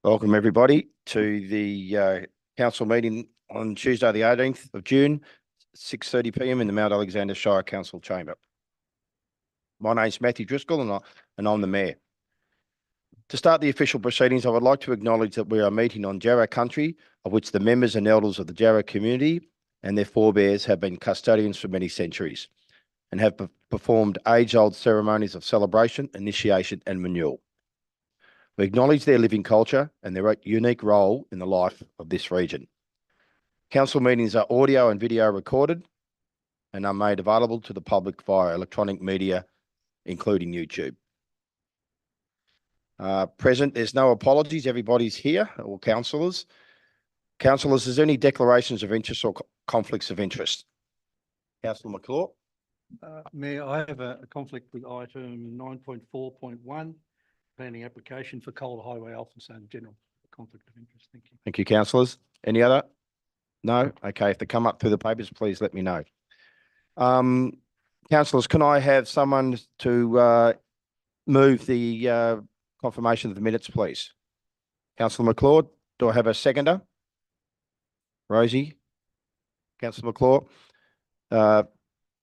Welcome everybody to the council meeting on Tuesday, the 18th of June, 6:30 p.m. in the Mount Alexander Shire Council Chamber. My name's Matthew Driscoll and I'm the Mayor. To start the official proceedings, I would like to acknowledge that we are meeting on Jarrah country, of which the members and elders of the Jarrah community and their forebears have been custodians for many centuries and have performed age-old ceremonies of celebration, initiation and renewal. We acknowledge their living culture and their unique role in the life of this region. Council meetings are audio and video recorded and are made available to the public via electronic media, including YouTube. Present, there's no apologies. Everybody's here, all councillors. Councillors, is there any declarations of interest or conflicts of interest? Councillor McClure. Mayor, I have a conflict with item 9.4.1. Planning application for Coal Highway Officer and general conflict of interest. Thank you. Thank you, councillors. Any other? No? Okay, if they come up through the papers, please let me know. Councillors, can I have someone to move the confirmation of the minutes, please? Councillor McClure, do I have a seconder? Rosie? Councillor McClure?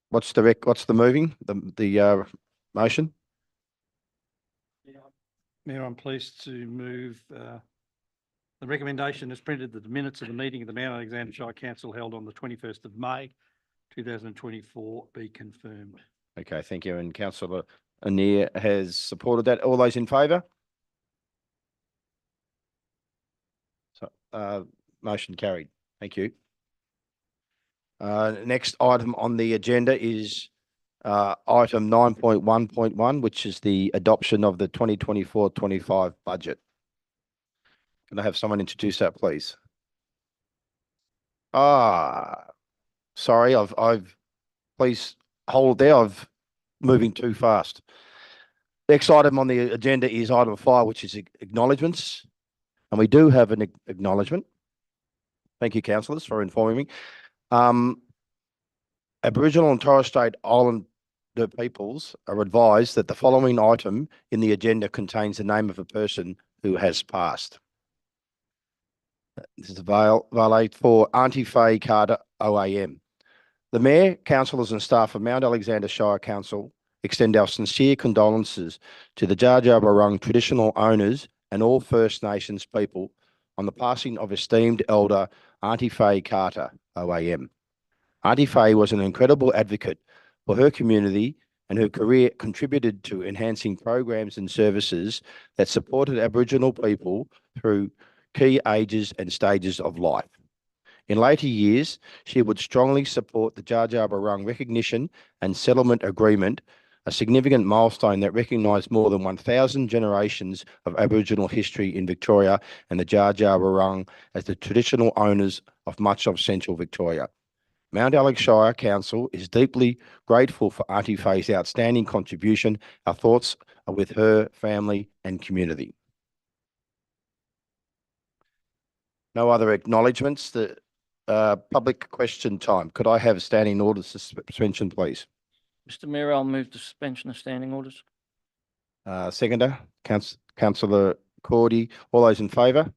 What's the moving, the motion? Mayor, I'm pleased to move the recommendation is printed that the minutes of the meeting of the Mount Alexander Shire Council held on the 21st of May 2024 be confirmed. Okay, thank you. And Councillor Anir has supported that. All those in favour? So, motion carried. Thank you. Next item on the agenda is item 9.1.1, which is the adoption of the 2024-25 budget. Can I have someone introduce that, please? Sorry, please hold there. I've moving too fast. Next item on the agenda is item 5, which is acknowledgements. And we do have an acknowledgement. Thank you, councillors, for informing me. Aboriginal and Torres Strait Islander peoples are advised that the following item in the agenda contains the name of a person who has passed. This is a valet for Auntie Faye Carter, OAM. The Mayor, councillors and staff of Mount Alexander Shire Council extend our sincere condolences to the Dja Dja Wurrung traditional owners and all First Nations people on the passing of esteemed elder Auntie Faye Carter, OAM. Auntie Faye was an incredible advocate for her community, and her career contributed to enhancing programs and services that supported Aboriginal people through key ages and stages of life. In later years, she would strongly support the Dja Dja Wurrung Recognition and Settlement Agreement, a significant milestone that recognised more than 1,000 generations of Aboriginal history in Victoria and the Dja Dja Wurrung as the traditional owners of much of central Victoria. Mount Alex Shire Council is deeply grateful for Auntie Faye's outstanding contribution. Our thoughts are with her family and community. No other acknowledgements. The public question time. Could I have standing orders suspension, please? Mr. Mayor, I'll move the suspension of standing orders. Seconder, Councillor Cordy. All those in favour?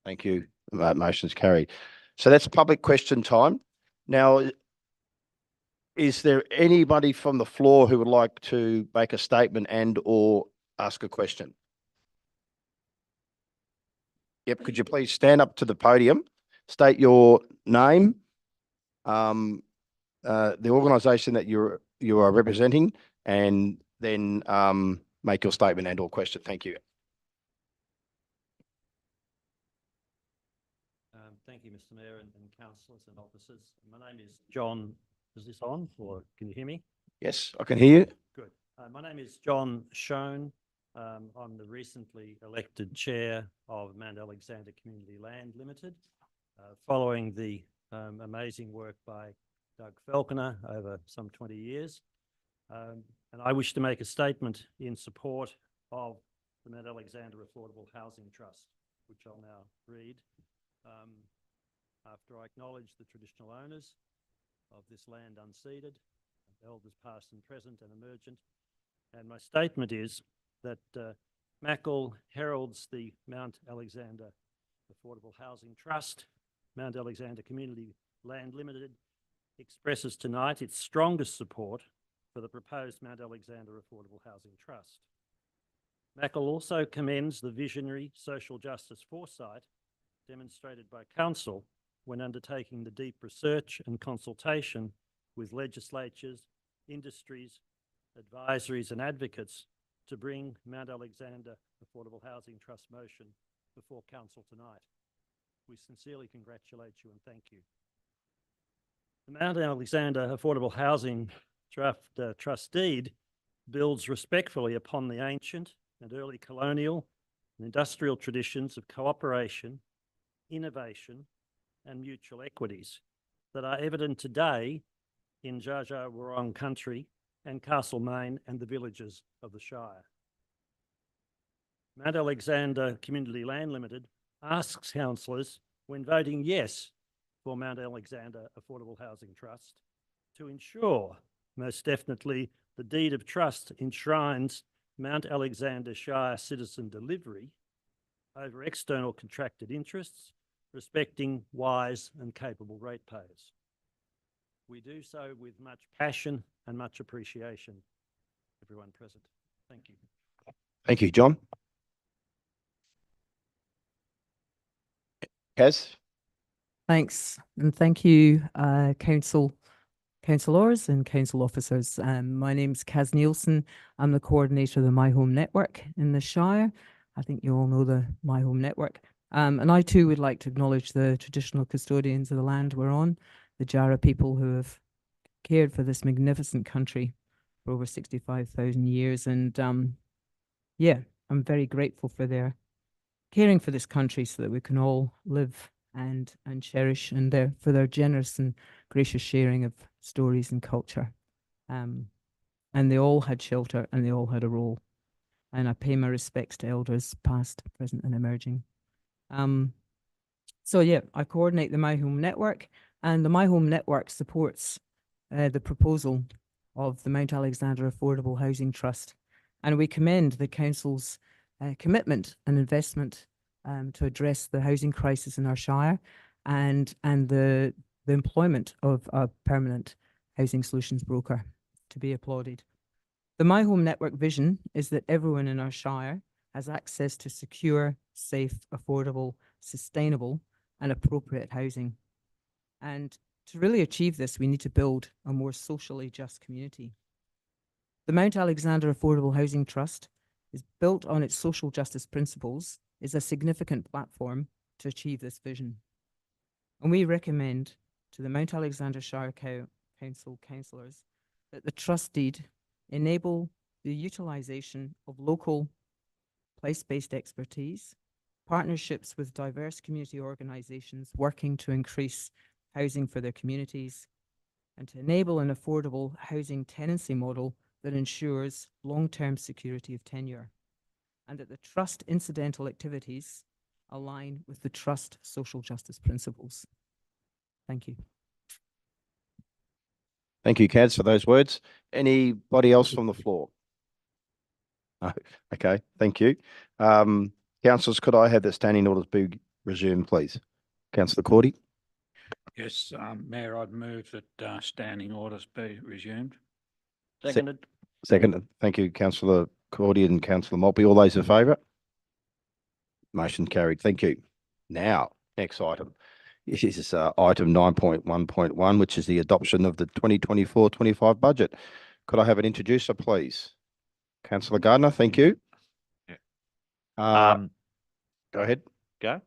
Thank you. Motion's carried. So that's public question time. Now, is there anybody from the floor who would like to make a statement and or ask a question? Yep, could you please stand up to the podium, state your name, the organisation that you are representing, and then make your statement and or question. Thank you. Thank you, Mr. Mayor and councillors and officers. My name is John. Is this on, or can you hear me? Yes, I can hear you. Good. My name is John Schoen. I'm the recently elected chair of Mount Alexander Community Land Limited, following the amazing work by Doug Falconer over some 20 years. And I wish to make a statement in support of the Mount Alexander Affordable Housing Trust, which I'll now read. After I acknowledge the traditional owners of this land unceded, elders past and present and emergent, and my statement is that Mackle heralds the Mount Alexander Affordable Housing Trust. Mount Alexander Community Land Limited expresses tonight its strongest support for the proposed Mount Alexander Affordable Housing Trust. Mackle also commends the visionary social justice foresight demonstrated by Council when undertaking the deep research and consultation with legislatures, industries, advisories and advocates to bring Mount Alexander Affordable Housing Trust motion before Council tonight. We sincerely congratulate you and thank you. The Mount Alexander Affordable Housing Trust deed builds respectfully upon the ancient and early colonial and industrial traditions of cooperation, innovation, and mutual equities that are evident today in Dja Dja Wurrung country and Castlemaine and the villages of the Shire. Mount Alexander Community Land Limited asks councillors, when voting yes for Mount Alexander Affordable Housing Trust, to ensure, most definitely, the deed of trust enshrines Mount Alexander Shire citizen delivery over external contracted interests, respecting wise and capable ratepayers. We do so with much passion and much appreciation, everyone present. Thank you. Thank you, John. Kaz? Thanks, and thank you, councillors and council officers. My name's Kaz Nielsen. I'm the coordinator of the My Home Network in the Shire. I think you all know the My Home Network. And I too would like to acknowledge the traditional custodians of the land we're on, the Jara people who have cared for this magnificent country for over 65,000 years. And yeah, I'm very grateful for their caring for this country so that we can all live and cherish, and for their generous and gracious sharing of stories and culture. And they all had shelter and they all had a role. And I pay my respects to elders past, present and emerging. So yeah, I coordinate the My Home Network, and the My Home Network supports the proposal of the Mount Alexander Affordable Housing Trust. And we commend the council's commitment and investment to address the housing crisis in our Shire and the employment of a permanent housing solutions broker, to be applauded. The My Home Network vision is that everyone in our Shire has access to secure, safe, affordable, sustainable and appropriate housing. And to really achieve this, we need to build a more socially just community. The Mount Alexander Affordable Housing Trust is built on its social justice principles, is a significant platform to achieve this vision. And we recommend to the Mount Alexander Shire Council councillors that the trust deed enable the utilisation of local place-based expertise, partnerships with diverse community organisations working to increase housing for their communities, and to enable an affordable housing tenancy model that ensures long-term security of tenure, and that the trust incidental activities align with the trust social justice principles. Thank you. Thank you, Kaz, for those words. Anybody else from the floor? No. Okay, thank you. Councillors, could I have the standing orders be resumed, please? Councillor Cordy? Yes, Mayor, I'd move that standing orders be resumed. Seconded. Second. Thank you, Councillor Cordy and Councillor Maltby. All those in favour? Motion carried. Thank you. Now, next item. This is item 9.1.1, which is the adoption of the 2024-25 budget. Could I have an introducer, please? Councillor Gardner, thank you. Yeah. Go ahead. Go.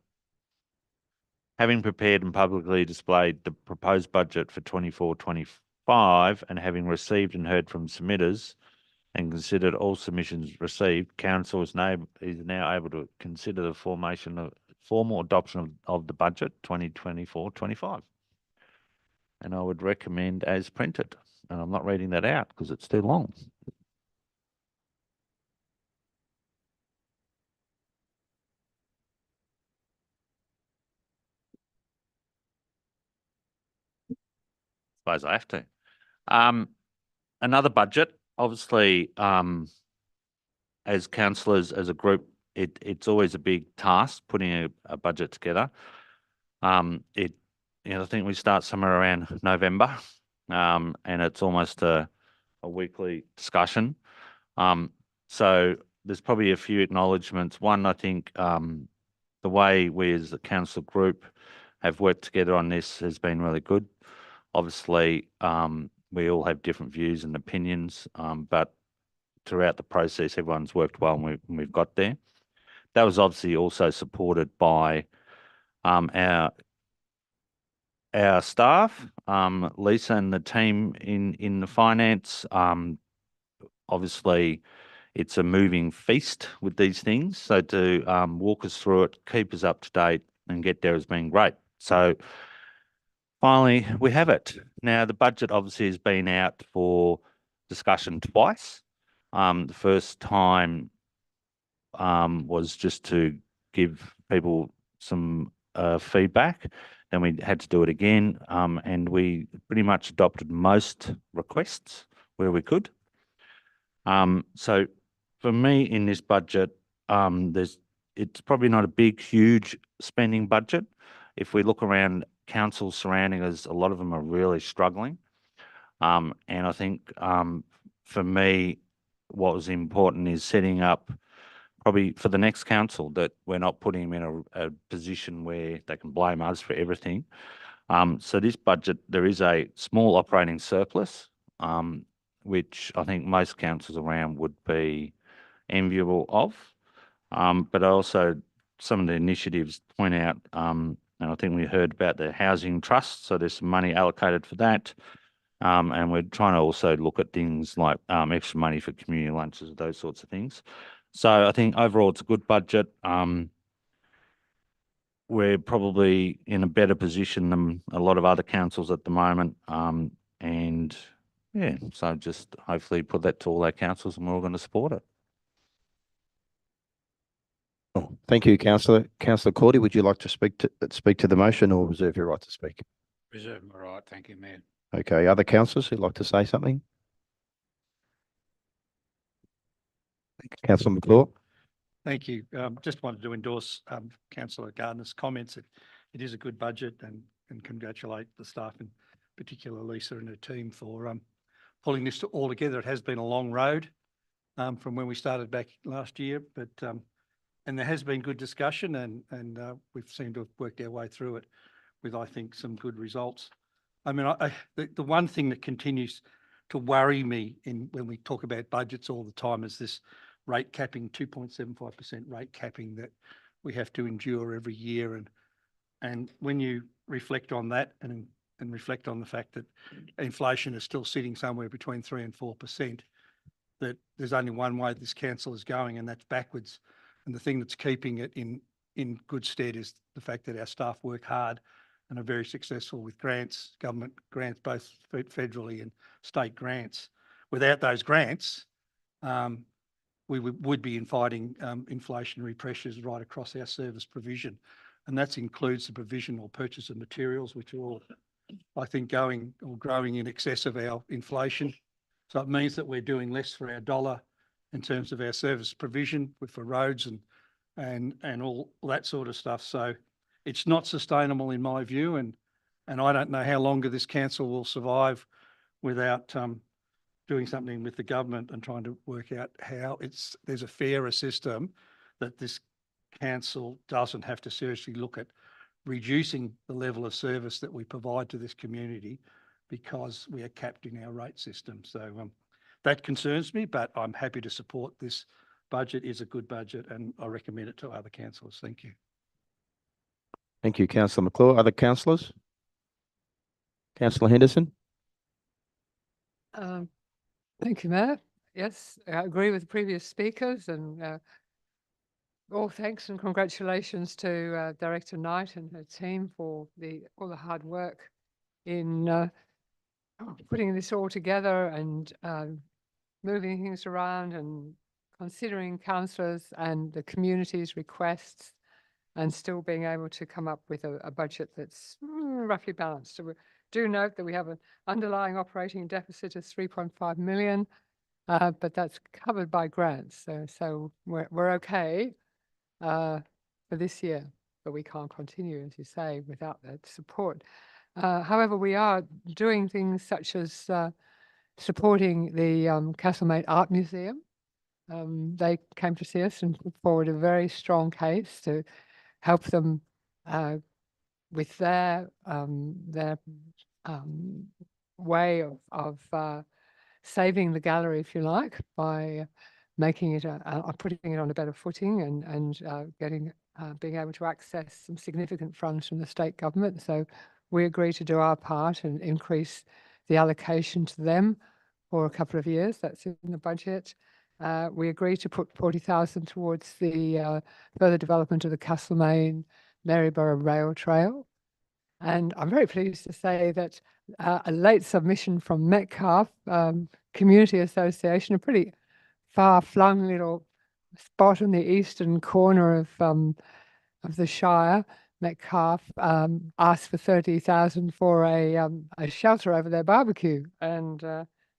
Having prepared and publicly displayed the proposed budget for 24-25 and having received and heard from submitters and considered all submissions received, Council is now able to consider the formal adoption of the budget 2024-25. And I would recommend as printed. And I'm not reading that out because it's too long. Suppose I have to. Another budget, obviously, as councillors, as a group, it's always a big task putting a budget together. I think we start somewhere around November, and it's almost a weekly discussion. So there's probably a few acknowledgements. One, I think, the way we as a council group have worked together on this has been really good. Obviously, we all have different views and opinions, but throughout the process, everyone's worked well and we've got there. That was obviously also supported by our staff, Lisa and the team in the finance. Obviously, it's a moving feast with these things. So to walk us through it, keep us up to date and get there has been great. So finally, we have it. Now, the budget obviously has been out for discussion twice. The first time was just to give people some feedback. Then we had to do it again, and we pretty much adopted most requests where we could. So for me in this budget, it's probably not a big, huge spending budget. If we look around councils surrounding us, a lot of them are really struggling. And I think for me, what was important is setting up probably for the next council that we're not putting them in a position where they can blame us for everything. So this budget, there is a small operating surplus, which I think most councils around would be enviable of. But also some of the initiatives point out, and I think we heard about the housing trust, so there's some money allocated for that. And we're trying to also look at things like extra money for community lunches, those sorts of things. So I think overall it's a good budget. We're probably in a better position than a lot of other councils at the moment. And yeah, so just hopefully put that to all our councils and we're all going to support it. Oh, thank you, Councillor. Councillor Cordy, would you like to speak to the motion or reserve your right to speak? Reserve my right. Thank you, Mayor. Okay, other councillors who'd like to say something? Councillor McClure. Thank you. Just wanted to endorse Councillor Gardner's comments. It is a good budget and congratulate the staff, in particular Lisa and her team, for pulling this all together. It has been a long road from when we started back last year, but and there has been good discussion and we've seemed to have worked our way through it with, I think, some good results. I mean, the one thing that continues to worry me when we talk about budgets all the time is this rate capping, 2.75% rate capping that we have to endure every year. And when you reflect on that and reflect on the fact that inflation is still sitting somewhere between 3 and 4%, that there's only one way this council is going, and that's backwards. And the thing that's keeping it in good stead is the fact that our staff work hard and are very successful with grants, government grants, both federally and state grants. Without those grants, we would be fighting inflationary pressures right across our service provision. And that includes the provision or purchase of materials, which are all, I think, growing in excess of our inflation. So it means that we're doing less for our dollar in terms of our service provision for roads and all that sort of stuff. So it's not sustainable in my view, and I don't know how longer this council will survive without doing something with the government and trying to work out how there's a fairer system that this council doesn't have to seriously look at reducing the level of service that we provide to this community because we are capped in our rate system. So that concerns me, but I'm happy to support this budget. Is a good budget and I recommend it to other councillors. Thank you. Thank you, Councillor McClure. Other councillors? Councillor Henderson? Thank you, Mayor. Yes, I agree with previous speakers and all thanks and congratulations to Director Knight and her team for all the hard work in putting this all together and moving things around and considering councillors and the community's requests and still being able to come up with a budget that's roughly balanced. So we do note that we have an underlying operating deficit of 3.5 million. but that's covered by grants. So we're okay for this year, but we can't continue, as you say, without that support. However, we are doing things such as supporting the Castlemate Art Museum. They came to see us and put forward a very strong case to help them with their way of saving the gallery, if you like, by making it putting it on a better footing and getting being able to access some significant funds from the state government. So we agree to do our part and increase the allocation to them for a couple of years. That's in the budget. We agree to put 40,000 towards the further development of the Castlemaine Maryborough Rail Trail. And I'm very pleased to say that a late submission from Metcalfe Community Association, a pretty far-flung little spot in the eastern corner of the Shire, Metcalfe asked for 30,000 for a shelter over their barbecue, and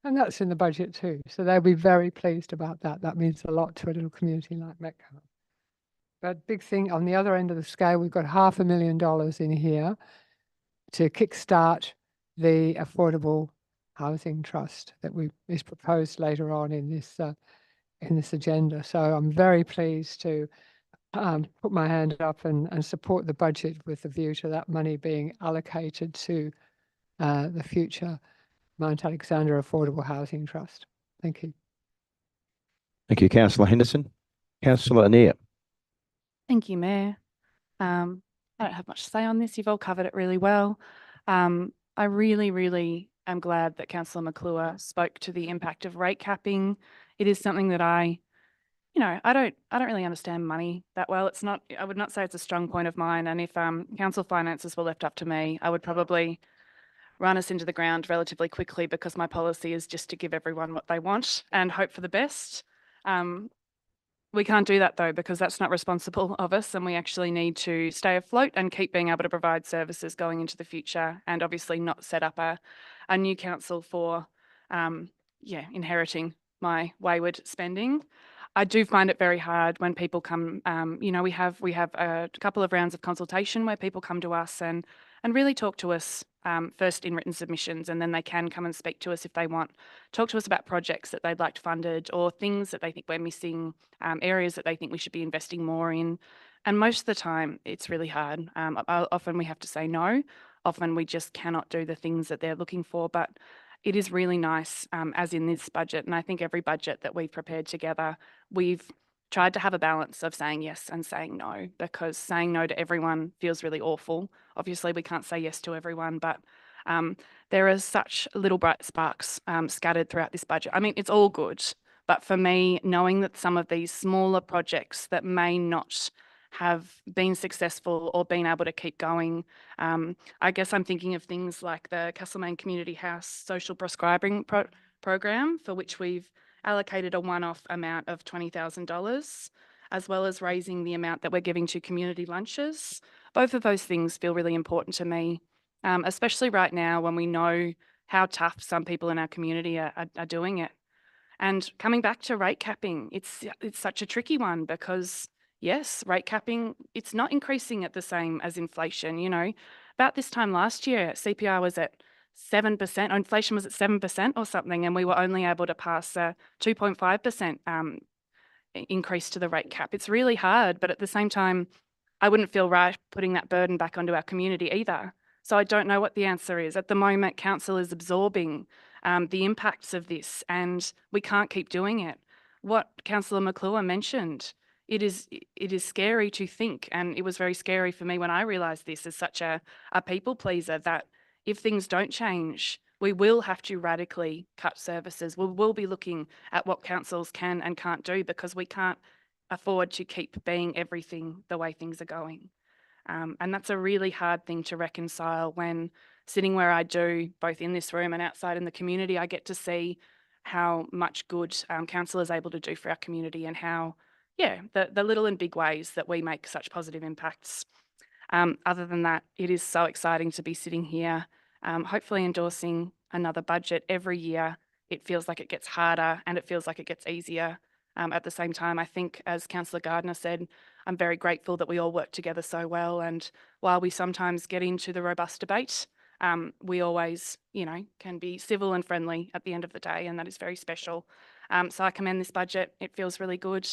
that's in the budget too. So they'll be very pleased about that. That means a lot to a little community like Metcalfe. But big thing on the other end of the scale, we've got $500,000 in here to kickstart the Affordable Housing Trust that is proposed later on in this agenda. So I'm very pleased to put my hand up and support the budget with the view to that money being allocated to the future Mount Alexander Affordable Housing Trust. Thank you. Thank you, Councillor Henderson. Councillor Anir. Thank you, Mayor. I don't have much to say on this. You've all covered it really well. I really am glad that Councillor McClure spoke to the impact of rate capping. It is something that I don't really understand money that well. It's not, I would not say it's a strong point of mine. And if council finances were left up to me, I would probably run us into the ground relatively quickly, because my policy is just to give everyone what they want and hope for the best. We can't do that though, because that's not responsible of us, and we actually need to stay afloat and keep being able to provide services going into the future, and obviously not set up a new council for inheriting my wayward spending. I do find it very hard when people come, we have a couple of rounds of consultation where people come to us and really talk to us first in written submissions, and then they can come and speak to us if they want. Talk to us about projects that they'd like funded, or things that they think we're missing, areas that they think we should be investing more in. And most of the time, it's really hard. Often we have to say no. Often we just cannot do the things that they're looking for. But it is really nice, as in this budget, and I think every budget that we've prepared together, we've tried to have a balance of saying yes and saying no, because saying no to everyone feels really awful. Obviously, we can't say yes to everyone, but there are such little bright sparks scattered throughout this budget. I mean, it's all good, but for me, knowing that some of these smaller projects that may not have been successful or been able to keep going, I guess I'm thinking of things like the Castlemaine Community House social prescribing program, for which we've allocated a one-off amount of $20,000, as well as raising the amount that we're giving to community lunches. Both of those things feel really important to me, especially right now when we know how tough some people in our community are doing it. And coming back to rate capping, it's such a tricky one, because yes, rate capping, it's not increasing at the same as inflation. About this time last year, CPI was at 7%, inflation was at 7% or something, and we were only able to pass a 2.5% increase to the rate cap. It's really hard, but at the same time, I wouldn't feel right putting that burden back onto our community either. So I don't know what the answer is. At the moment, council is absorbing the impacts of this, and we can't keep doing it. What Councillor McClure mentioned, it is scary to think, and it was very scary for me when I realised this as such a people pleaser, that if things don't change, we will have to radically cut services. We will be looking at what councils can and can't do, because we can't afford to keep being everything the way things are going. And that's a really hard thing to reconcile when sitting where I do, both in this room and outside in the community. I get to see how much good council is able to do for our community, and how, the little and big ways that we make such positive impacts. Other than that, it is so exciting to be sitting here, hopefully endorsing another budget every year. it feels like it gets harder and it feels like it gets easier. At the same time, I think, as Councillor Gardner said, I'm very grateful that we all work together so well. And while we sometimes get into the robust debate, we always, can be civil and friendly at the end of the day, and that is very special. So I commend this budget. It feels really good.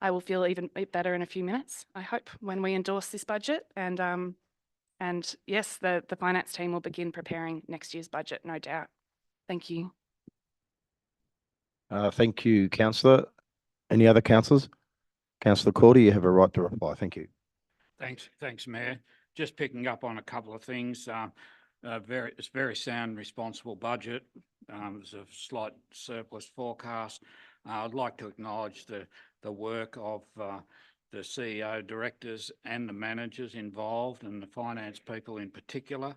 I will feel even better in a few minutes, I hope, when we endorse this budget. And yes, the finance team will begin preparing next year's budget, no doubt. Thank you. Thank you, councillor. Any other councillors? Councillor Cordy, you have a right to reply. Thank you. Thanks, Mayor. Just picking up on a couple of things. It's very sound, responsible budget. There's a slight surplus forecast. I'd like to acknowledge the work of the CEO, directors and the managers involved, and the finance people in particular.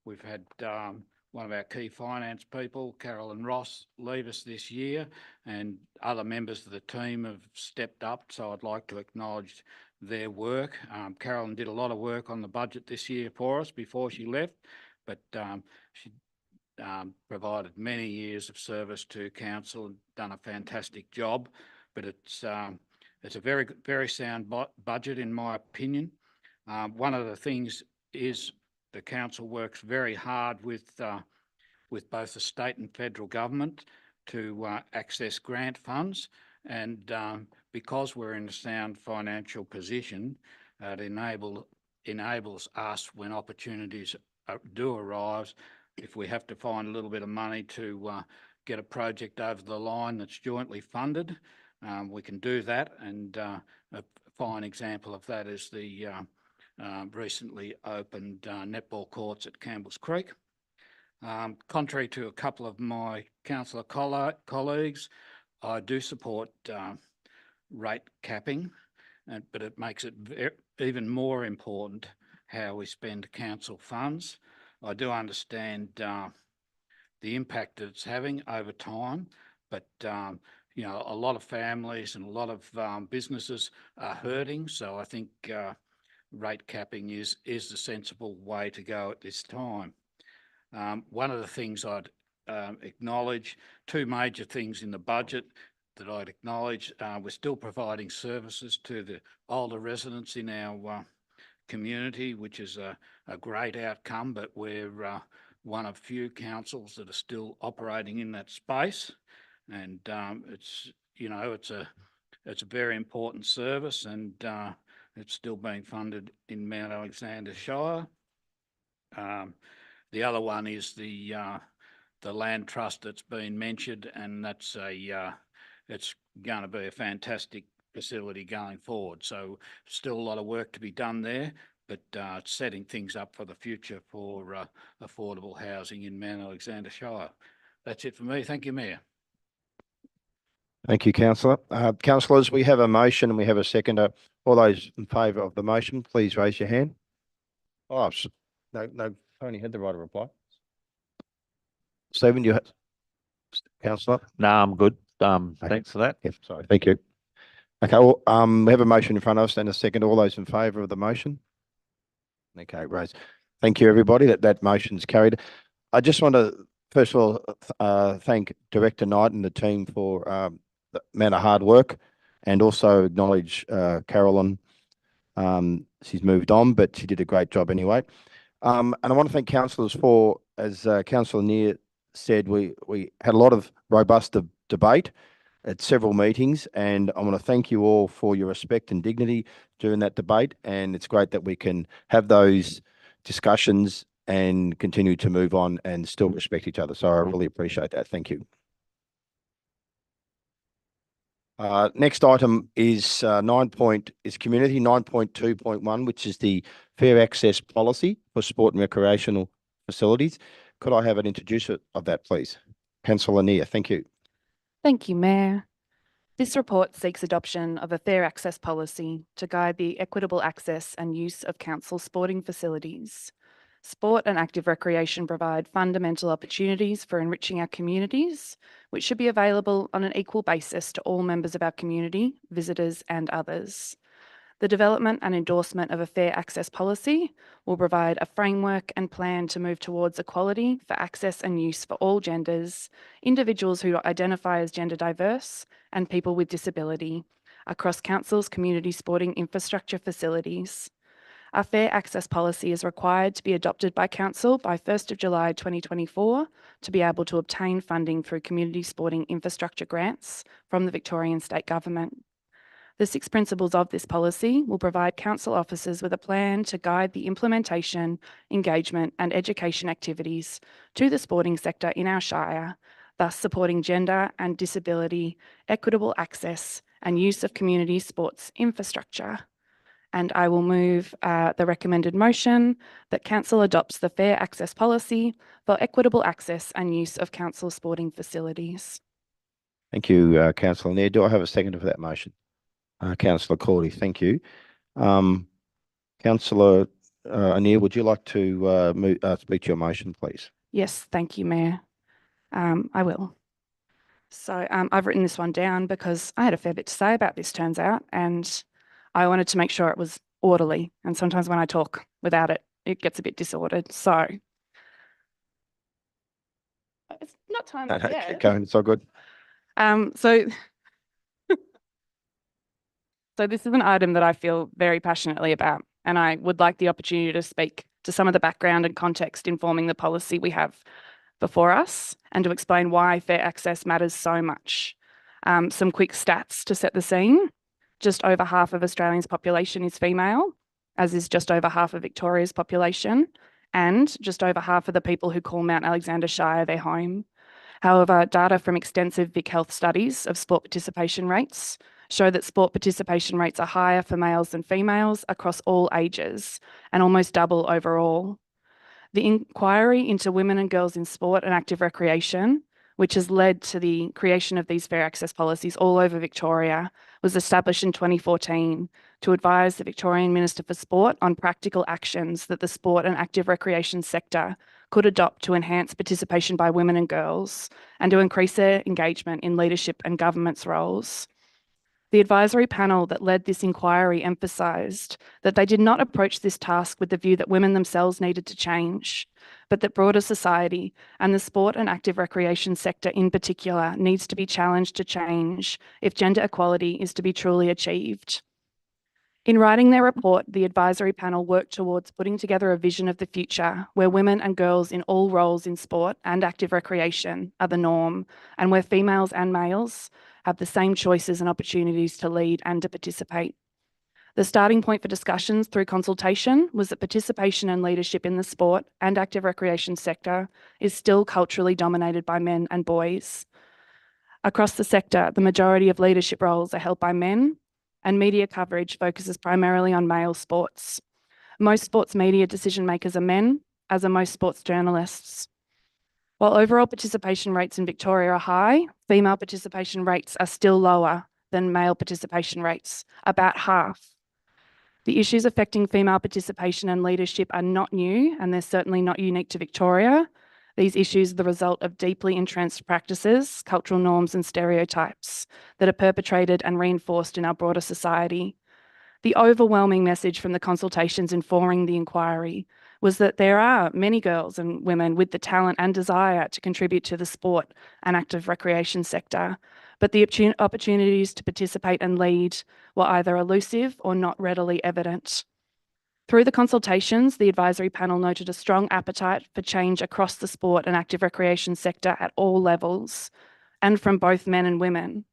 We've had one of our key finance people, Carolyn Ross, leave us this year, and other members of the team have stepped up, so I'd like to acknowledge their work. Carolyn did a lot of work on the budget this year for us before she left, but she provided many years of service to council and done a fantastic job. But it's a very, very sound budget in my opinion. One of the things is the council works very hard with both the state and federal government to access grant funds, and because we're in a sound financial position, it enables us, when opportunities do arise, if we have to find a little bit of money to get a project over the line that's jointly funded, we can do that. And a fine example of that is the recently opened netball courts at Campbell's Creek. Contrary to a couple of my councillor colleagues, I do support rate capping, but it makes it even more important how we spend council funds. I do understand the impact that it's having over time, but a lot of families and a lot of businesses are hurting, so I think rate capping is the sensible way to go at this time. One of the things I'd acknowledge, two major things in the budget that I'd acknowledge. We're still providing services to the older residents in our community, which is a great outcome, but we're one of few councils that are still operating in that space. And it's a very important service, and it's still being funded in Mount Alexander Shire. The other one is the land trust that's been mentioned, and that's it's going to be a fantastic facility going forward. So still a lot of work to be done there, but setting things up for the future for affordable housing in Mount Alexander Shire. That's it for me. Thank you, Mayor. Thank you, councillor. Councillors, we have a motion and we have a seconder. All those in favour of the motion, please raise your hand. Oh, no, Tony had the right of reply. Stephen, you have, councillor? No, I'm good. Thanks for that. Yep, sorry, thank you. Okay, well, we have a motion in front of us and a second. All those in favour of the motion? Okay, Rose. Thank you, everybody. That motion's carried. I just want to, first of all, thank Director Knight and the team for the amount of hard work, and also acknowledge Carolyn. She's moved on, but she did a great job anyway. And I want to thank councillors for, as Councillor Neer said, we had a lot of robust debate at several meetings, and I want to thank you all for your respect and dignity during that debate. And it's great that we can have those discussions and continue to move on and still respect each other. So I really appreciate that. Thank you. Next item is community 9.2.1, which is the fair access policy for sport and recreational facilities. Could I have an introducer of that, please? Councillor Neer, thank you. Thank you, Mayor. This report seeks adoption of a fair access policy to guide the equitable access and use of council sporting facilities. Sport and active recreation provide fundamental opportunities for enriching our communities, which should be available on an equal basis to all members of our community, visitors and others. The development and endorsement of a fair access policy will provide a framework and plan to move towards equality for access and use for all genders, individuals who identify as gender diverse, and people with disability across council's community sporting infrastructure facilities. A fair access policy is required to be adopted by council by 1st of July 2024 to be able to obtain funding through community sporting infrastructure grants from the Victorian State Government. The 6 principles of this policy will provide council officers with a plan to guide the implementation, engagement and education activities to the sporting sector in our shire, thus supporting gender and disability, equitable access and use of community sports infrastructure. And I will move the recommended motion that council adopts the fair access policy for equitable access and use of council sporting facilities. Thank you, Councillor Nair. Do I have a second for that motion? Councillor Corley, thank you. Councillor Nair, would you like to speak to your motion, please? Yes, thank you, Mayor. I will. So I've written this one down because I had a fair bit to say about this, turns out, and I wanted to make sure it was orderly. And sometimes when I talk without it, it gets a bit disordered. So it's not time No, up no, yet. keep going. It's all good. So this is an item that I feel very passionately about, and I would like the opportunity to speak to some of the background and context informing the policy we have before us and to explain why fair access matters so much. Some quick stats to set the scene. Just over half of Australia's population is female, as is just over half of Victoria's population, and just over half of the people who call Mount Alexander Shire their home. However, data from extensive Vic Health studies of sport participation rates show that sport participation rates are higher for males than females across all ages and almost double overall. The inquiry into women and girls in sport and active recreation, which has led to the creation of these fair access policies all over Victoria, was established in 2014 to advise the Victorian Minister for Sport on practical actions that the sport and active recreation sector could adopt to enhance participation by women and girls and to increase their engagement in leadership and governance roles. The advisory panel that led this inquiry emphasised that they did not approach this task with the view that women themselves needed to change, but that broader society and the sport and active recreation sector in particular needs to be challenged to change if gender equality is to be truly achieved. In writing their report, the advisory panel worked towards putting together a vision of the future where women and girls in all roles in sport and active recreation are the norm, and where females and males have the same choices and opportunities to lead and to participate. The starting point for discussions through consultation was that participation and leadership in the sport and active recreation sector is still culturally dominated by men and boys. Across the sector, the majority of leadership roles are held by men, and media coverage focuses primarily on male sports. Most sports media decision makers are men, as are most sports journalists. While overall participation rates in Victoria are high, female participation rates are still lower than male participation rates, about half. The issues affecting female participation and leadership are not new, and they're certainly not unique to Victoria. These issues are the result of deeply entrenched practices, cultural norms and stereotypes that are perpetrated and reinforced in our broader society. The overwhelming message from the consultations informing the inquiry was that there are many girls and women with the talent and desire to contribute to the sport and active recreation sector, but the opportunities to participate and lead were either elusive or not readily evident. Through the consultations, the advisory panel noted a strong appetite for change across the sport and active recreation sector at all levels, and from both men and women.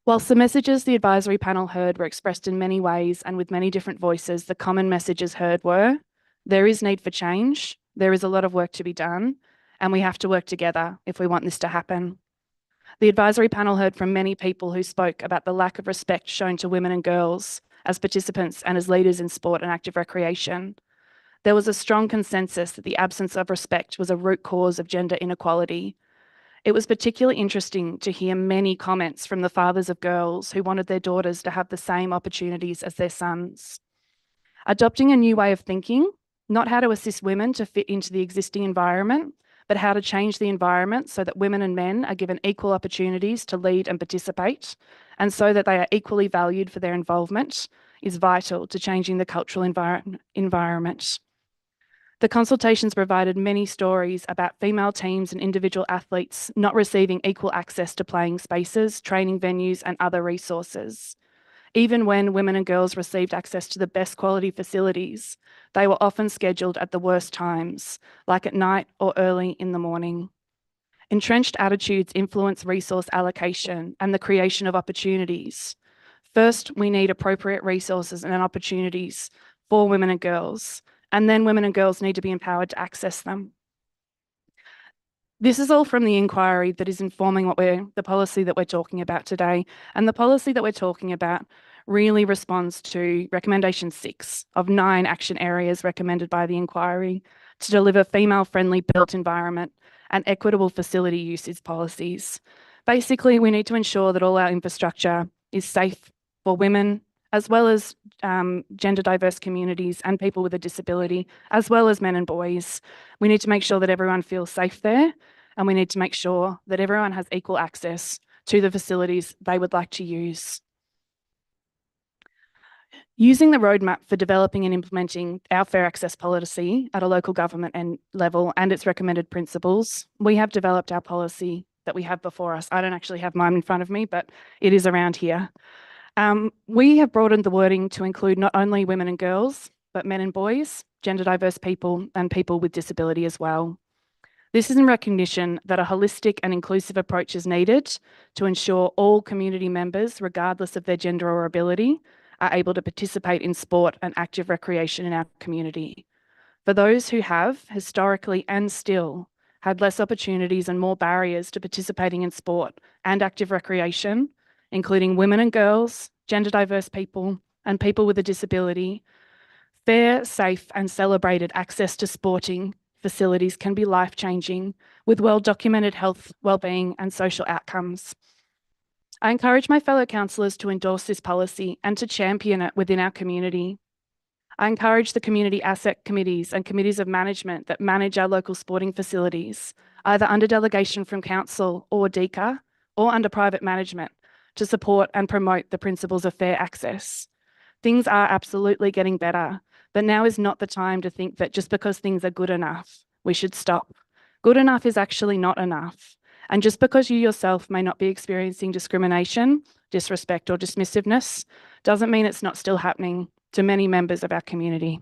Whilst the messages the advisory panel heard were expressed in many ways and with many different voices, the common messages heard were, there is need for change, there is a lot of work to be done, and we have to work together if we want this to happen. The advisory panel heard from many people who spoke about the lack of respect shown to women and girls as participants and as leaders in sport and active recreation. There was a strong consensus that the absence of respect was a root cause of gender inequality. It was particularly interesting to hear many comments from the fathers of girls who wanted their daughters to have the same opportunities as their sons. Adopting a new way of thinking, not how to assist women to fit into the existing environment, but how to change the environment so that women and men are given equal opportunities to lead and participate, and so that they are equally valued for their involvement, is vital to changing the cultural environment. The consultations provided many stories about female teams and individual athletes not receiving equal access to playing spaces, training venues, and other resources. Even when women and girls received access to the best quality facilities, they were often scheduled at the worst times, like at night or early in the morning. Entrenched attitudes influence resource allocation and the creation of opportunities. First, we need appropriate resources and opportunities for women and girls, and then women and girls need to be empowered to access them. This is all from the inquiry that is informing the policy that we're talking about today. And the policy that we're talking about really responds to recommendation 6 of 9 action areas recommended by the inquiry to deliver female-friendly built environment and equitable facility usage policies. Basically, we need to ensure that all our infrastructure is safe for women, as well as gender diverse communities and people with a disability, as well as men and boys. We need to make sure that everyone feels safe there, and we need to make sure that everyone has equal access to the facilities they would like to use. Using the roadmap for developing and implementing our fair access policy at a local government level and its recommended principles, we have developed our policy that we have before us. I don't actually have mine in front of me, but it is around here. We have broadened the wording to include not only women and girls, but men and boys, gender diverse people, and people with disability as well. This is in recognition that a holistic and inclusive approach is needed to ensure all community members, regardless of their gender or ability, are able to participate in sport and active recreation in our community. For those who have, historically and still, had less opportunities and more barriers to participating in sport and active recreation, including women and girls, gender diverse people, and people with a disability, fair, safe, and celebrated access to sporting facilities can be life-changing with well-documented health, well-being, and social outcomes. I encourage my fellow councillors to endorse this policy and to champion it within our community. I encourage the community asset committees and committees of management that manage our local sporting facilities, either under delegation from council or DECA, or under private management, to support and promote the principles of fair access. Things are absolutely getting better, but now is not the time to think that just because things are good enough, we should stop. Good enough is actually not enough. And just because you yourself may not be experiencing discrimination, disrespect, or dismissiveness, doesn't mean it's not still happening to many members of our community.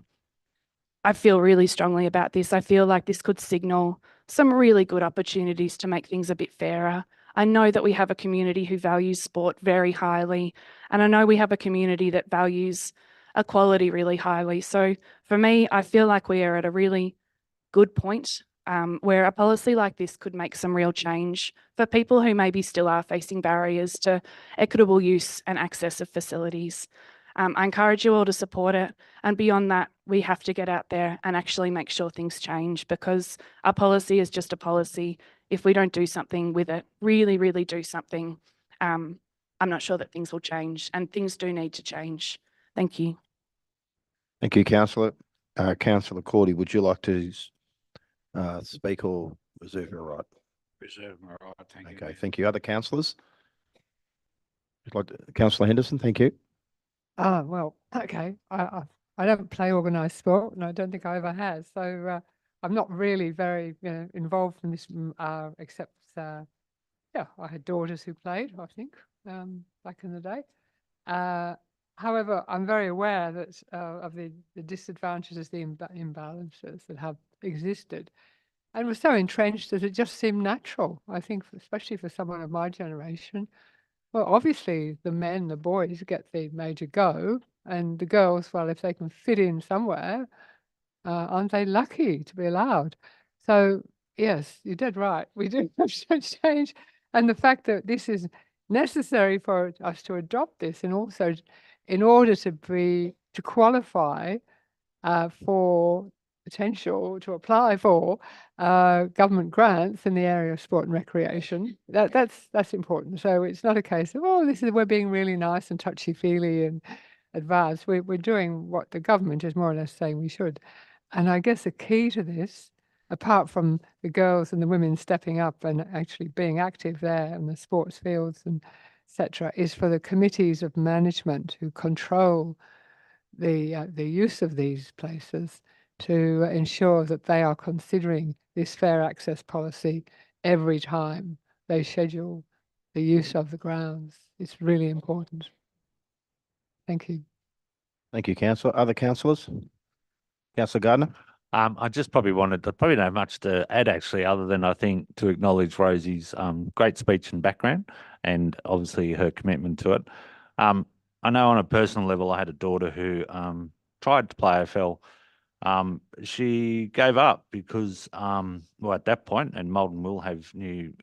I feel really strongly about this. I feel like this could signal some really good opportunities to make things a bit fairer. I know that we have a community who values sport very highly, and I know we have a community that values equality really highly. So for me, I feel like we are at a really good point where a policy like this could make some real change for people who maybe still are facing barriers to equitable use and access of facilities. I encourage you all to support it. And beyond that, we have to get out there and actually make sure things change, because our policy is just a policy. If we don't do something with it, really, really do something, I'm not sure that things will change, and things do need to change. Thank you. Thank you, councillor. Councillor Cordy, would you like to speak or reserve your right? Reserve my right, thank you. Okay, thank you. Other councillors? Councillor Henderson, thank you. Well, okay. I don't play organised sport, and I don't think I ever have. So I'm not really very involved in this, except, yeah, I had daughters who played, I think, back in the day. However, I'm very aware that of the disadvantages, the imbalances that have existed, and was so entrenched that it just seemed natural, I think, especially for someone of my generation. Well, obviously, the men, the boys, get the major go, and the girls, well, if they can fit in somewhere, aren't they lucky to be allowed? So, yes, you're dead right. We do have to change. And the fact that this is necessary for us to adopt this, and also in order to qualify for potential to apply for government grants in the area of sport and recreation, that's important. So it's not a case of, oh, we're being really nice and touchy-feely and advanced. We're doing what the government is more or less saying we should. And I guess the key to this apart from the girls and the women stepping up and actually being active there in the sports fields and etc., is for the committees of management who control the use of these places to ensure that they are considering this fair access policy every time they schedule the use of the grounds. It's really important. Thank you. Thank you, councillor. Other councillors? Councillor Gardner? I just probably don't have much to add actually, other than I think to acknowledge Rosie's great speech and background and obviously her commitment to it. I know on a personal level, I had a daughter who tried to play AFL. She gave up because, well, at that point, and Malden will have new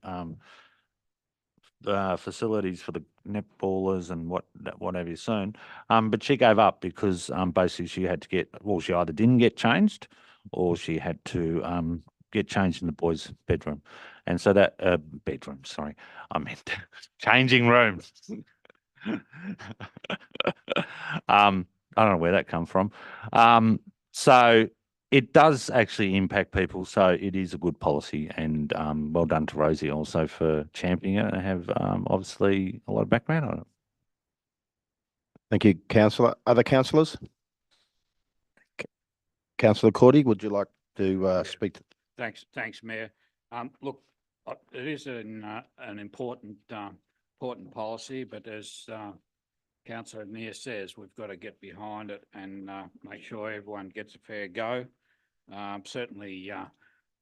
facilities for the netballers and whatever soon. But she gave up because basically she had to she either didn't get changed or she had to get changed in the boys' bedroom. And so that bedroom, sorry, I meant changing room. I don't know where that come from. So it does actually impact people. So it is a good policy, and well done to Rosie also for championing it and have obviously a lot of background on it. Thank you, councillor. Other councillors? Councillor Cordy, would you like to speak to? Thanks, Mayor. Look, it is an important policy, but as Councillor Neer says, we've got to get behind it and make sure everyone gets a fair go. Certainly,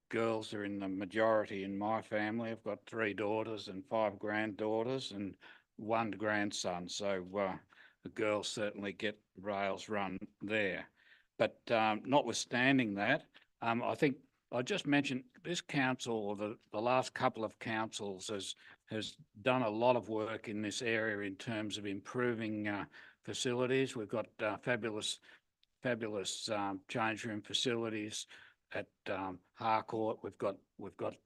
girls are in the majority in my family. I've got 3 daughters and 5 granddaughters and 1 grandson. So the girls certainly get rails run there. But notwithstanding that, I think I just mentioned this council, or the last couple of councils, has done a lot of work in this area in terms of improving facilities. We've got fabulous change room facilities at Harcourt. We've got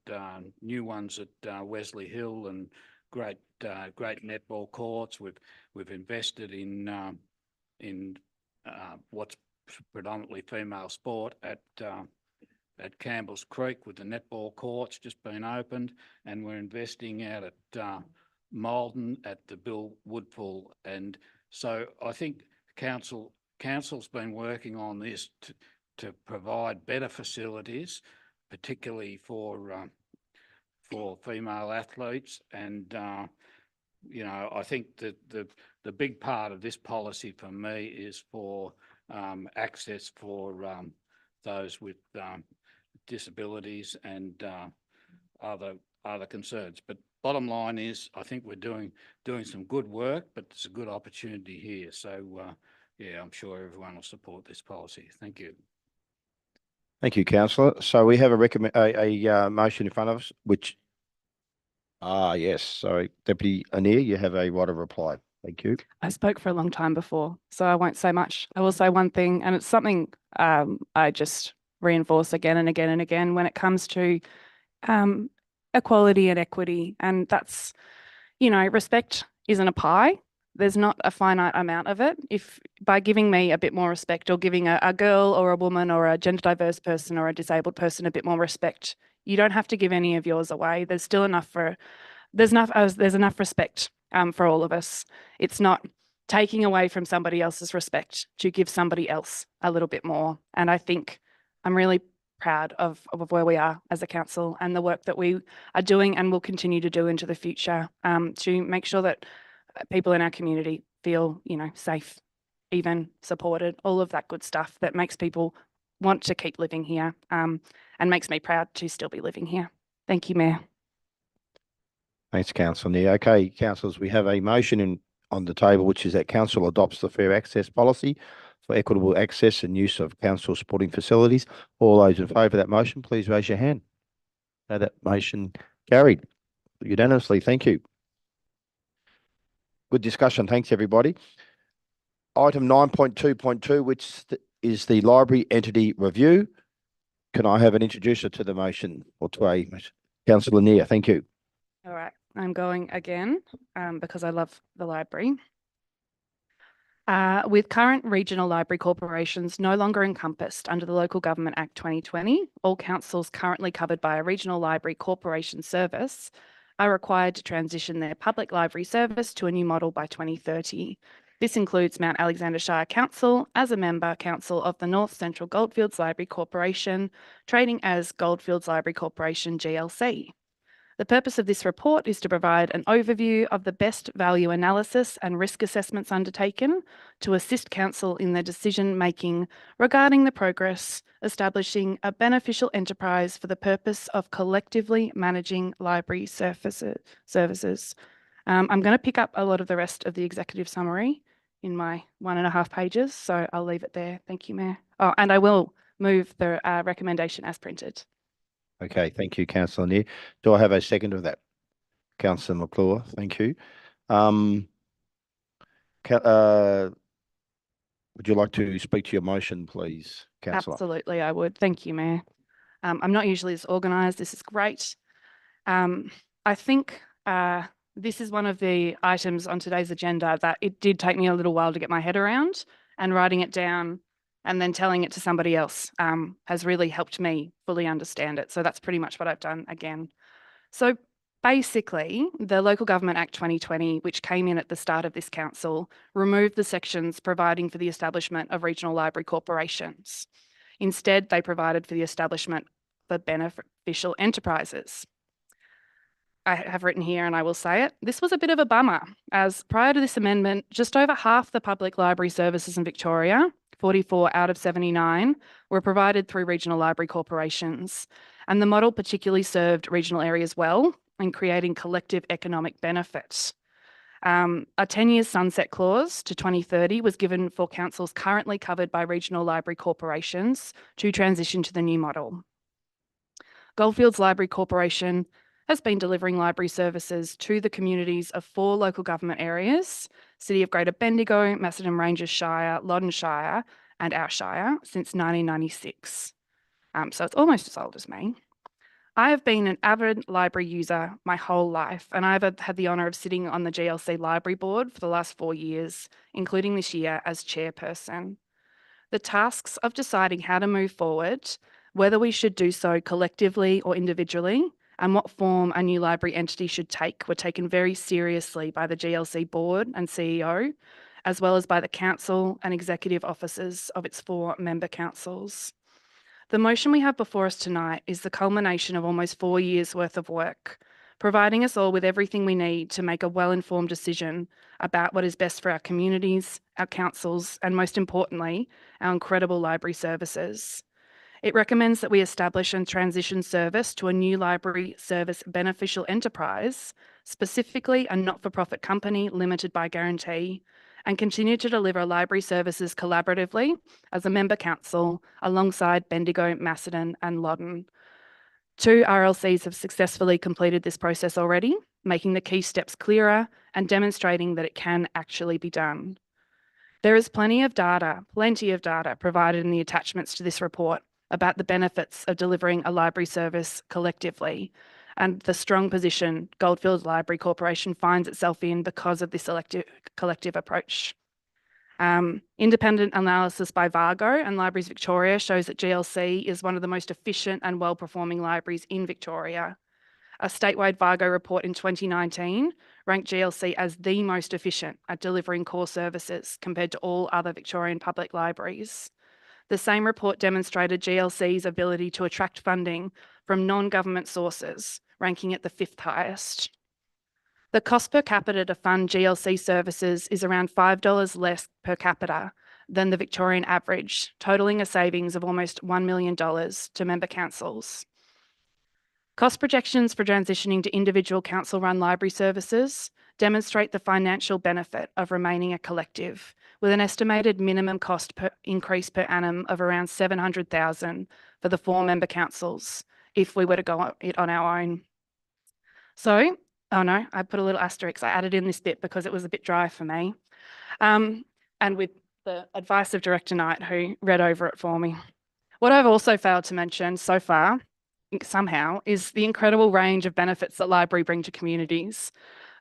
new ones at Wesley Hill and great netball courts. We've invested in what's predominantly female sport at Campbell's Creek with the netball courts just been opened, and we're investing out at Malden at the Bill Woodfull. And so I think council's been working on this to provide better facilities, particularly for female athletes. And you know, I think that the big part of this policy for me is for access for those with disabilities and other concerns. But bottom line is, I think we're doing some good work, but it's a good opportunity here. So yeah, I'm sure everyone will support this policy. Thank you. Thank you, councillor. So we have a motion in front of us, which yes. Sorry, Deputy Anir, you have a right of reply. Thank you. I spoke for a long time before, so I won't say much. I will say one thing, and it's something I just reinforce again and again and again when it comes to equality and equity. And that's, you know, respect isn't a pie. There's not a finite amount of it. If by giving me a bit more respect, or giving a girl or a woman or a gender diverse person or a disabled person a bit more respect, you don't have to give any of yours away. There's still enough there's enough respect for all of us. It's not taking away from somebody else's respect to give somebody else a little bit more. And I think I'm really proud of where we are as a council and the work that we are doing and will continue to do into the future to make sure that people in our community feel, you know, safe, even supported, all of that good stuff that makes people want to keep living here and makes me proud to still be living here. Thank you, Mayor. Thanks, Councillor Neer. Okay, councillors, we have a motion on the table, which is that council adopts the fair access policy for equitable access and use of council sporting facilities. All those in favour of that motion, please raise your hand. That motion carried unanimously. Thank you. Good discussion. Thanks, everybody. Item 9.2.2, which is the library entity review. Can I have an introducer to the motion, or to a Councillor Neer? Thank you. All right, I'm going again because I love the library. With current regional library corporations no longer encompassed under the Local Government Act 2020, all councils currently covered by a regional library corporation service are required to transition their public library service to a new model by 2030. This includes Mount Alexander Shire Council as a member council of the North Central Goldfields Library Corporation, trading as Goldfields Library Corporation GLC. The purpose of this report is to provide an overview of the best value analysis and risk assessments undertaken to assist council in their decision-making regarding the progress establishing a beneficial enterprise for the purpose of collectively managing library services. I'm going to pick up a lot of the rest of the executive summary in my 1.5 pages, so I'll leave it there. Thank you, Mayor. Oh, and I will move the recommendation as printed. Okay, thank you, Councillor Neer. Do I have a second of that? Councillor McClure, thank you. Would you like to speak to your motion, please, Councillor? Absolutely, I would. Thank you, Mayor. I'm not usually this organised. This is great. I think this is one of the items on today's agenda that it did take me a little while to get my head around, and writing it down and then telling it to somebody else has really helped me fully understand it. So that's pretty much what I've done again. So basically, the Local Government Act 2020, which came in at the start of this council, removed the sections providing for the establishment of regional library corporations. Instead, they provided for the establishment of beneficial enterprises. I have written here, and I will say it, this was a bit of a bummer, as prior to this amendment, just over half the public library services in Victoria, 44 out of 79, were provided through regional library corporations. And the model particularly served regional areas well in creating collective economic benefits. A 10-year sunset clause to 2030 was given for councils currently covered by regional library corporations to transition to the new model. Goldfields Library Corporation has been delivering library services to the communities of 4 local government areas, City of Greater Bendigo, Macedon Ranges Shire, Loddon Shire, and our Shire since 1996. So it's almost as old as me. I have been an avid library user my whole life, and I've had the honour of sitting on the GLC Library Board for the last 4 years, including this year as chairperson. The tasks of deciding how to move forward, whether we should do so collectively or individually, and what form a new library entity should take were taken very seriously by the GLC board and CEO, as well as by the council and executive officers of its 4 member councils. The motion we have before us tonight is the culmination of almost 4 years' worth of work, providing us all with everything we need to make a well-informed decision about what is best for our communities, our councils, and most importantly, our incredible library services. It recommends that we establish and transition service to a new library service beneficial enterprise, specifically a not-for-profit company limited by guarantee, and continue to deliver library services collaboratively as a member council alongside Bendigo, Macedon and Loddon. 2 RLCs have successfully completed this process already, making the key steps clearer and demonstrating that it can actually be done. There is plenty of data provided in the attachments to this report about the benefits of delivering a library service collectively and the strong position Goldfields Library Corporation finds itself in because of this collective approach. Independent analysis by Vargo and Libraries Victoria shows that GLC is one of the most efficient and well-performing libraries in Victoria. A statewide Vargo report in 2019 ranked GLC as the most efficient at delivering core services compared to all other Victorian public libraries. The same report demonstrated GLC's ability to attract funding from non-government sources, ranking it the 5th highest. The cost per capita to fund GLC services is around $5 less per capita than the Victorian average, totalling a savings of almost $1 million to member councils. Cost projections for transitioning to individual council-run library services demonstrate the financial benefit of remaining a collective, with an estimated minimum cost per increase per annum of around $700,000 for the 4 member councils if we were to go it on our own. So, oh no, I put a little asterisk. I added in this bit because it was a bit dry for me. And with the advice of Director Knight, who read over it for me. What I've also failed to mention so far, somehow, is the incredible range of benefits that library bring to communities.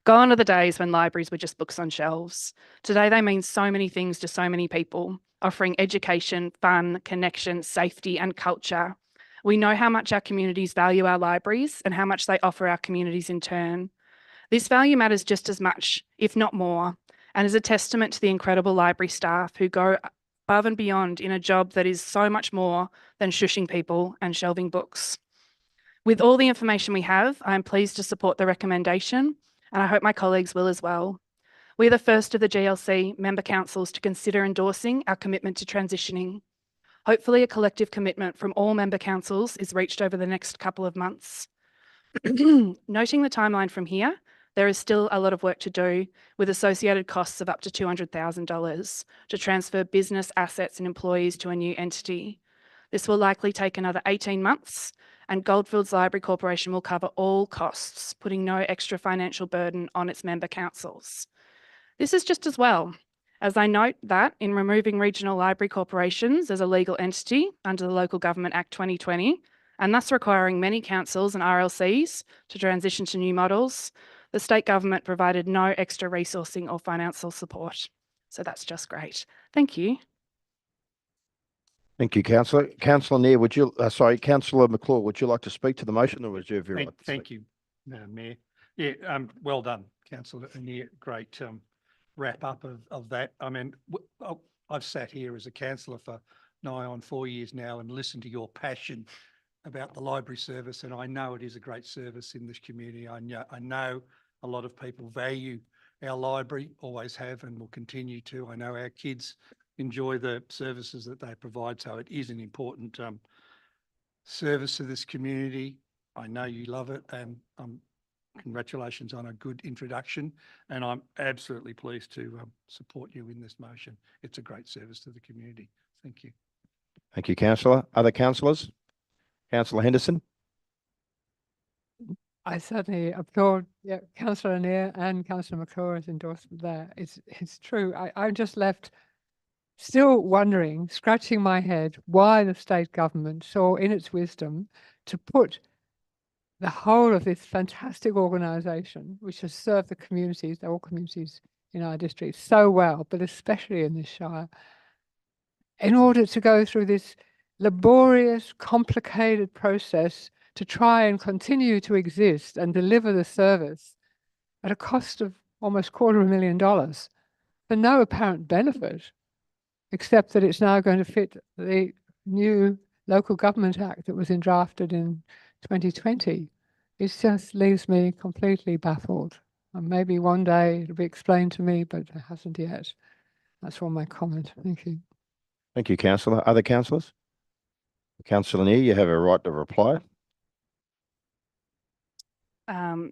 Gone are the days when libraries were just books on shelves. Today, they mean so many things to so many people, offering education, fun, connection, safety, and culture. We know how much our communities value our libraries and how much they offer our communities in turn. This value matters just as much, if not more, and is a testament to the incredible library staff who go above and beyond in a job that is so much more than shushing people and shelving books. With all the information we have, I am pleased to support the recommendation, and I hope my colleagues will as well. We're the first of the GLC member councils to consider endorsing our commitment to transitioning. Hopefully, a collective commitment from all member councils is reached over the next couple of months. Noting the timeline from here, there is still a lot of work to do, with associated costs of up to $200,000 to transfer business assets and employees to a new entity. This will likely take another 18 months, and Goldfields Library Corporation will cover all costs, putting no extra financial burden on its member councils. This is just as well, as I note that in removing regional library corporations as a legal entity under the Local Government Act 2020, and thus requiring many councils and RLCs to transition to new models, the state government provided no extra resourcing or financial support. So that's just great. Thank you. Thank you, councillor. Councillor Neer, Councillor McClure, would you like to speak to the motion or would you have your right to Thank speak? you, Mayor. Yeah, well done, Councillor Neer. Great wrap up of that. I mean, I've sat here as a councillor for nigh on 4 years now and listened to your passion about the library service, and I know it is a great service in this community. I know a lot of people value our library, always have and will continue to. I know our kids enjoy the services that they provide, so it is an important service to this community. I know you love it, and congratulations on a good introduction, and I'm absolutely pleased to support you in this motion. It's a great service to the community. Thank you. Thank you, councillor. Other councillors? Councillor Henderson? I certainly applaud Councillor Neer and Councillor McClure's endorsement there. It's true. I'm just left still wondering, scratching my head, why the state government saw in its wisdom to put the whole of this fantastic organisation, which has served the communities, all communities in our district so well, but especially in this shire, in order to go through this laborious, complicated process to try and continue to exist and deliver the service at a cost of almost $250,000 for no apparent benefit, except that it's now going to fit the new Local Government Act that was drafted in 2020. It just leaves me completely baffled. And maybe one day it'll be explained to me, but it hasn't yet. That's all my comment. Thank you. Thank you, councillor. Other councillors? Councillor Neer, you have a right to reply.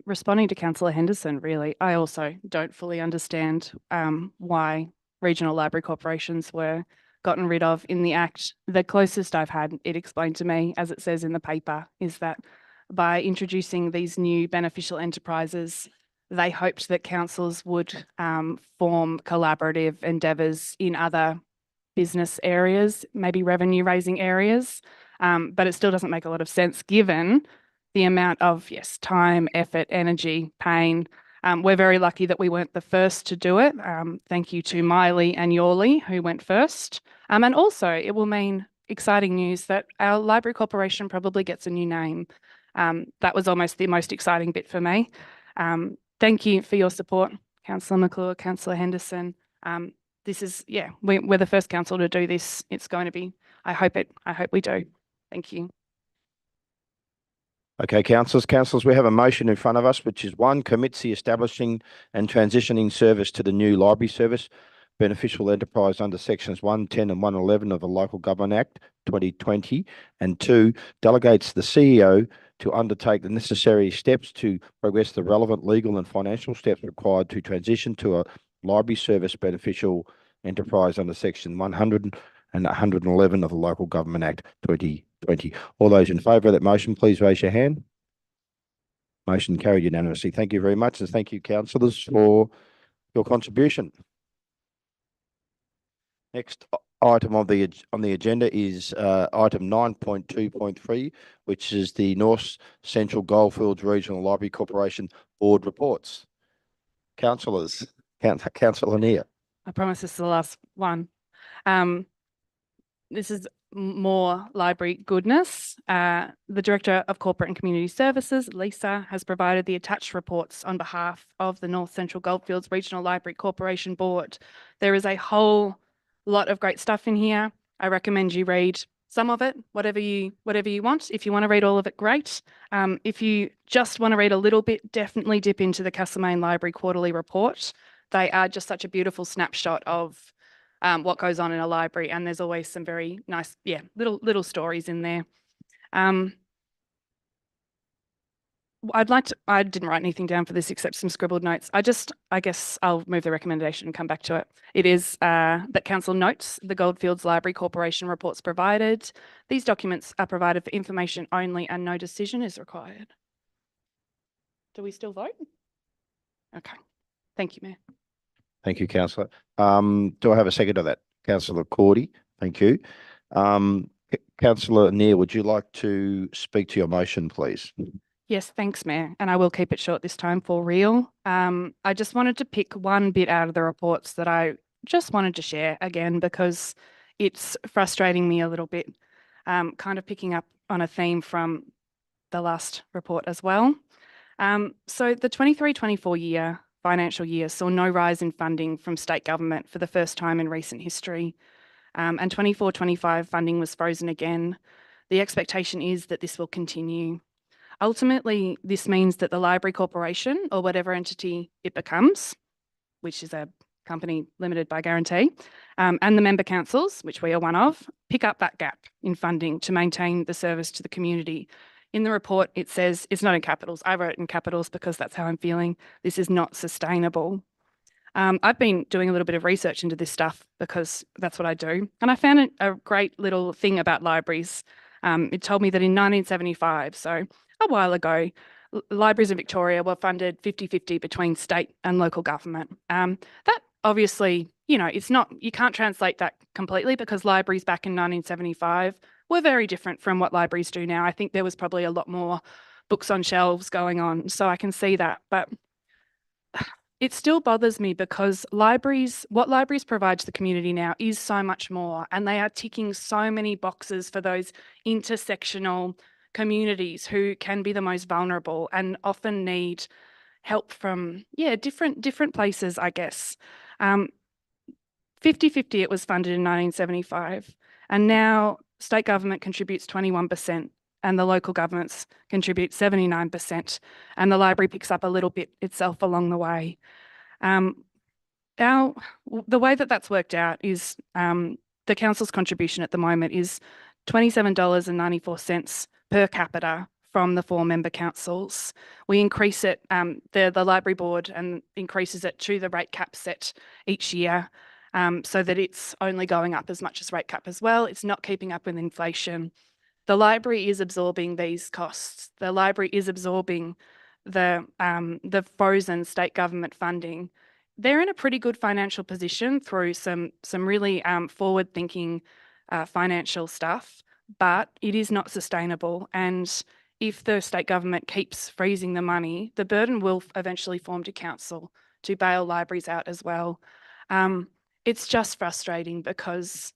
Responding to Councillor Henderson, really, I also don't fully understand why regional library corporations were gotten rid of in the Act. The closest I've had it explained to me, as it says in the paper, is that by introducing these new beneficial enterprises, they hoped that councils would form collaborative endeavours in other business areas, maybe revenue raising areas, but it still doesn't make a lot of sense given the amount of, time, effort, energy, pain. We're very lucky that we weren't the first to do it. Thank you to Miley and Yorley who went first. And also it will mean exciting news that our library corporation probably gets a new name. That was almost the most exciting bit for me. Thank you for your support, Councillor McClure, Councillor Henderson. This is, we're the first council to do this. It's going to be, I hope we do. Thank you. Okay, councillors, we have a motion in front of us, which is 1, commits the establishing and transitioning service to the new library service beneficial enterprise under sections 110 and 111 of the Local Government Act 2020, and 2, delegates the CEO to undertake the necessary steps to progress the relevant legal and financial steps required to transition to a library service beneficial enterprise under section 100 and 111 of the Local Government Act 2020. All those in favour of that motion, please raise your hand. Motion carried unanimously. Thank you very much, and thank you, councillors, for your contribution. Next item on the agenda is item 9.2.3, which is the North Central Goldfields Regional Library Corporation Board reports. councillors. Councillor Neer. I promise this is the last one. This is more library goodness. The Director of Corporate and Community Services, Lisa, has provided the attached reports on behalf of the North Central Goldfields Regional Library Corporation Board. There is a whole lot of great stuff in here. I recommend you read some of it, whatever you want. If you want to read all of it, great. If you just want to read a little bit, definitely dip into the Castlemaine Library Quarterly Report. They are just such a beautiful snapshot of what goes on in a library, and there's always some very nice, little stories in there. I didn't write anything down for this except some scribbled notes. I guess I'll move the recommendation and come back to it. It is that council notes the Goldfields Library Corporation reports provided. These documents are provided for information only and no decision is required. Do we still vote? Okay. Thank you, Mayor. Thank you, councillor. Do I have a second to that? Councillor Cordy, thank you. Councillor Neer, would you like to speak to your motion, please? Yes, thanks, Mayor. And I will keep it short this time for real. I just wanted to pick one bit out of the reports that I just wanted to share again because it's frustrating me a little bit, kind of picking up on a theme from the last report as well. So the 23-24 financial year saw no rise in funding from state government for the first time in recent history. And 24-25 funding was frozen again. The expectation is that this will continue. Ultimately, this means that the Library Corporation, or whatever entity it becomes, which is a company limited by guarantee, and the member councils, which we are one of, pick up that gap in funding to maintain the service to the community. In the report, it says, it's not in capitals. I wrote it in capitals because that's how I'm feeling. This is not sustainable. I've been doing a little bit of research into this stuff because that's what I do. And I found a great little thing about libraries. It told me that in 1975, so a while ago, libraries in Victoria were funded 50-50 between state and local government. That obviously, it's not, you can't translate that completely because libraries back in 1975 were very different from what libraries do now. I think there was probably a lot more books on shelves going on, so I can see that. But it still bothers me because what libraries provide to the community now is so much more, and they are ticking so many boxes for those intersectional communities who can be the most vulnerable and often need help from, different places, I guess. 50-50 it was funded in 1975, and now state government contributes 21% and the local governments contribute 79%, and the library picks up a little bit itself along the way. The way that that's worked out is the council's contribution at the moment is $27.94 per capita from the 4 member councils. We increase it, the library board and increases it to the rate cap set each year, so that it's only going up as much as rate cap as well. It's not keeping up with inflation. The library is absorbing these costs. The library is absorbing the frozen state government funding. They're in a pretty good financial position through some really forward-thinking financial stuff, but it is not sustainable. And if the state government keeps freezing the money, the burden will eventually form to council to bail libraries out as well. It's just frustrating because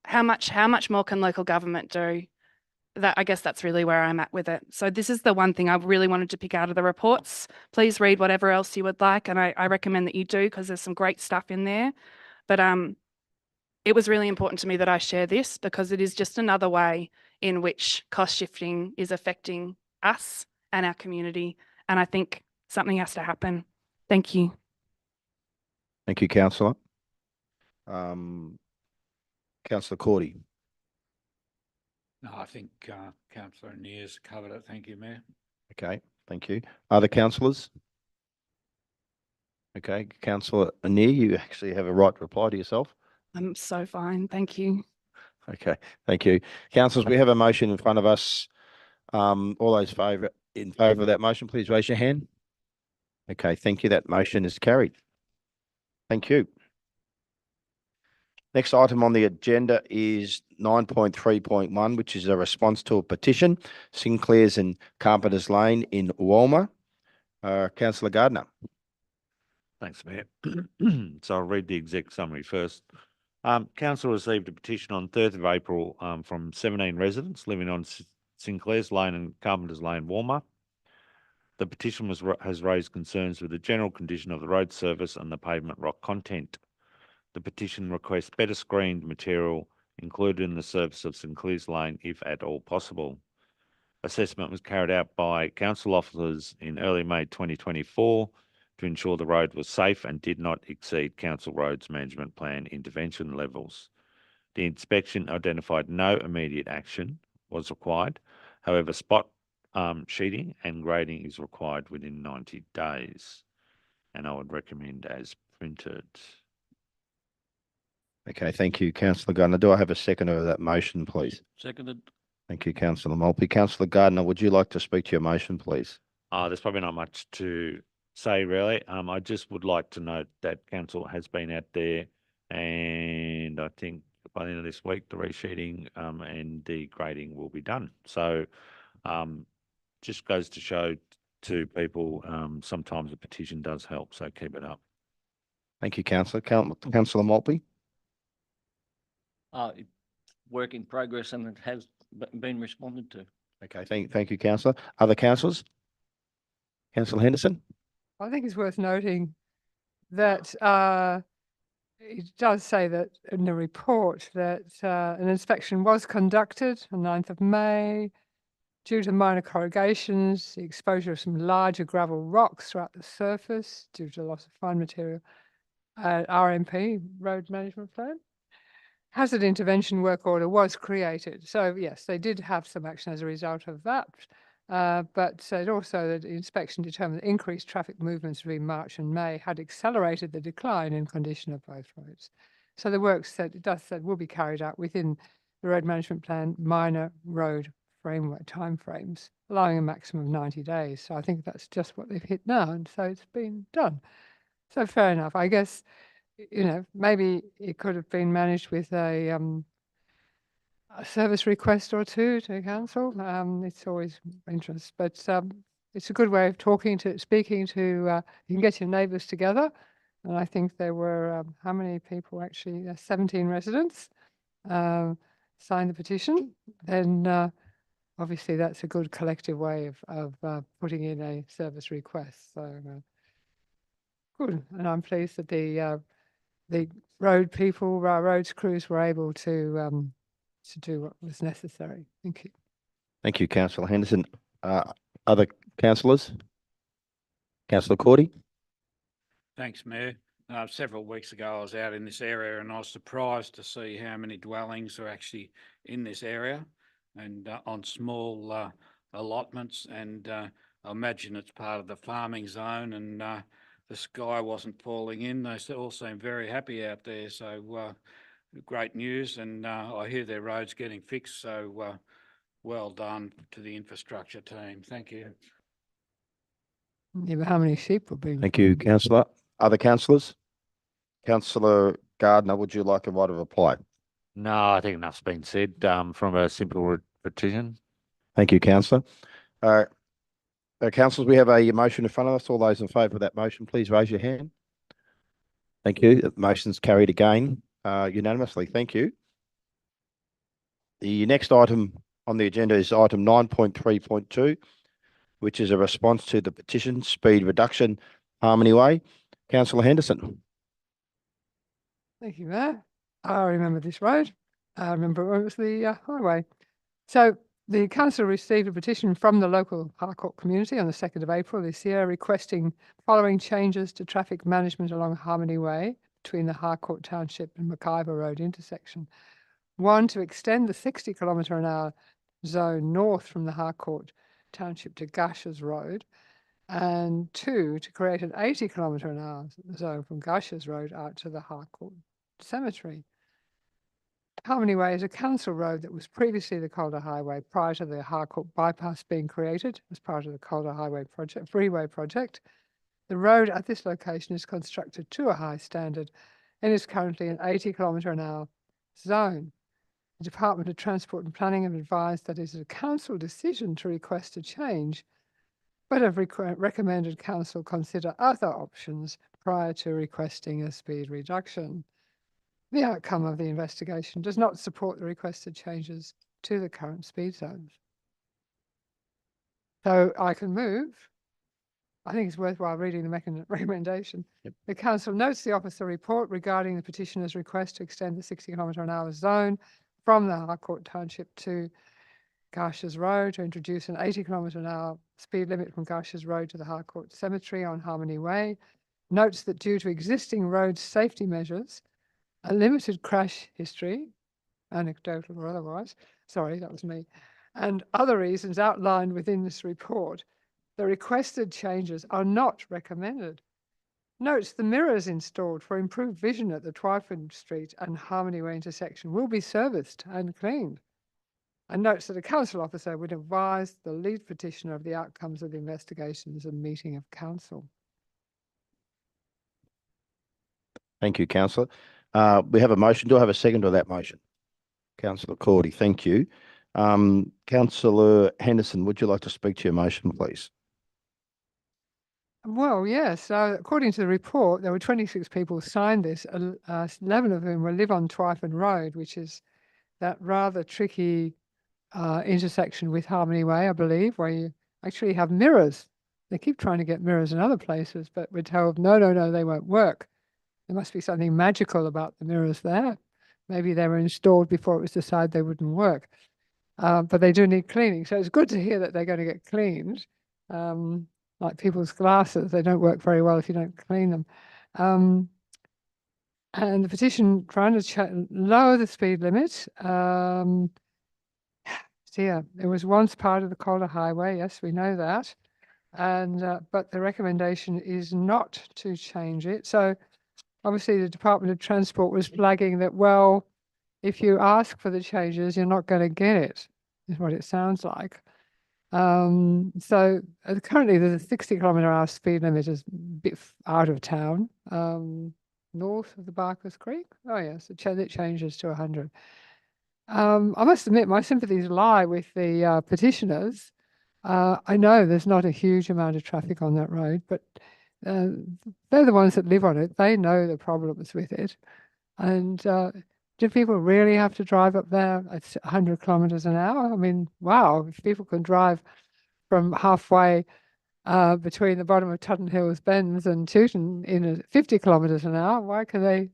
how much more can local government do? I guess that's really where I'm at with it. So this is the one thing I really wanted to pick out of the reports. Please read whatever else you would like, and I recommend that you do because there's some great stuff in there. But it was really important to me that I share this because it is just another way in which cost shifting is affecting us and our community. And I think something has to happen. Thank you. Thank you, councillor. Councillor Cordy. No, I think Councillor Neer's covered it. Thank you, Mayor. Okay, thank you. Other councillors? Okay, Councillor Neer, you actually have a right to reply to yourself. I'm so fine. Thank you. Okay, thank you. Councillors, we have a motion in front of us. All those in favour of that motion, please raise your hand. Okay, thank you. That motion is carried. Thank you. Next item on the agenda is 9.3.1, which is a response to a petition, Sinclair's and Carpenter's Lane in Walmer. Councillor Gardner. Thanks, Mayor. So I'll read the exec summary first. Council received a petition on 3rd of April from 17 residents living on Sinclair's Lane and Carpenter's Lane, Walmer. The petition has raised concerns with the general condition of the road surface and the pavement rock content. The petition requests better screened material included in the surface of Sinclair's Lane if at all possible. Assessment was carried out by council officers in early May 2024 to ensure the road was safe and did not exceed Council Roads Management Plan intervention levels. The inspection identified no immediate action was required. However, spot sheeting and grading is required within 90 days. And I would recommend as printed. Okay, thank you, councillor Gardner. Do I have a seconder of that motion, please? Seconded. Thank you, councillor Maltby. Councillor Gardner, would you like to speak to your motion, please? There's probably not much to say, really. I just would like to note that council has been out there, and I think by the end of this week, the resheeting and the grading will be done. So just goes to show to people, sometimes a petition does help, so keep it up. Thank you, councillor. Councillor Maltby? Work in progress and it has been responded to. Okay, thank you, councillor. Other councillors? Councillor Henderson? I think it's worth noting that it does say that in the report that an inspection was conducted on 9th of May. Due to minor corrugations, the exposure of some larger gravel rocks throughout the surface due to loss of fine material, RMP, Road Management Plan. Hazard intervention work order was created. So yes, they did have some action as a result of that. But said also that the inspection determined that increased traffic movements between March and May had accelerated the decline in condition of both roads. So the work said, it does said will be carried out within the Road Management Plan minor road framework timeframes, allowing a maximum of 90 days. So I think that's just what they've hit now, and so it's been done. So fair enough. I guess, you know, maybe it could have been managed with a service request or two to council. It's always interest, but it's a good way of speaking to, you can get your neighbours together. And I think there were, how many people actually, 17 residents signed the petition. Then obviously that's a good collective way of putting in a service request. So good, and I'm pleased that the road people, roads crews were able to do what was necessary. Thank you. Thank you, councillor Henderson. Other councillors? Councillor Cordy? Thanks, Mayor. Several weeks ago, I was out in this area and I was surprised to see how many dwellings are actually in this area and on small allotments. And I imagine it's part of the farming zone, and the sky wasn't falling in. They all seem very happy out there. So great news. And I hear their roads getting fixed. So well done to the infrastructure team. Thank you. Yeah, but how many sheep were being? Thank you, councillor. Other councillors? Councillor Gardner, would you like a right of reply? No, I think enough's been said from a simple petition. Thank you, councillor. Councillors, we have a motion in front of us. All those in favour of that motion, please raise your hand. Thank you. The motion's carried again unanimously. Thank you. The next item on the agenda is item 9.3.2, which is a response to the petition Speed Reduction Harmony Way. Councillor Henderson. Thank you, Mayor. I remember this road. I remember it was the highway. So the council received a petition from the local Harcourt community on the 2nd of April this year requesting following changes to traffic management along Harmony Way between the Harcourt Township and McIver Road intersection. 1, to extend the 60 km/h zone north from the Harcourt Township to Gushers Road, and 2, to create an 80 km/h zone from Gushers Road out to the Harcourt Cemetery. Harmony Way is a council road that was previously the Calder Highway prior to the Harcourt bypass being created as part of the Calder Highway project, freeway project. The road at this location is constructed to a high standard and is currently an 80 km/h zone. The Department of Transport and Planning have advised that it is a council decision to request a change but have recommended council consider other options prior to requesting a speed reduction. The outcome of the investigation does not support the requested changes to the current speed zones. So I can move. I think it's worthwhile reading the recommendation. Yep. The council notes the officer report regarding the petitioner's request to extend the 60 km/h zone from the Harcourt Township to Garshes Road, to introduce an 80 km/h speed limit from Garshes Road to the Harcourt Cemetery on Harmony Way. Notes that due to existing road safety measures, a limited crash history, anecdotal or otherwise, sorry, that was me, and other reasons outlined within this report, the requested changes are not recommended. Notes the mirrors installed for improved vision at the Twyford Street and Harmony Way intersection will be serviced and cleaned. And notes that a council officer would advise the lead petitioner of the outcomes of the investigations and meeting of council. Thank you, councillor. We have a motion. Do I have a second to that motion? Councillor Cordy, thank you. Councillor Henderson, would you like to speak to your motion, please? Well, yes. According to the report, there were 26 people who signed this, 11 of whom live on Twyford Road, which is that rather tricky intersection with Harmony Way, I believe, where you actually have mirrors. They keep trying to get mirrors in other places, but we're told, no, they won't work. There must be something magical about the mirrors there. Maybe they were installed before it was decided they wouldn't work. But they do need cleaning. So it's good to hear that they're going to get cleaned. Like people's glasses, they don't work very well if you don't clean them. And the petition trying to lower the speed limit. It was once part of the Calder Highway. Yes, we know that. And but the recommendation is not to change it. So obviously the Department of Transport was flagging that, well, if you ask for the changes, you're not going to get it, is what it sounds like. So currently there's a 60 km/h speed limit is a bit out of town, north of the Barkers Creek. Oh yes, it changes to 100. I must admit my sympathies lie with the petitioners. I know there's not a huge amount of traffic on that road, but they're the ones that live on it. They know the problems with it. And do people really have to drive up there at 100 km/h? I mean, wow, if people can drive from halfway between the bottom of Tutton Hills Bends and Tooting in 50 km/h, why can they,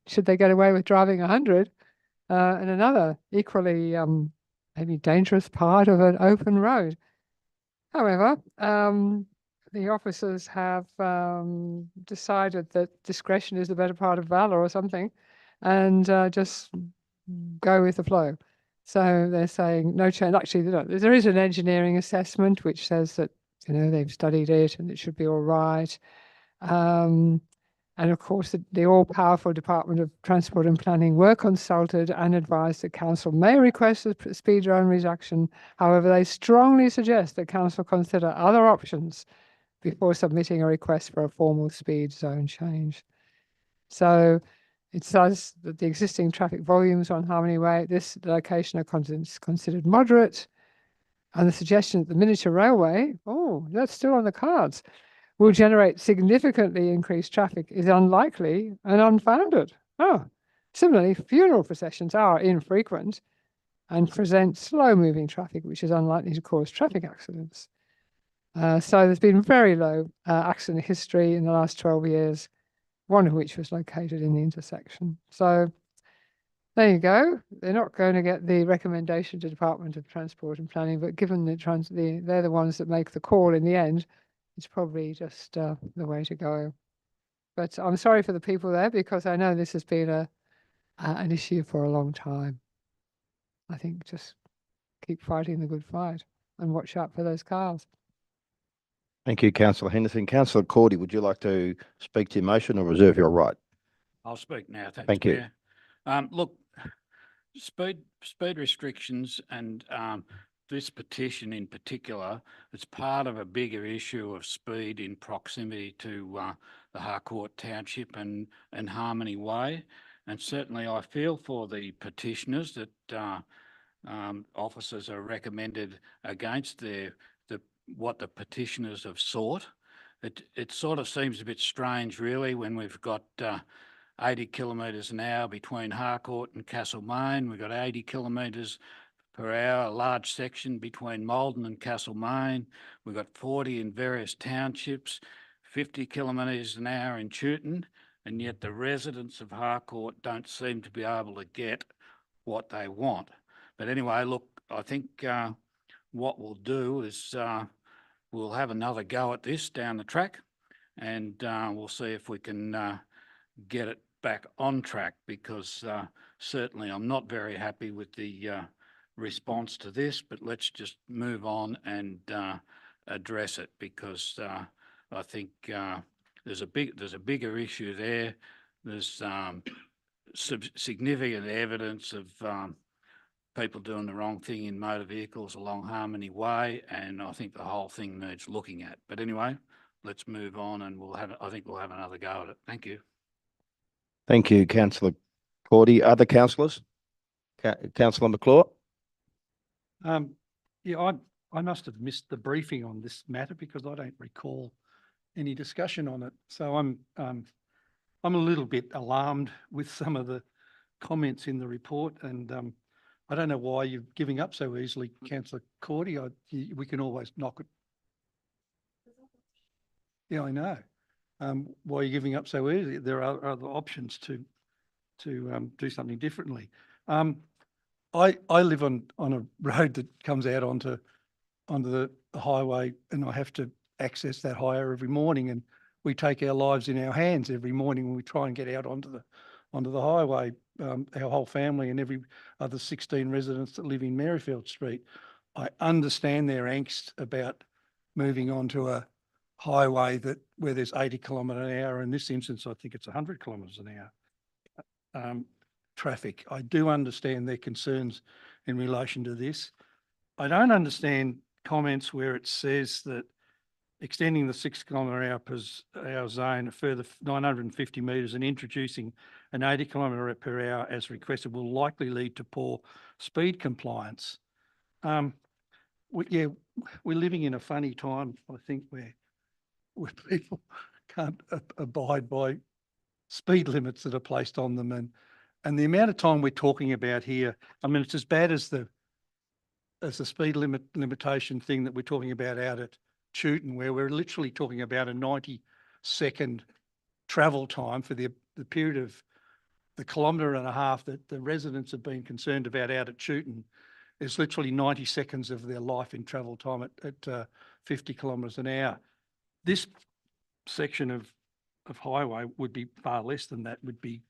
should they get away with driving 100 in another equally maybe dangerous part of an open road? However, the officers have decided that discretion is the better part of valor or something, and just go with the flow. So they're saying no change. Actually, there is an engineering assessment which says that they've studied it and it should be all right. And of course, the all-powerful Department of Transport and Planning were consulted and advised that council may request a speed zone reduction. However, they strongly suggest that council consider other options before submitting a request for a formal speed zone change. So it says that the existing traffic volumes on Harmony Way at this location are considered moderate, and the suggestion that the miniature railway, that's still on the cards, will generate significantly increased traffic is unlikely and unfounded. Similarly, funeral processions are infrequent and present slow-moving traffic, which is unlikely to cause traffic accidents. So there's been very low accident history in the last 12 years, one of which was located in the intersection. So there you go. They're not going to get the recommendation to Department of Transport and Planning, but given they're the ones that make the call in the end, it's probably just the way to go. But I'm sorry for the people there, because I know this has been an issue for a long time. I think just keep fighting the good fight and watch out for those cars. Thank you, Councillor Henderson. Councillor Cordy, would you like to speak to your motion or reserve your right? I'll speak now. Thank you. Mayor. Look, speed restrictions and this petition in particular, it's part of a bigger issue of speed in proximity to the Harcourt Township and Harmony Way. And certainly I feel for the petitioners that officers are recommended against the what the petitioners have sought. It sort of seems a bit strange, really, when we've got 80 kilometres an hour between Harcourt and Castlemaine. We've got 80 kilometres per hour, a large section between Malden and Castlemaine. We've got 40 in various townships, 50 kilometres an hour in Chewton, and yet the residents of Harcourt don't seem to be able to get what they want. But anyway, look, I think what we'll do is we'll have another go at this down the track, and we'll see if we can get it back on track, because certainly I'm not very happy with the response to this, but let's just move on and address it, because I think there's a bigger issue there. There's significant evidence of people doing the wrong thing in motor vehicles along Harmony Way, and I think the whole thing needs looking at. But anyway, let's move on, and I think we'll have another go at it. Thank you. Thank you, Councillor Cordy. Other councillors? Councillor McClure? Yeah, I must have missed the briefing on this matter, because I don't recall any discussion on it. So I'm a little bit alarmed with some of the comments in the report, and I don't know why you're giving up so easily, Councillor Cordy. We can always knock it. Yeah, I know. Why are you giving up so easily? There are other options to do something differently. I live on a road that comes out onto the highway, and I have to access that highway every morning, and we take our lives in our hands every morning when we try and get out onto the highway. Our whole family and every other 16 residents that live in Merrifield Street. I understand their angst about moving onto a highway where there's 80 kilometre an hour. In this instance, I think it's 100 kilometres an hour traffic. I do understand their concerns in relation to this. I don't understand comments where it says that extending the 6 kilometre per hour zone a further 950 metres and introducing an 80 kilometre per hour as requested will likely lead to poor speed compliance. We're living in a funny time, I think, where people can't abide by speed limits that are placed on them, and the amount of time we're talking about here. I mean, it's as bad as the speed limitation thing that we're talking about out at Chewton, where we're literally talking about a 90-second travel time for the period of the kilometre and a half that the residents have been concerned about out at Chewton. Is literally 90 seconds of their life in travel time at 50 kilometres an hour. This section of highway would be far less than that, would be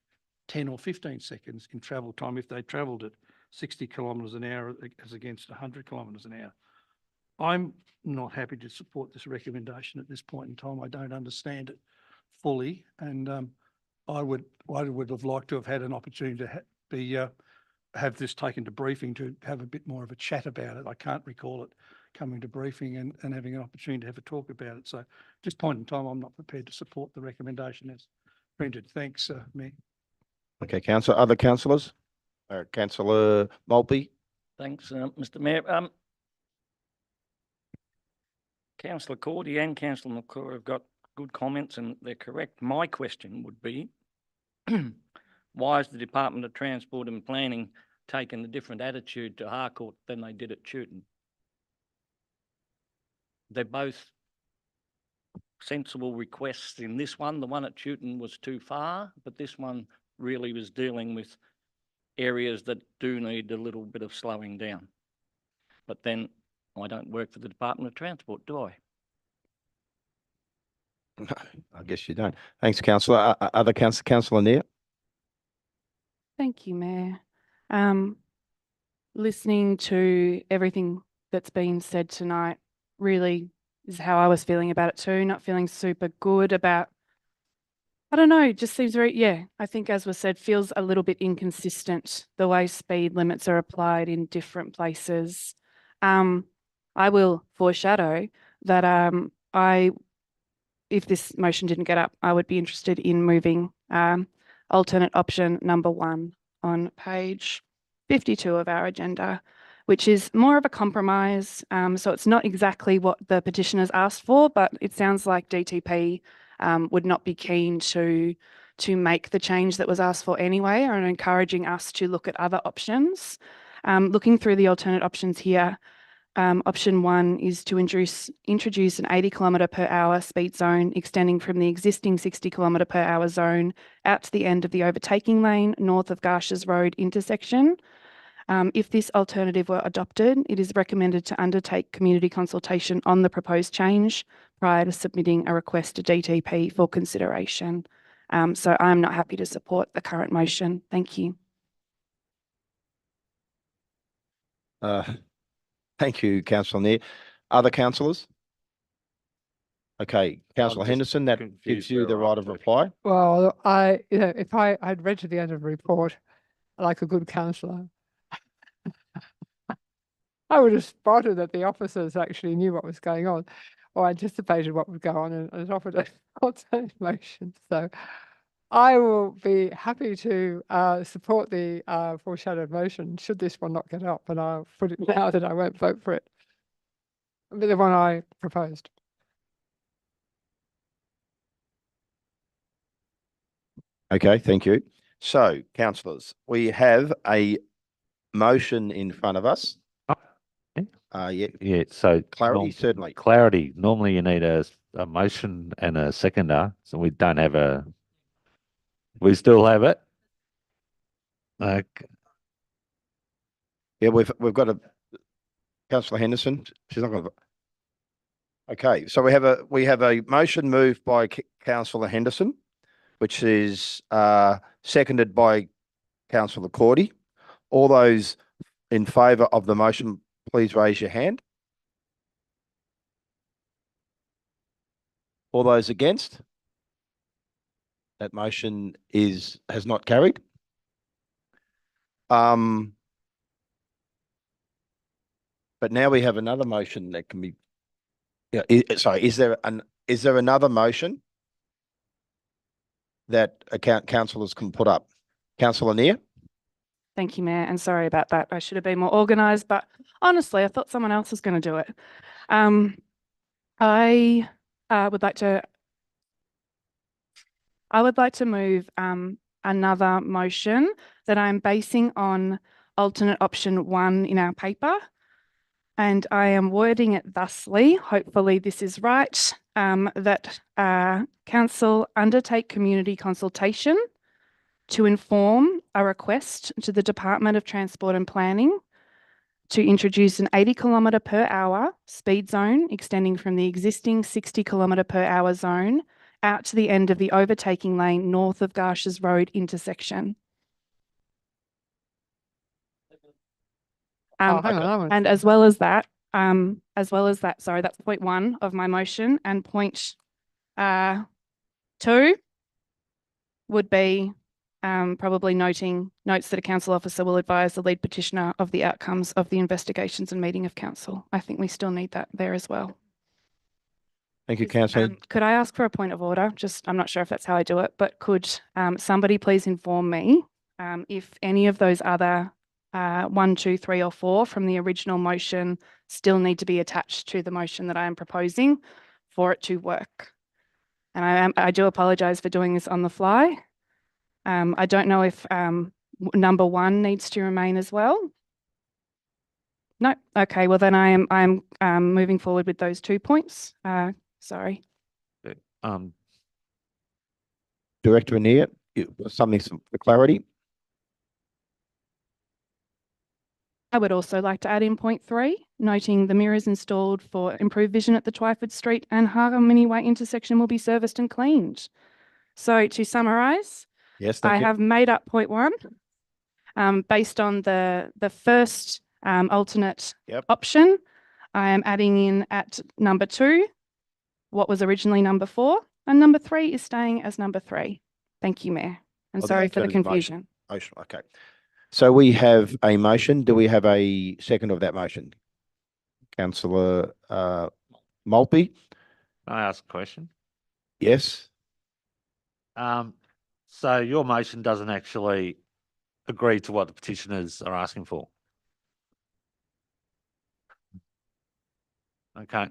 10 or 15 seconds in travel time if they travelled at 60 kilometres an hour as against 100 kilometres an hour. I'm not happy to support this recommendation at this point in time. I don't understand it fully, and I would have liked to have had an opportunity to have this taken to briefing to have a bit more of a chat about it. I can't recall it coming to briefing and having an opportunity to have a talk about it. So at this point in time, I'm not prepared to support the recommendation as printed. Thanks, Mayor. Okay, Councillor. Other councillors? Councillor Maltby? Thanks, Mr. Mayor. Councillor Cordy and Councillor McClure have got good comments, and they're correct. My question would be, why has the Department of Transport and Planning taken a different attitude to Harcourt than they did at Chewton? They're both sensible requests in this one. The one at Chewton was too far, but this one really was dealing with areas that do need a little bit of slowing down. But then I don't work for the Department of Transport, do I? No, I guess you don't. Thanks, Councillor. Other Councillor Neer? Thank you, Mayor. Listening to everything that's been said tonight really is how I was feeling about it too. Not feeling super good about, I don't know, it just seems very, I think as was said, feels a little bit inconsistent the way speed limits are applied in different places. I will foreshadow that if this motion didn't get up, I would be interested in moving alternate option number 1 on page 52 of our agenda, which is more of a compromise. So it's not exactly what the petitioners asked for, but it sounds like DTP would not be keen to make the change that was asked for anyway, and encouraging us to look at other options. Looking through the alternate options here, option 1 is to introduce an 80 km/h speed zone extending from the existing 60 km/h zone out to the end of the overtaking lane north of Garshes Road intersection. If this alternative were adopted, it is recommended to undertake community consultation on the proposed change prior to submitting a request to DTP for consideration. So I'm not happy to support the current motion. Thank you. Thank you, councillor Neer. Other councillors? Okay, councillor just Henderson, that gives confused you where the we're right up of to. reply. Well, if I had read to the end of the report, like a good councillor, I would have spotted that the officers actually knew what was going on or anticipated what would go on and offered an alternative motion. So I will be happy to support the foreshadowed motion should this one not get up, and I'll put it now that I won't vote for it. The one I proposed. Okay, thank you. So, councillors, we have a motion in front of us. Yeah, Yeah, so. clarity, certainly. Clarity. Normally you need a motion and a seconder, so we don't have we still have it. Okay. Yeah, we've got a councillor Henderson. She's not going to. Okay, so we have a motion moved by councillor Henderson, which is seconded by councillor Cordy. All those in favour of the motion, please raise your hand. All those against? That motion has not carried. But now we have another motion that can be. Yeah, sorry. Is there another motion that councillors can put up? Councillor Neer? Thank you, Mayor, and sorry about that. I should have been more organised, but honestly, I thought someone else was going to do it. I would like to move another motion that I'm basing on alternate option 1 in our paper, and I am wording it thusly. Hopefully, this is right. That council undertake community consultation to inform a request to the Department of Transport and Planning to introduce an 80 km/h speed zone extending from the existing 60 km/h zone out to the end of the overtaking lane north of Garshes Road intersection. Hang on. And as well as that, sorry, that's point 1 of my motion, and point 2 would be probably notes that a council officer will advise the lead petitioner of the outcomes of the investigations and meeting of council. I think we still need that there as well. Thank you, councillor. Could I ask for a point of order? I'm not sure if that's how I do it, but could somebody please inform me if any of those other 1, 2, 3 or 4 from the original motion still need to be attached to the motion that I am proposing for it to work? And I do apologise for doing this on the fly. I don't know if number 1 needs to remain as well. No. Okay. Well, then I'm moving forward with those 2 points. Sorry. Director Neer, something for clarity. I would also like to add in point 3, noting the mirrors installed for improved vision at the Twyford Street and Harmony Way intersection will be serviced and cleaned. So to summarise, Yes, I thank you. have made up point 1 based on the first alternate option. I am adding in at number 2 what was originally number 4, and number 3 is staying as number 3. Thank you, Mayor, and sorry for the confusion. Motion. Okay. So we have a motion. Do we have a second of that motion? Councillor Maltby? Can I ask a question? Yes. So your motion doesn't actually agree to what the petitioners are asking for? Okay.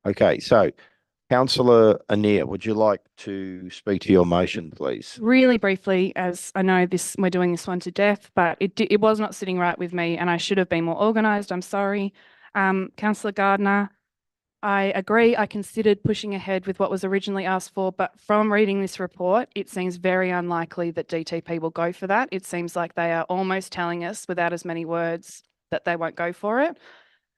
Okay, so councillor Anir, would you like to speak to your motion, please? Really briefly, as I know we're doing this one to death, but it was not sitting right with me and I should have been more organised. I'm sorry. Councillor Gardner, I agree. I considered pushing ahead with what was originally asked for, but from reading this report, it seems very unlikely that DTP will go for that. It seems like they are almost telling us without as many words that they won't go for it.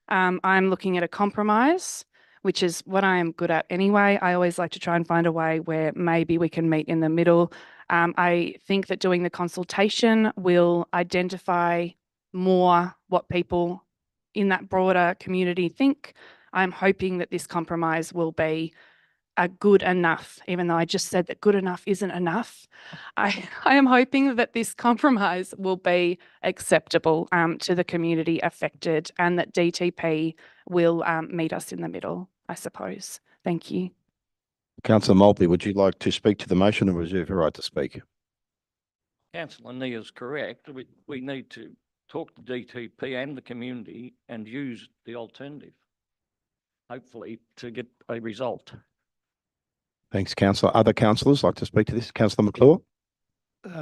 I'm looking at a compromise, which is what I am good at anyway. I always like to try and find a way where maybe we can meet in the middle. I think that doing the consultation will identify more what people in that broader community think. I'm hoping that this compromise will be a good enough, even though I just said that good enough isn't enough. I am hoping that this compromise will be acceptable to the community affected and that DTP will meet us in the middle, I suppose. Thank you. Councillor Maltby, would you like to speak to the motion or reserve your right to speak? Councillor Nia is correct. We need to talk to DTP and the community and use the alternative, hopefully, to get a result. Thanks, councillor. Other councillors like to speak to this? Councillor McClure?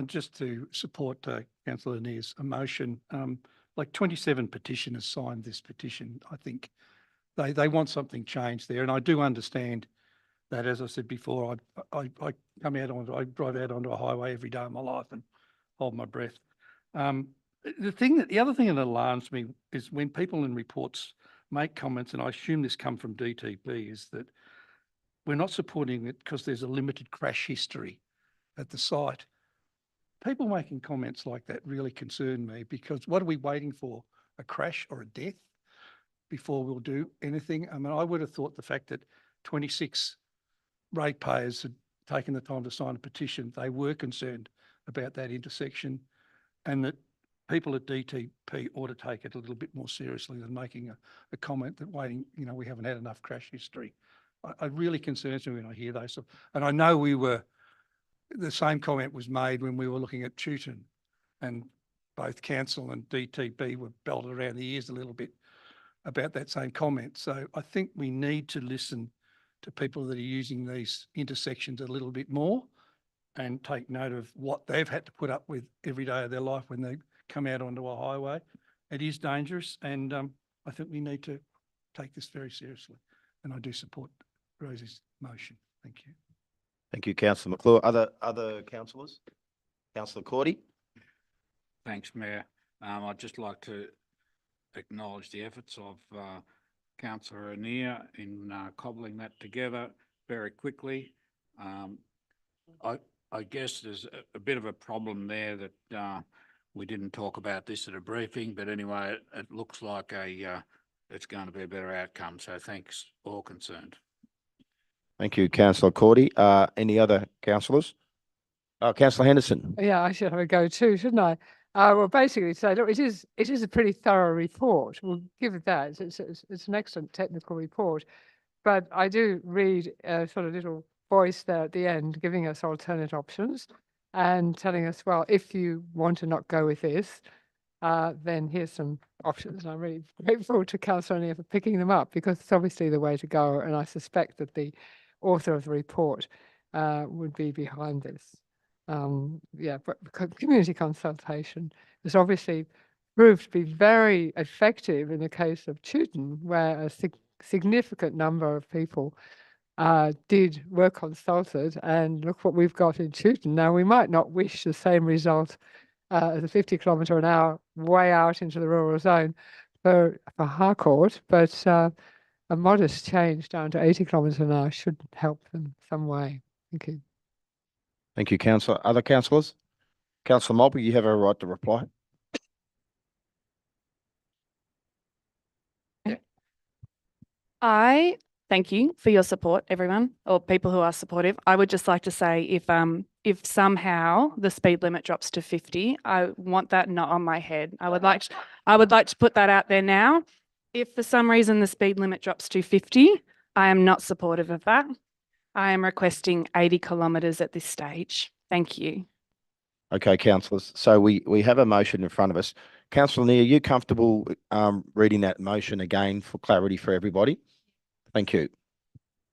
Just to support councillor Anir's motion, like 27 petitioners signed this petition. I think they want something changed there. And I do understand that, as I said before, I drive out onto a highway every day of my life and hold my breath. The other thing that alarms me is when people in reports make comments, and I assume this come from DTP, is that we're not supporting it because there's a limited crash history at the site. People making comments like that really concern me, because what are we waiting for? A crash or a death before we'll do anything? I mean, I would have thought the fact that 26 ratepayers had taken the time to sign a petition, they were concerned about that intersection, and that people at DTP ought to take it a little bit more seriously than making a comment that we haven't had enough crash history. It really concerns me when I hear those. And I know the same comment was made when we were looking at Tewton, and both council and DTP were belted around the ears a little bit about that same comment. So I think we need to listen to people that are using these intersections a little bit more and take note of what they've had to put up with every day of their life when they come out onto a highway. It is dangerous, and I think we need to take this very seriously. And I do support Rosie's motion. Thank you. Thank you, councillor McClure. Other councillors? Councillor Cordy? Thanks, Mayor. I'd just like to acknowledge the efforts of councillor Anir in cobbling that together very quickly. I guess there's a bit of a problem there that we didn't talk about this at a briefing, but anyway, it looks like it's going to be a better outcome. So thanks, all concerned. Thank you, councillor Cordy. Any other councillors? Councillor Henderson? Yeah, I should have a go too, shouldn't I? Well, basically, so look, it is a pretty thorough report. We'll give it that. It's an excellent technical report, but I do read a sort of little voice there at the end, giving us alternate options and telling us, well, if you want to not go with this, then here's some options. And I'm really grateful to Councillor Anir for picking them up, because it's obviously the way to go. And I suspect that the author of the report would be behind this. But community consultation has obviously proved to be very effective in the case of Tewton, where a significant number of people were consulted, and look what we've got in Tewton. Now, we might not wish the same result as a 50 kilometre an hour way out into the rural zone for Harcourt, but a modest change down to 80 kilometres an hour should help them some way. Thank you. Thank you, councillor. Other councillors? Councillor Maltby, you have a right to reply. I thank you for your support, everyone, or people who are supportive. I would just like to say, if somehow the speed limit drops to 50, I want that not on my head. I would like to put that out there now. If for some reason the speed limit drops to 50, I am not supportive of that. I am requesting 80 kilometres at this stage. Thank you. Okay, councillors. So we have a motion in front of us. Councillor Nee, are you comfortable reading that motion again for clarity for everybody? Thank you.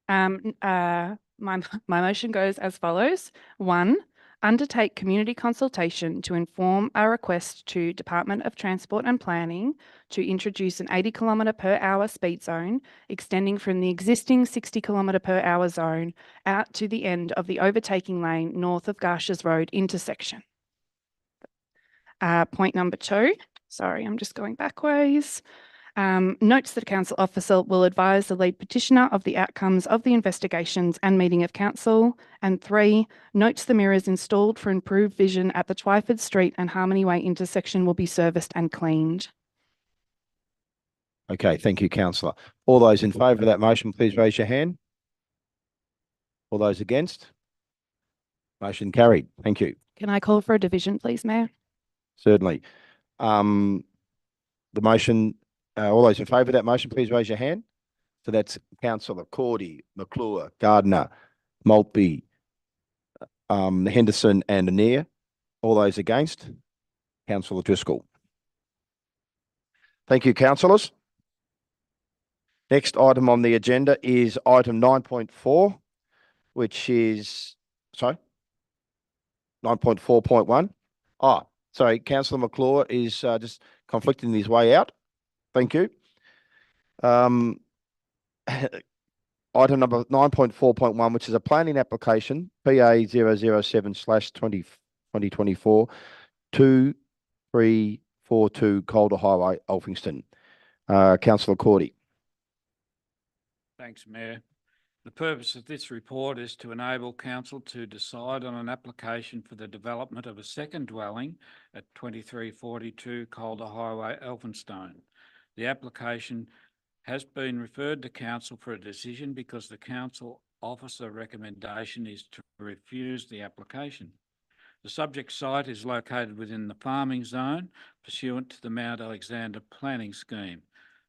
My motion goes as follows. 1, undertake community consultation to inform a request to Department of Transport and Planning to introduce an 80 km/h speed zone extending from the existing 60 km/h zone out to the end of the overtaking lane north of Garshes Road intersection. Point number 2, sorry, I'm just going backwards. Notes that a council officer will advise the lead petitioner of the outcomes of the investigations and meeting of council. And 3, notes the mirrors installed for improved vision at the Twyford Street and Harmony Way intersection will be serviced and cleaned. Okay, thank you, councillor. All those in favour of that motion, please raise your hand. All those against? Motion carried. Thank you. Can I call for a division, please, Mayor? Certainly. The motion, all those in favour of that motion, please raise your hand. So that's Councillor Cordy, McClure, Gardner, Maltby, Henderson and Anir. All those against? Councillor Driscoll. Thank you, councillors. Next item on the agenda is item 9.4, which is, sorry, 9.4.1. Sorry, Councillor McClure is just conflicting his way out. Thank you. Item number 9.4.1, which is a planning application, PA 007/2024, 2342 Calder Highway, Alphington. Councillor Cordy. Thanks, Mayor. The purpose of this report is to enable council to decide on an application for the development of a second dwelling at 2342 Calder Highway, Elphinstone. The application has been referred to council for a decision because the council officer recommendation is to refuse the application. The subject site is located within the farming zone pursuant to the Mount Alexander planning scheme.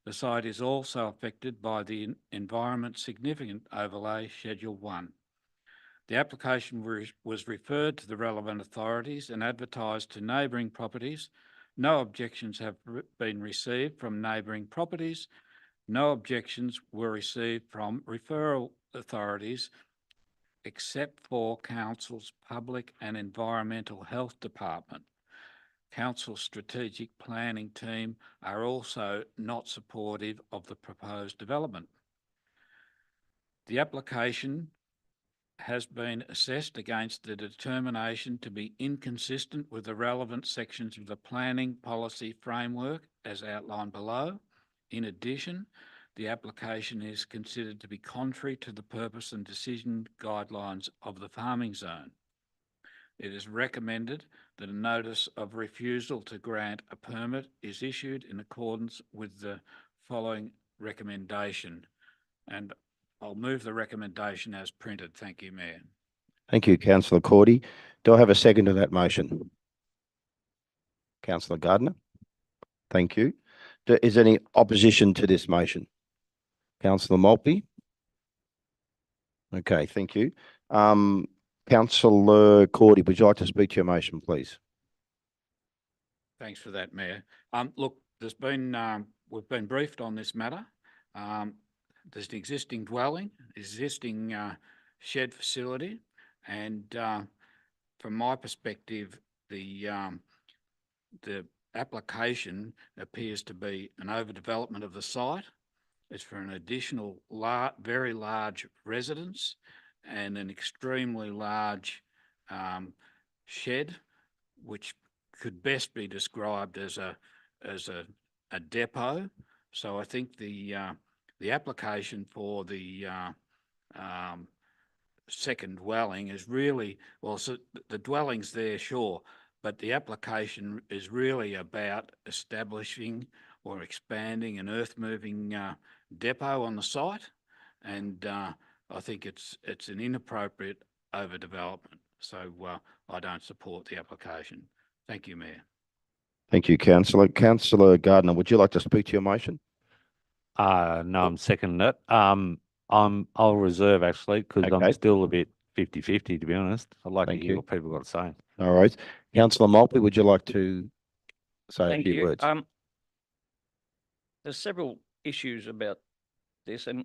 The site is also affected by the Environment Significant Overlay Schedule 1. The application was referred to the relevant authorities and advertised to neighbouring properties. No objections have been received from neighbouring properties. No objections were received from referral authorities except for Council's Public and Environmental Health Department. Council's strategic planning team are also not supportive of the proposed development. The application has been assessed against the determination to be inconsistent with the relevant sections of the planning policy framework as outlined below. In addition, the application is considered to be contrary to the purpose and decision guidelines of the farming zone. It is recommended that a notice of refusal to grant a permit is issued in accordance with the following recommendation. And I'll move the recommendation as printed. Thank you, Mayor. Thank you, Councillor Cordy. Do I have a second to that motion? Councillor Gardner. Thank you. Is there any opposition to this motion? Councillor Maltby. Okay, thank you. Councillor Cordy, would you like to speak to your motion, please? Thanks for that, Mayor. Look, there's been we've been briefed on this matter. There's an existing dwelling, existing shed facility, and from my perspective, the application appears to be an overdevelopment of the site. It's for an additional very large residence and an extremely large shed, which could best be described as a depot. So I think the application for the second dwelling is really, well, so the dwelling's there, sure, but the application is really about establishing or expanding an earth-moving depot on the site, and I think it's an inappropriate overdevelopment. So I don't support the application. Thank you, Mayor. Thank you, Councillor. Councillor Gardner, would you like to speak to your motion? No, I'm seconding it. I'll reserve actually because Okay. I'm still a bit 50-50, to be honest. I'd like to Thank hear you. what people got to say. All right. Councillor Maltby, would you like to say a Thank few you. words? There's several issues about this, and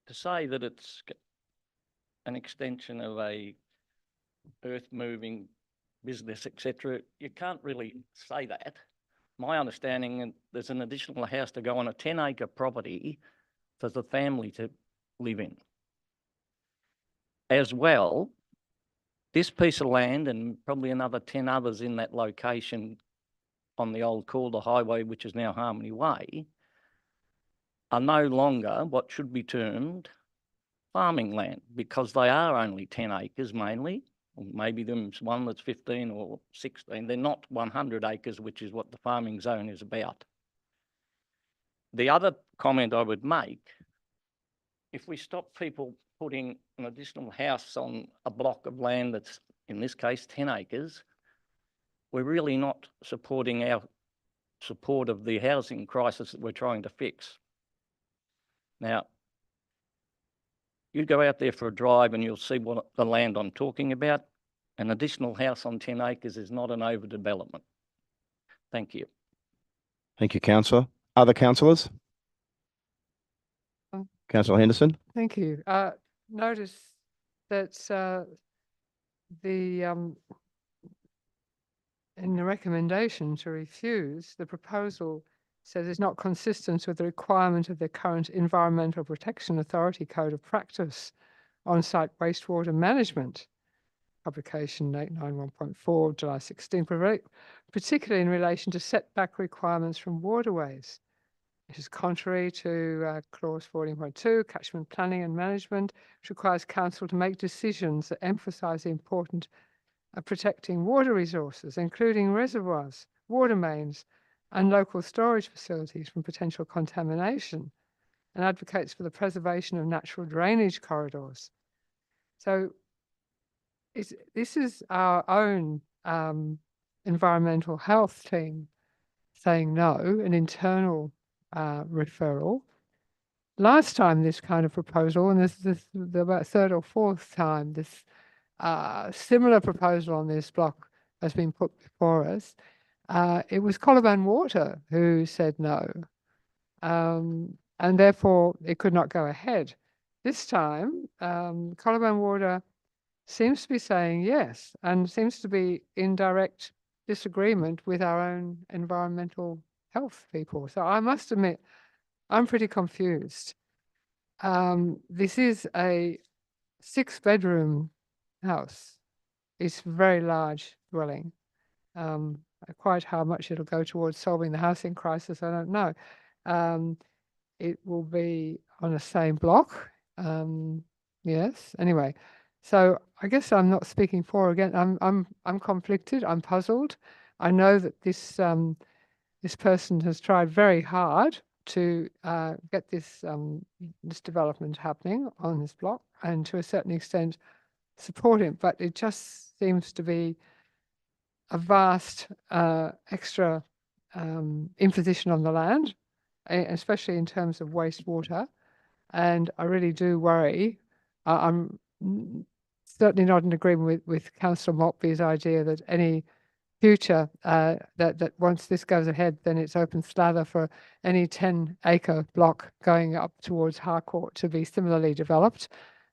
to say that it's an extension of a earth-moving business, etc., you can't really say that. My understanding, and there's an additional house to go on a 10-acre property for the family to live in. As well, this piece of land and probably another 10 others in that location on the old Calder Highway, which is now Harmony Way, are no longer what should be termed farming land, because they are only 10 acres mainly. Or maybe there's one that's 15 or 16. They're not 100 acres, which is what the farming zone is about. The other comment I would make, if we stop people putting an additional house on a block of land that's, in this case, 10 acres, we're really not supporting our support of the housing crisis that we're trying to fix. Now, you go out there for a drive and you'll see what the land I'm talking about. An additional house on 10 acres is not an overdevelopment. Thank you. Thank you, councillor. Other councillors? Councillor Henderson? Thank you. Notice that in the recommendation to refuse, the proposal says it's not consistent with the requirement of the current Environmental Protection Authority Code of Practice on Site Wastewater Management, publication 891.4, July 16, particularly in relation to setback requirements from waterways. It is contrary to clause 14.2, catchment planning and management, which requires council to make decisions that emphasise the importance of protecting water resources, including reservoirs, water mains, and local storage facilities from potential contamination, and advocates for the preservation of natural drainage corridors. So this is our own environmental health team saying no, an internal referral. Last time this kind of proposal, and this is about third or fourth time this similar proposal on this block has been put before us, it was Colaban Water who said no, and therefore it could not go ahead. This time, Colaban Water seems to be saying yes, and seems to be in direct disagreement with our own environmental health people. So I must admit, I'm pretty confused. This is a 6-bedroom house. It's a very large dwelling. Quite how much it'll go towards solving the housing crisis, I don't know. It will be on the same block. Yes. Anyway, so I guess I'm not speaking for or against. I'm conflicted. I'm puzzled. I know that this this person has tried very hard to get this this development happening on this block, and to a certain extent support him. But it just seems to be a vast extra imposition on the land, especially in terms of wastewater. And I really do worry. I'm certainly not in agreement with Councillor Maltby's idea that any future, that once this goes ahead, then it's open slather for any 10-acre block going up towards Harcourt to be similarly developed.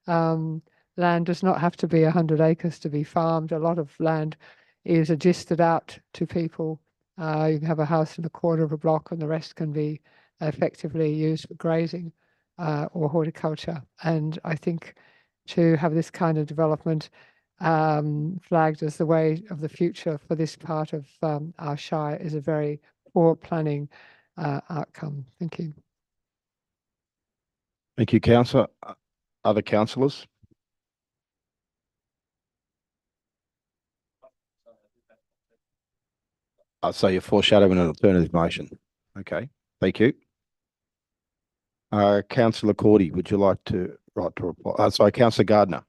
Land does not have to be 100 acres to be farmed. A lot of land is adjusted out to people. You can have a house in a quarter of a block and the rest can be effectively used for grazing or horticulture. And I think to have this kind of development flagged as the way of the future for this part of our shire is a very poor planning outcome. Thank you. Thank you, councillor. Other councillors? So you're foreshadowing an alternative motion. Okay, thank you. Councillor Cordy, would you like to write to reply? Sorry, Councillor Gardner.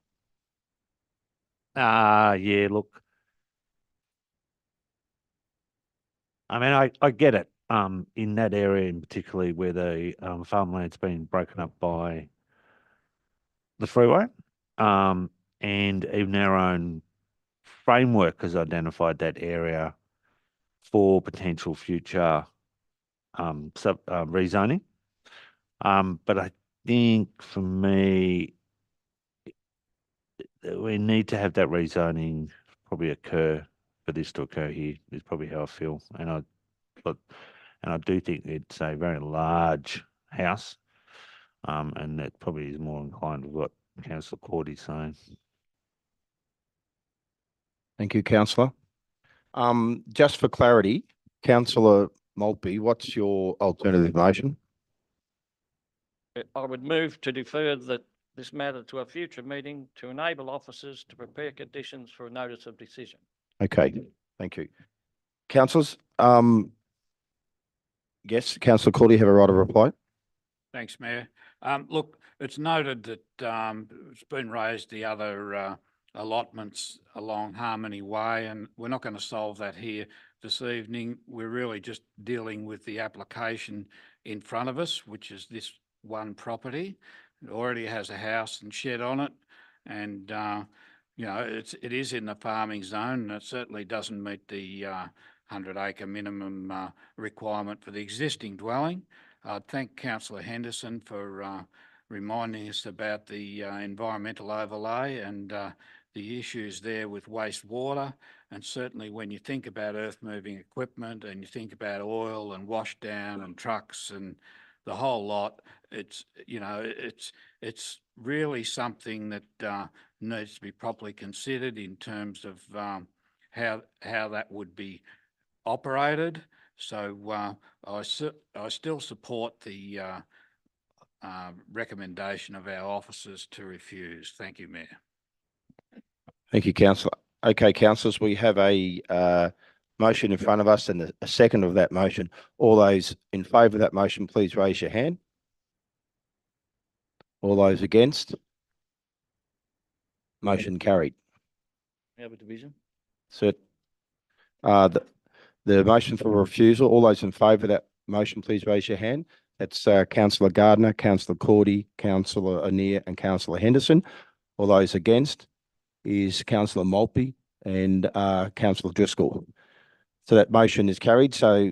Yeah, look. I mean, I get it. In that area in particularly where the farmland's been broken up by the freeway. and even our own framework has identified that area for potential future rezoning. But I think for me, we need to have that rezoning probably occur for this to occur here is probably how I feel. And I do think it's a very large house. And that probably is more inclined with what Councillor Cordy's saying. Thank you, councillor. Just for clarity, councillor Maltby, what's your alternative motion? I would move to defer this matter to a future meeting to enable officers to prepare conditions for a notice of decision. Okay, thank you. Councillors, yes, councillor Cordy, have a right of reply. Thanks, Mayor. Look, it's noted that it's been raised the other allotments along Harmony Way, and we're not going to solve that here this evening. We're really just dealing with the application in front of us, which is this one property. It already has a house and shed on it, and you know, it is in the farming zone, and it certainly doesn't meet the 100-acre minimum requirement for the existing dwelling. I'd thank Councillor Henderson for reminding us about the environmental overlay and the issues there with wastewater. And certainly when you think about earth moving equipment and you think about oil and wash down and trucks and the whole lot, it's, you know, it's really something that needs to be properly considered in terms of how that would be operated. So I still support the recommendation of our officers to refuse. Thank you, Mayor. Thank you, councillor. Okay, councillors, we have a motion in front of us and a second of that motion. All those in favour of that motion, please raise your hand. All those against? Motion carried. We have a division. So, the motion for refusal, all those in favour of that motion, please raise your hand. That's Councillor Gardner, Councillor Cordy, Councillor Annear and Councillor Henderson. All those against is Councillor Maltby and Councillor Driscoll. So that motion is carried. So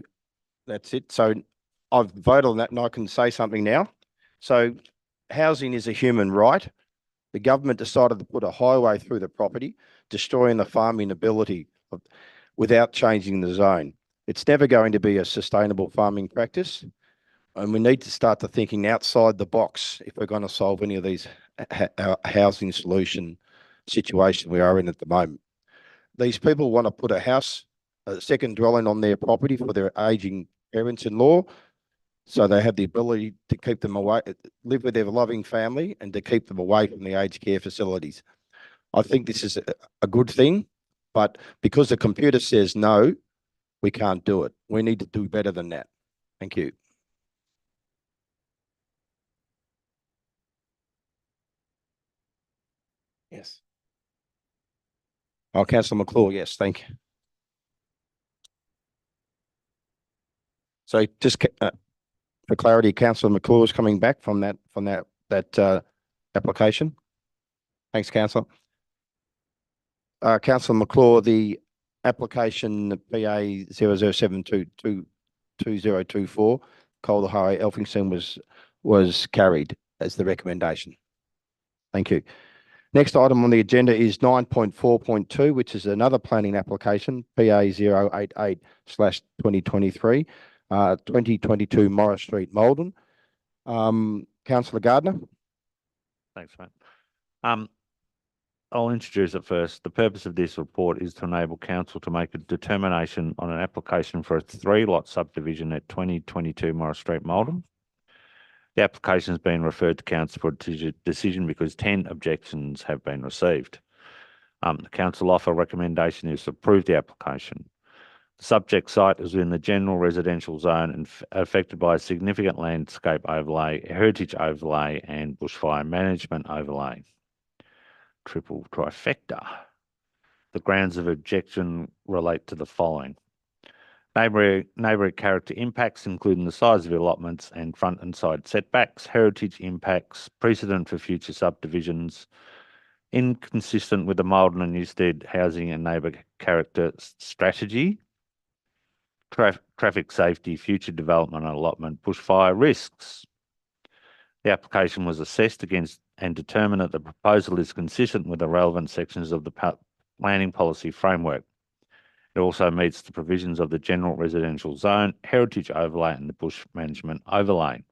that's it. So I've voted on that and I can say something now. So housing is a human right. The government decided to put a highway through the property, destroying the farming ability without changing the zone. It's never going to be a sustainable farming practice. And we need to start to thinking outside the box if we're going to solve any of these housing solution situation we are in at the moment. These people want to put a second dwelling on their property for their aging parents-in-law, so they have the ability to keep them away, live with their loving family and to keep them away from the aged care facilities. I think this is a good thing, but because the computer says no, we can't do it. We need to do better than that. Thank you. Yes. Oh, Councillor McClure, yes, thank you. So just for clarity, Councillor McClure is coming back from that application. Thanks, Councillor. Councillor McClure, the application PA 00722024, Kalahari Elphinstone was carried as the recommendation. Thank you. Next item on the agenda is 9.4.2, which is another planning application, PA 088/2023, 2022 Morris Street, Malden. Councillor Gardner. Thanks, mate. I'll introduce it first. The purpose of this report is to enable council to make a determination on an application for a 3-lot subdivision at 2022 Morris Street, Malden. The application has been referred to council for a decision because 10 objections have been received. The council offer recommendation is to approve the application. The subject site is within the general residential zone and affected by a significant landscape overlay, heritage overlay and bushfire management overlay. Triple trifecta. The grounds of objection relate to the following. Neighbouring character impacts, including the size of the allotments and front and side setbacks, heritage impacts, precedent for future subdivisions, inconsistent with the Maldon and Newstead housing and neighbour character strategy, traffic safety, future development and allotment, bushfire risks. The application was assessed against and determined that the proposal is consistent with the relevant sections of the planning policy framework. It also meets the provisions of the general residential zone, heritage overlay and the bush management overlay.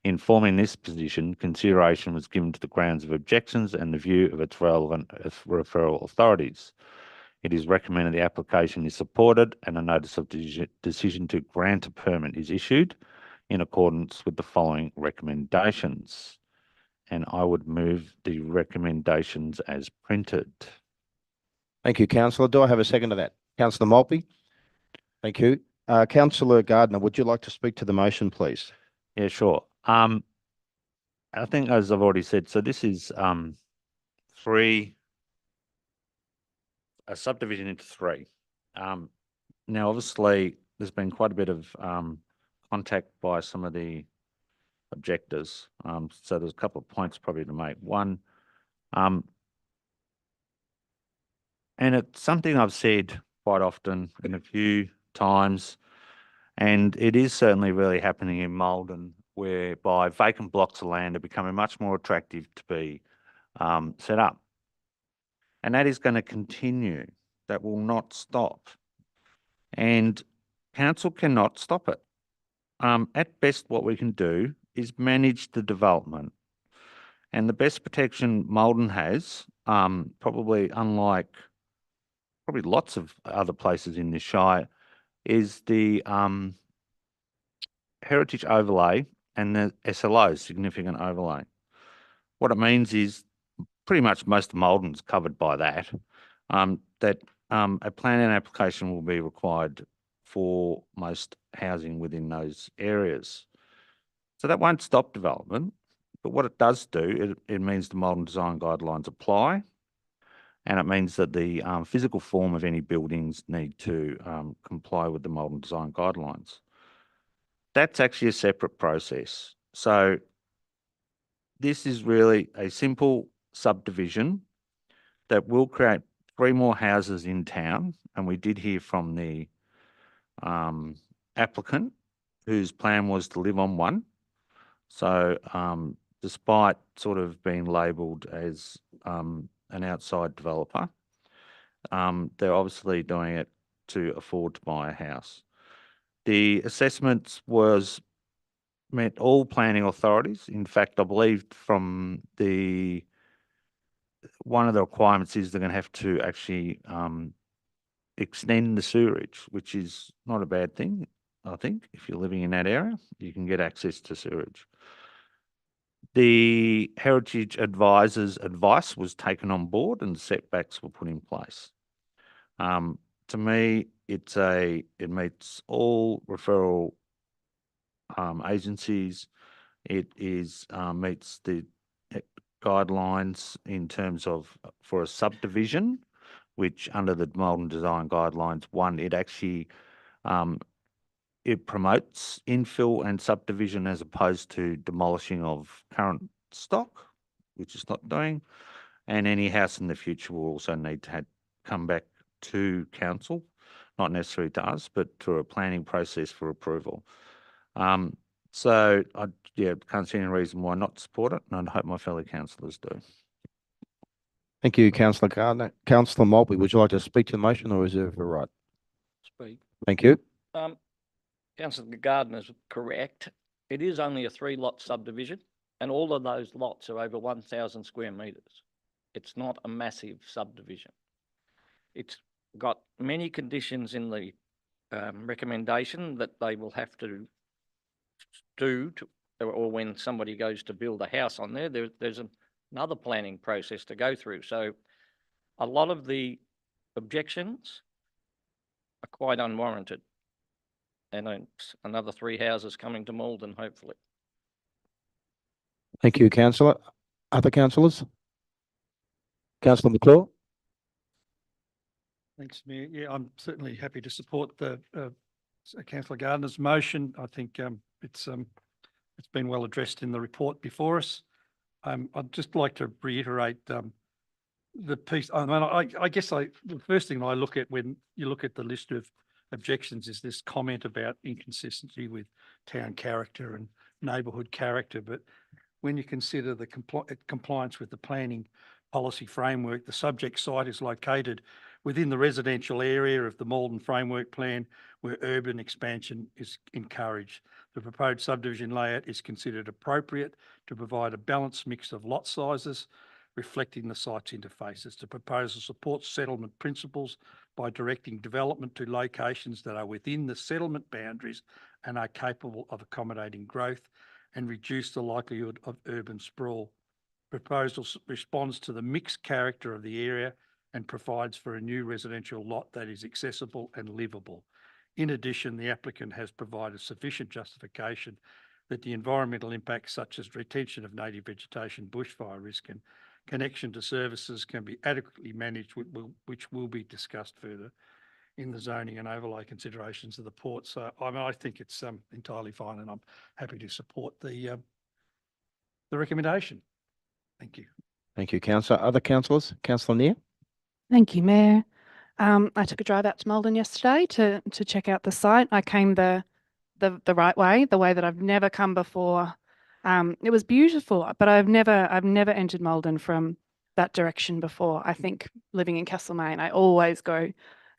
In forming this position, consideration was given to the grounds of objections and the view of its relevant referral authorities. It is recommended the application is supported and a notice of decision to grant a permit is issued in accordance with the following recommendations. And I would move the recommendations as printed. Thank you, councillor. Do I have a second to that? Councillor Maltby? Thank you. Councillor Gardner, would you like to speak to the motion, please? Yeah, sure. I think, as I've already said, so this is a subdivision into three. Now, obviously, there's been quite a bit of contact by some of the objectors. So there's a couple of points probably to make. One, and it's something I've said quite often and a few times, and it is certainly really happening in Maldon, whereby vacant blocks of land are becoming much more attractive to be set up. And that is going to continue. That will not stop. And council cannot stop it. At best, what we can do is manage the development. And the best protection Maldon has, probably unlike lots of other places in this shire, is the heritage overlay and the SLO, significant overlay. What it means is pretty much most of Maldon's covered by that, that a planning application will be required for most housing within those areas. So that won't stop development, but what it does do, it means the Maldon Design Guidelines apply, and it means that the physical form of any buildings need to comply with the Maldon Design Guidelines. That's actually a separate process. So this is really a simple subdivision that will create 3 more houses in town. And we did hear from the applicant whose plan was to live on one. So despite sort of being labelled as an outside developer, they're obviously doing it to afford to buy a house. The assessments met all planning authorities. In fact, I believe from one of the requirements is they're going to have to actually extend the sewerage, which is not a bad thing. I think if you're living in that area, you can get access to sewerage. The Heritage Advisor's advice was taken on board and setbacks were put in place. To me, it meets all referral agencies. It meets the guidelines in terms of for a subdivision, which under the Maldon Design Guidelines, one, it actually it promotes infill and subdivision as opposed to demolishing of current stock, which it's not doing. And any house in the future will also need to come back to council, not necessarily to us, but through a planning process for approval. So I can't see any reason why not to support it, and I hope my fellow councillors do. Thank you, Councillor Gardner. Councillor Maltby, would you like to speak to the motion or reserve the right? Speak. Thank you. Councillor Gardner's correct. It is only a 3-lot subdivision, and all of those lots are over 1,000 square metres. It's not a massive subdivision. It's got many conditions in the recommendation that they will have to do, or when somebody goes to build a house on there, there's another planning process to go through. So a lot of the objections are quite unwarranted. And it's another 3 houses coming to Maldon, hopefully. Thank you, councillor. Other councillors? Councillor McClure? Thanks, Mayor. Yeah, I'm certainly happy to support the Councillor Gardner's motion. I think it's been well addressed in the report before us. I'd just like to reiterate the piece, I mean, I guess the first thing I look at when you look at the list of objections is this comment about inconsistency with town character and neighbourhood character. But when you consider the compliance with the planning policy framework, the subject site is located within the residential area of the Malden Framework Plan where urban expansion is encouraged. The proposed subdivision layout is considered appropriate to provide a balanced mix of lot sizes reflecting the site's interfaces. The proposal supports settlement principles by directing development to locations that are within the settlement boundaries and are capable of accommodating growth and reduce the likelihood of urban sprawl. Proposal responds to the mixed character of the area and provides for a new residential lot that is accessible and livable. In addition, the applicant has provided sufficient justification that the environmental impacts such as retention of native vegetation, bushfire risk and connection to services can be adequately managed, which will be discussed further in the zoning and overlay considerations of the port. So I think it's entirely fine, and I'm happy to support the recommendation. Thank you. Thank you, councillor. Other councillors? Councillor Neer? Thank you, Mayor. I took a drive out to Malden yesterday to check out the site. I came the right way, the way that I've never come before. It was beautiful, but I've never entered Malden from that direction before. I think living in Castlemaine, I always go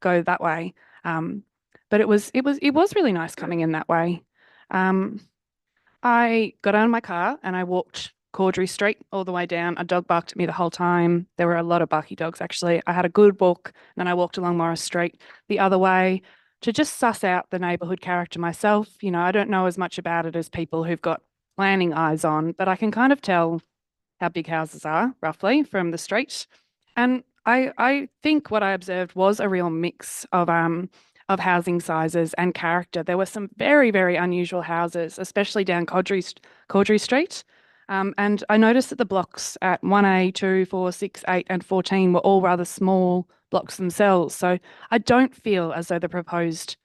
that way. But it was really nice coming in that way. I got out of my car and I walked Caudry Street all the way down. A dog barked at me the whole time. There were a lot of barky dogs, actually. I had a good walk, and then I walked along Morris Street the other way to just suss out the neighbourhood character myself. You know, I don't know as much about it as people who've got planning eyes on, but I can kind of tell how big houses are roughly from the street. And I think what I observed was a real mix of housing sizes and character. There were some very, very unusual houses, especially down Caudry Street. And I noticed that the blocks at 1A, 2, 4, 6, 8 and 14 were all rather small blocks themselves. So I don't feel as though the proposed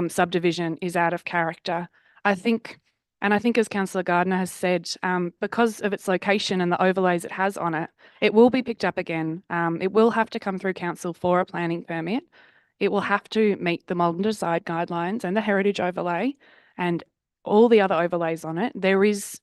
subdivision is out of character. I think as Councillor Gardner has said, because of its location and the overlays it has on it, it will be picked up again. It will have to come through council for a planning permit. It will have to meet the Malden Design Guidelines and the heritage overlay and all the other overlays on it. There is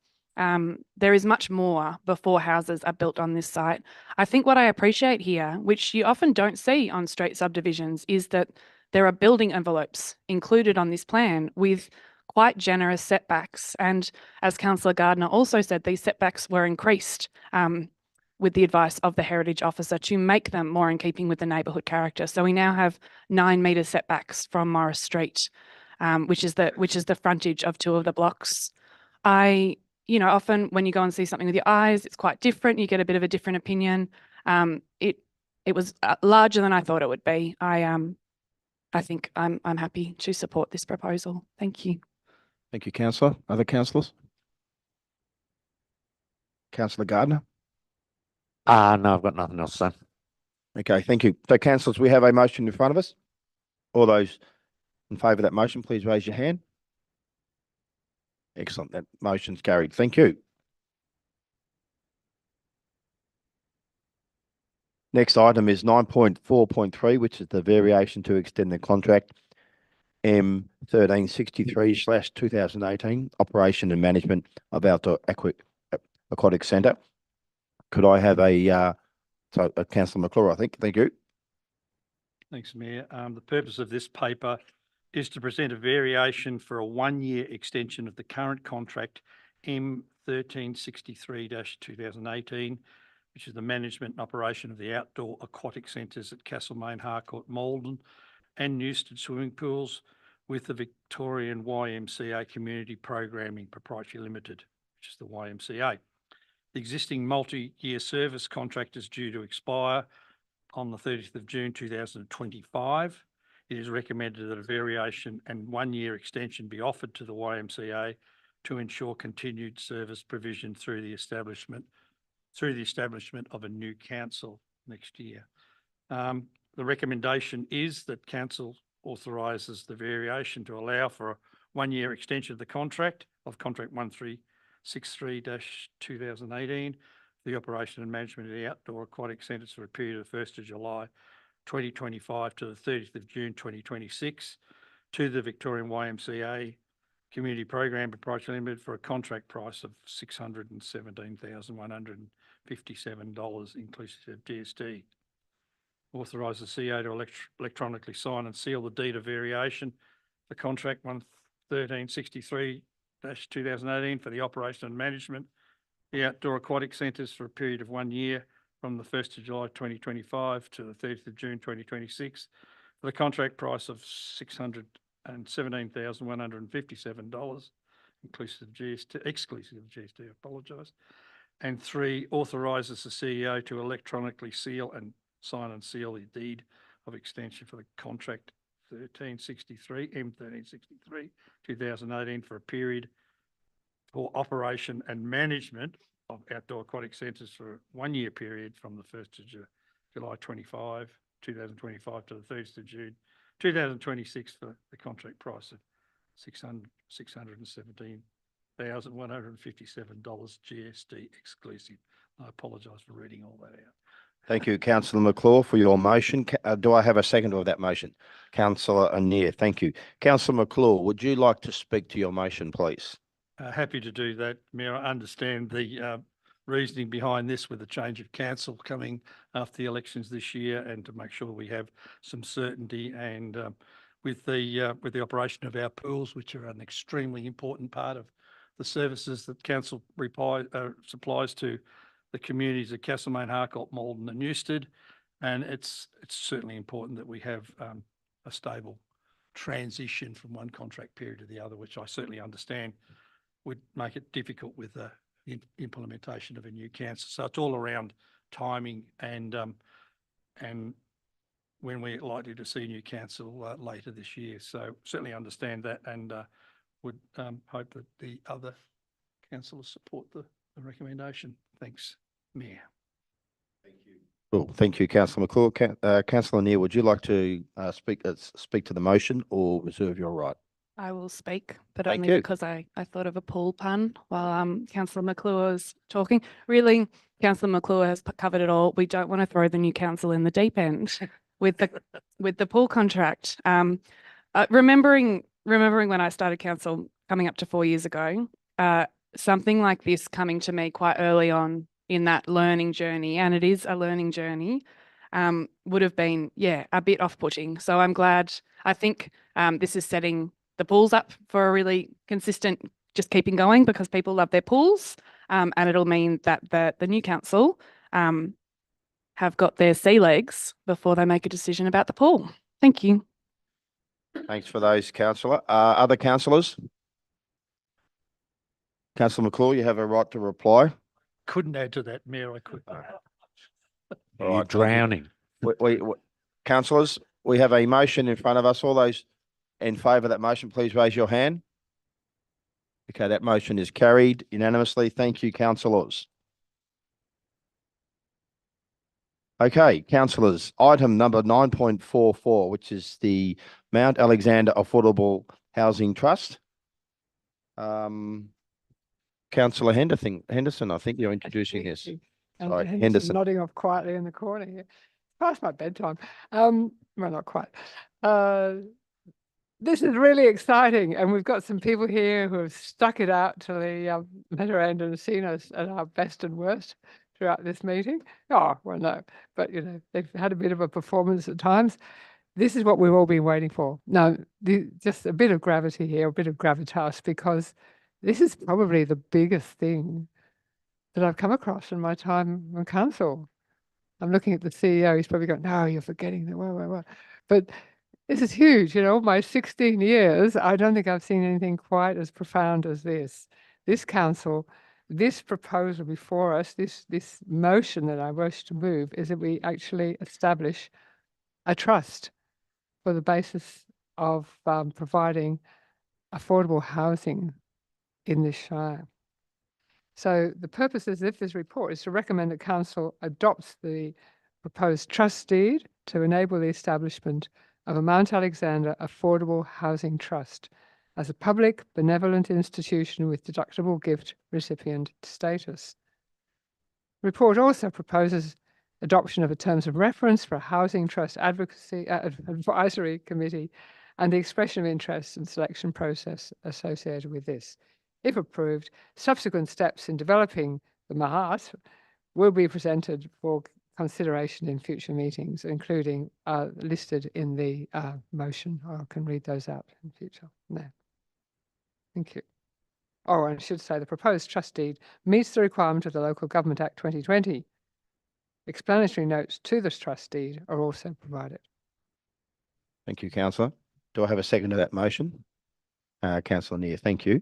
much more before houses are built on this site. I think what I appreciate here, which you often don't see on straight subdivisions, is that there are building envelopes included on this plan with quite generous setbacks. And as Councillor Gardner also said, these setbacks were increased with the advice of the Heritage Officer to make them more in keeping with the neighbourhood character. So we now have 9 metre setbacks from Morris Street, which is the frontage of 2 of the blocks. Often when you go and see something with your eyes, it's quite different. You get a bit of a different opinion. It was larger than I thought it would be. I think I'm happy to support this proposal. Thank you. Thank you, councillor. Other councillors? Councillor Gardner? No, I've got nothing else to say. Okay, thank you. So, councillors, we have a motion in front of us. All those in favour of that motion, please raise your hand. Excellent. That motion's carried. Thank you. Next item is 9.4.3, which is the variation to extend the contract M1363/2018, operation and management of outdoor aquatic centre. Could I have Councillor McClure, I think. Thank you. Thanks, Mayor. The purpose of this paper is to present a variation for a 1-year extension of the current contract M1363/2018, which is the management and operation of the outdoor aquatic centres at Castlemaine, Harcourt, Malden and Newstead swimming pools with the Victorian YMCA Community Programming Proprietary Limited, which is the YMCA. The existing multi-year service contract is due to expire on the 30th of June 2025. It is recommended that a variation and 1-year extension be offered to the YMCA to ensure continued service provision through the establishment of a new council next year. The recommendation is that council authorises the variation to allow for a 1-year extension of the contract 1363/2018 for the operation and management of the outdoor aquatic centres for a period of the 1st of July 2025 to the 30th of June 2026 to the Victorian YMCA Community Program Proprietary Limited for a contract price of $617,157 inclusive of GST. Authorise the CEO to electronically sign and seal the deed of variation for contract 1363-2018 for the operation and management of the outdoor aquatic centres for a period of 1 year from the 1st of July 2025 to the 30th of June 2026 for the contract price of $617,157 inclusive of GST, exclusive of GST, I apologise. And 3, authorises the CEO to electronically seal and sign and seal the deed of extension for the contract 1363 for a period for operation and management of outdoor aquatic centres for a 1 year period from the 1st of July 2025 to the 30th of June 2026 for the contract price of $617,157 GST exclusive. I apologise for reading all that out. Thank you, Councillor McClure, for your motion. Do I have a second of that motion? Councillor Annear, thank you. Councillor McClure, would you like to speak to your motion, please? Happy to do that, Mayor. I understand the reasoning behind this with the change of council coming after the elections this year, and to make sure we have some certainty, and with the operation of our pools, which are an extremely important part of the services that council supplies to the communities of Castlemaine, Harcourt, Malden and Newstead. And it's certainly important that we have a stable transition from one contract period to the other, which I certainly understand would make it difficult with the implementation of a new council. So it's all around timing and when we're likely to see a new council later this year. So certainly understand that, and would hope that the other councillors support the recommendation. Thanks, Mayor. Thank you. Well, thank you, Councillor McClure. Councillor Annear, would you like to speak to the motion or reserve your right? I will speak, but Thank only you. because I thought of a pool pun while Councillor McClure was talking. Really, Councillor McClure has covered it all. We don't want to throw the new council in the deep end with the pool contract. Remembering when I started council coming up to 4 years ago, something like this coming to me quite early on in that learning journey, and it is a learning journey, would have been, a bit off-putting. So I'm glad. I think this is setting the pools up for a really consistent, just keeping going, because people love their pools, and it'll mean that the new council have got their sea legs before they make a decision about the pool. Thank you. Thanks for those, Councillor. Other councillors? Councillor McClure, you have a right to reply. Couldn't add to that, Mayor. I couldn't. You're drowning. Councillors, we have a motion in front of us. All those in favour of that motion, please raise your hand. Okay, that motion is carried unanimously. Thank you, councillors. Okay, councillors, item number 9.44, which is the Mount Alexander Affordable Housing Trust. Councillor Henderson, I think you're introducing this. Sorry, Henderson. Nodding off quietly in the corner here. Past my bedtime. Well, not quite. This is really exciting, and we've got some people here who have stuck it out to the bitter end and seen us at our best and worst throughout this meeting. Oh, well, no, but they've had a bit of a performance at times. This is what we've all been waiting for. Now, just a bit of gravity here, a bit of gravitas, because this is probably the biggest thing that I've come across in my time on council. I'm looking at the CEO, he's probably going, no, you're forgetting that, But this is huge, my 16 years, I don't think I've seen anything quite as profound as this. This council, this proposal before us, this motion that I wish to move, is that we actually establish a trust for the basis of providing affordable housing in this shire. So the purposes of this report is to recommend that council adopts the proposed trust deed to enable the establishment of a Mount Alexander Affordable Housing Trust as a public benevolent institution with deductible gift recipient status. Report also proposes adoption of a terms of reference for a housing trust advisory committee and the expression of interest and selection process associated with this. If approved, subsequent steps in developing the MAHAT will be presented for consideration in future meetings, including listed in the motion. I can read those out in future. No. Thank you. Oh, and I should say the proposed trust deed meets the requirement of the Local Government Act 2020. Explanatory notes to this trust deed are also provided. Thank you, councillor. Do I have a second to that motion? Councillor Neer, thank you.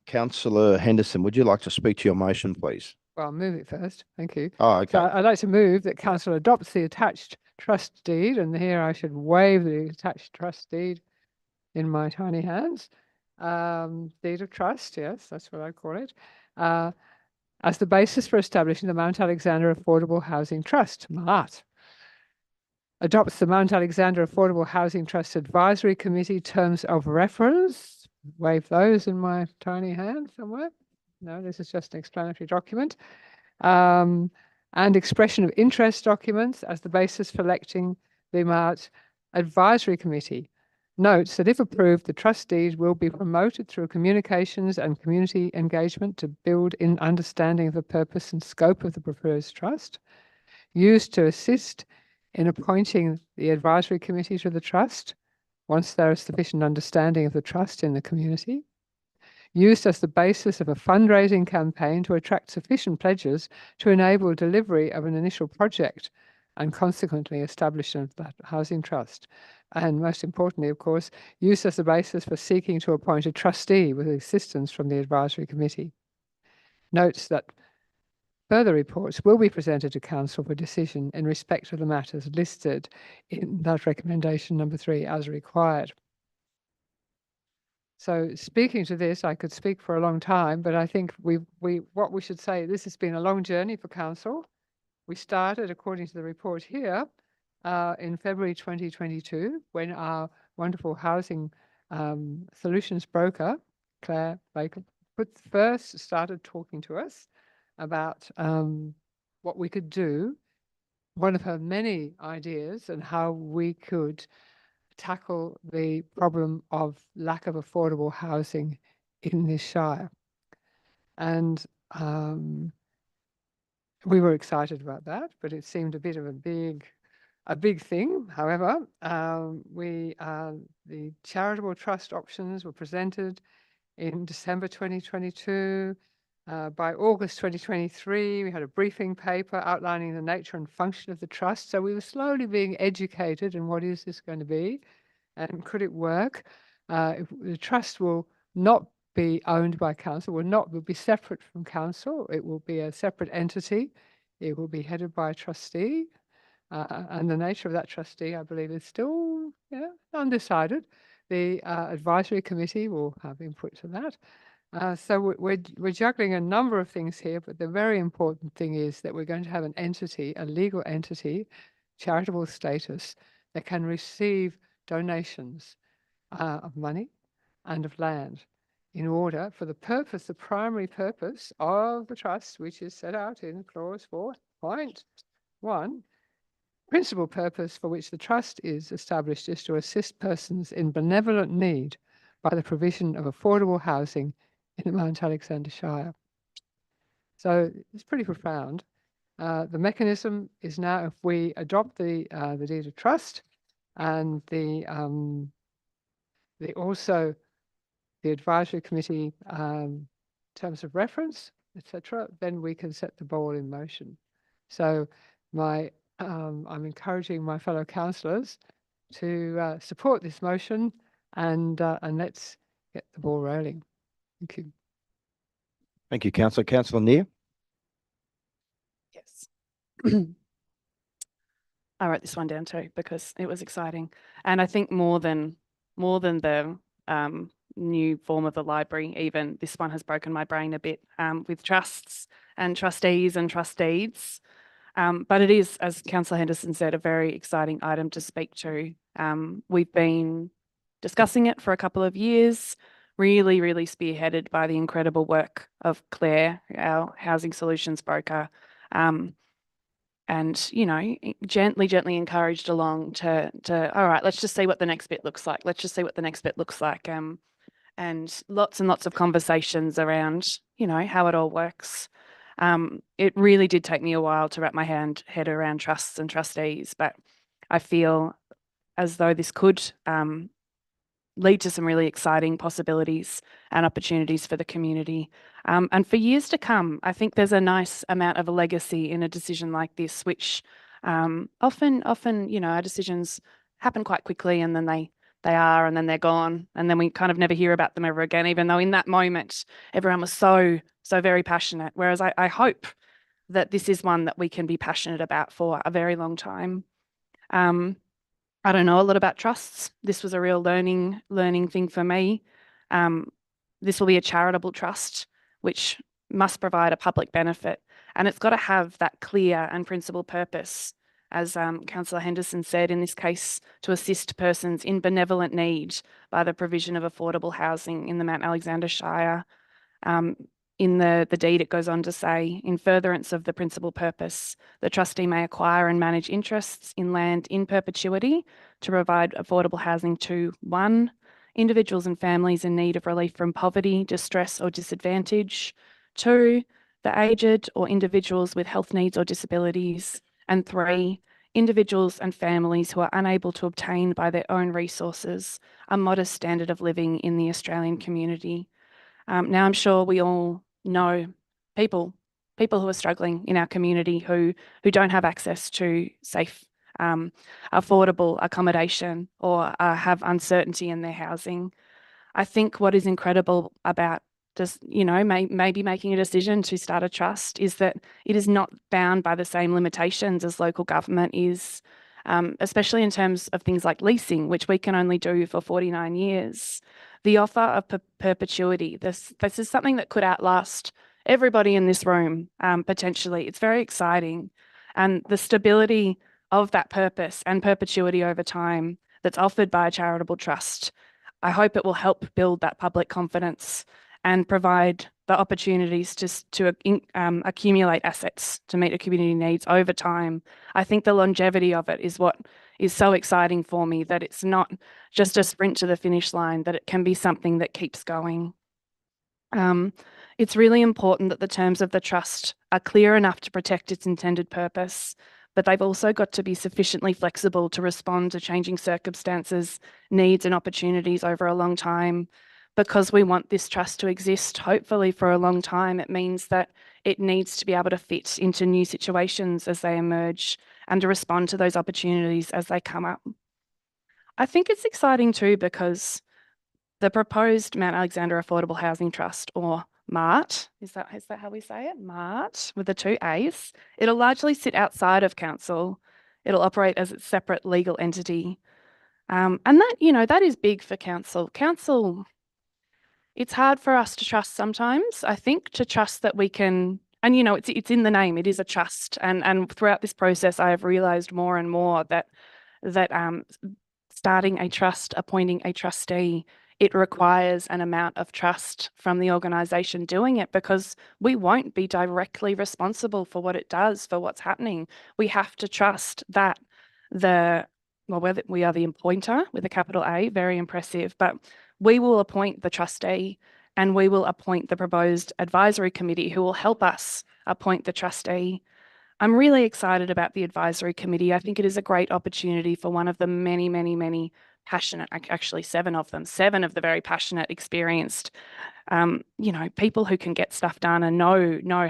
Councillor Henderson, would you like to speak to your motion, please? Well, I'll move it first. Thank you. Oh, okay. So I'd like to move that council adopts the attached trust deed, and here I should wave the attached trust deed in my tiny hands. Deed of trust, yes, that's what I call it, as the basis for establishing the Mount Alexander Affordable Housing Trust, MAHAT. Adopts the Mount Alexander Affordable Housing Trust Advisory Committee terms of reference. Wave those in my tiny hand somewhere. No, this is just an explanatory document. And expression of interest documents as the basis for electing the MAHAT Advisory Committee. Notes that if approved, the trust deed will be promoted through communications and community engagement to build in understanding of the purpose and scope of the proposed trust. Used to assist in appointing the advisory committee to the trust once there is sufficient understanding of the trust in the community. Used as the basis of a fundraising campaign to attract sufficient pledges to enable delivery of an initial project and consequently establishment of that housing trust. And most importantly, of course, used as the basis for seeking to appoint a trustee with assistance from the advisory committee. Notes that further reports will be presented to council for decision in respect of the matters listed in that recommendation number 3 as required. So speaking to this, I could speak for a long time, but I think what we should say, this has been a long journey for council. We started, according to the report here, in February 2022, when our wonderful housing solutions broker, Claire Baker, started talking to us about what we could do, one of her many ideas, and how we could tackle the problem of lack of affordable housing in this shire. And we were excited about that, but it seemed a bit of a big thing. However, the charitable trust options were presented in December 2022. By August 2023, we had a briefing paper outlining the nature and function of the trust. So we were slowly being educated in what is this going to be and could it work? The trust will not be owned by council, will be separate from council. It will be a separate entity. It will be headed by a trustee. And the nature of that trustee, I believe, is still undecided. The advisory committee will have input to that. So we're juggling a number of things here, but the very important thing is that we're going to have an entity, a legal entity, charitable status, that can receive donations of money and of land in order for the purpose, the primary purpose of the trust, which is set out in clause 4.1. Principal purpose for which the trust is established is to assist persons in benevolent need by the provision of affordable housing in the Mount Alexander Shire. So it's pretty profound. The mechanism is now, if we adopt the deed of trust and the advisory committee terms of reference, etc., then we can set the ball in motion. So I'm encouraging my fellow councillors to support this motion and let's get the ball rolling. Thank you. Thank you, councillor. Councillor Neer. Yes. I wrote this one down too because it was exciting. And I think more than the new form of the library, even this one has broken my brain a bit with trusts and trustees and trust deeds. But it is, as Councillor Henderson said, a very exciting item to speak to. We've been discussing it for a couple of years, really, really spearheaded by the incredible work of Claire, our housing solutions broker. And, you know, gently encouraged along to, all right, let's just see what the next bit looks like. Let's just see what the next bit looks like. And lots of conversations around, you know, how it all works. It really did take me a while to wrap my head around trusts and trustees, but I feel as though this could lead to some really exciting possibilities and opportunities for the community. And for years to come, I think there's a nice amount of a legacy in a decision like this, which often, you know, our decisions happen quite quickly and then they are, and then they're gone. And then we kind of never hear about them ever again, even though in that moment, everyone was so very passionate. Whereas I hope that this is one that we can be passionate about for a very long time. I don't know a lot about trusts. This was a real learning thing for me. This will be a charitable trust, which must provide a public benefit. And it's got to have that clear and principled purpose, as Councillor Henderson said, in this case, to assist persons in benevolent need by the provision of affordable housing in the Mount Alexander Shire. In the deed, it goes on to say, in furtherance of the principal purpose, the trustee may acquire and manage interests in land in perpetuity to provide affordable housing to 1, individuals and families in need of relief from poverty, distress or disadvantage, 2, the aged or individuals with health needs or disabilities, and 3, individuals and families who are unable to obtain by their own resources a modest standard of living in the Australian community. Now, I'm sure we all know people who are struggling in our community who don't have access to safe, affordable accommodation or have uncertainty in their housing. I think what is incredible about just, you know, maybe making a decision to start a trust is that it is not bound by the same limitations as local government is, especially in terms of things like leasing, which we can only do for 49 years. The offer of perpetuity, this is something that could outlast everybody in this room, potentially. It's very exciting. And the stability of that purpose and perpetuity over time that's offered by a charitable trust, I hope it will help build that public confidence and provide the opportunities to accumulate assets to meet a community needs over time. I think the longevity of it is what is so exciting for me, that it's not just a sprint to the finish line, that it can be something that keeps going. It's really important that the terms of the trust are clear enough to protect its intended purpose, but they've also got to be sufficiently flexible to respond to changing circumstances, needs and opportunities over a long time. Because we want this trust to exist, hopefully for a long time, it means that it needs to be able to fit into new situations as they emerge and to respond to those opportunities as they come up. I think it's exciting too because the proposed Mount Alexander Affordable Housing Trust, or MART, is that how we say it? MART with the 2 A's. It'll largely sit outside of council. It'll operate as its separate legal entity. And that, you know, that is big for council. Council, it's hard for us to trust sometimes, I think, to trust that we can, and you know, it's in the name, it is a trust. And throughout this process, I have realised more and more that starting a trust, appointing a trustee, it requires an amount of trust from the organisation doing it, because we won't be directly responsible for what it does, for what's happening. We have to trust that we are the appointer with a capital A, very impressive, but we will appoint the trustee and we will appoint the proposed advisory committee who will help us appoint the trustee. I'm really excited about the advisory committee. I think it is a great opportunity for one of the many passionate, actually 7 of them, 7 of the very passionate, experienced, you know, people who can get stuff done and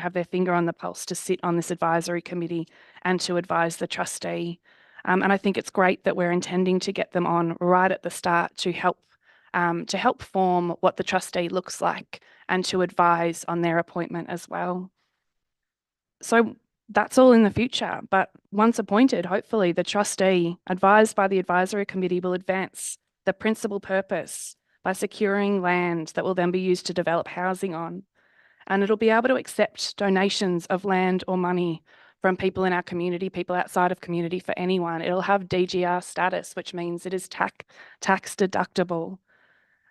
have their finger on the pulse to sit on this advisory committee and to advise the trustee. And I think it's great that we're intending to get them on right at the start to help form what the trustee looks like and to advise on their appointment as well. So that's all in the future, but once appointed, hopefully the trustee, advised by the advisory committee, will advance the principal purpose by securing land that will then be used to develop housing on. And it'll be able to accept donations of land or money from people in our community, people outside of community, for anyone. It'll have DGR status, which means it is tax deductible.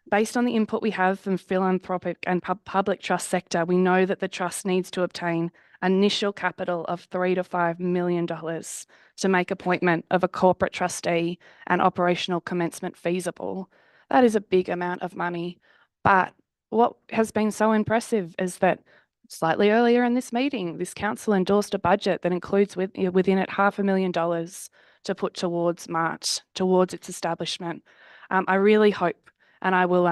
Based on the input we have from philanthropic and public trust sector, we know that the trust needs to obtain initial capital of $3 to $5 million to make appointment of a corporate trustee and operational commencement feasible. That is a big amount of money. But what has been so impressive is that slightly earlier in this meeting, this council endorsed a budget that includes within it $500,000 to put towards MART, towards its establishment. I really hope, and I will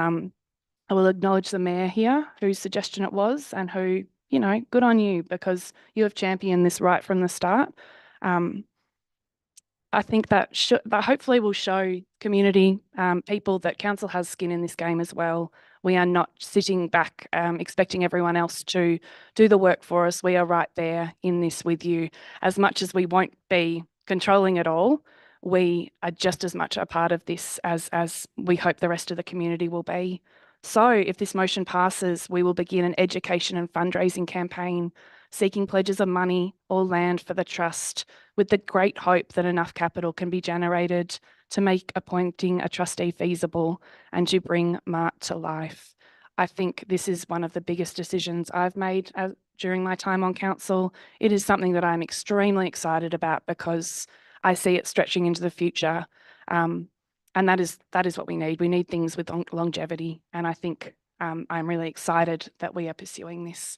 acknowledge the mayor here, whose suggestion it was, and who, you know, good on you, because you have championed this right from the start. I think that hopefully will show community people that council has skin in this game as well. We are not sitting back expecting everyone else to do the work for us. We are right there in this with you. As much as we won't be controlling it all, we are just as much a part of this as we hope the rest of the community will be. So if this motion passes, we will begin an education and fundraising campaign seeking pledges of money or land for the trust, with the great hope that enough capital can be generated to make appointing a trustee feasible and to bring MART to life. I think this is one of the biggest decisions I've made during my time on council. It is something that I'm extremely excited about because I see it stretching into the future. And that is what we need. We need things with longevity. And I think I'm really excited that we are pursuing this.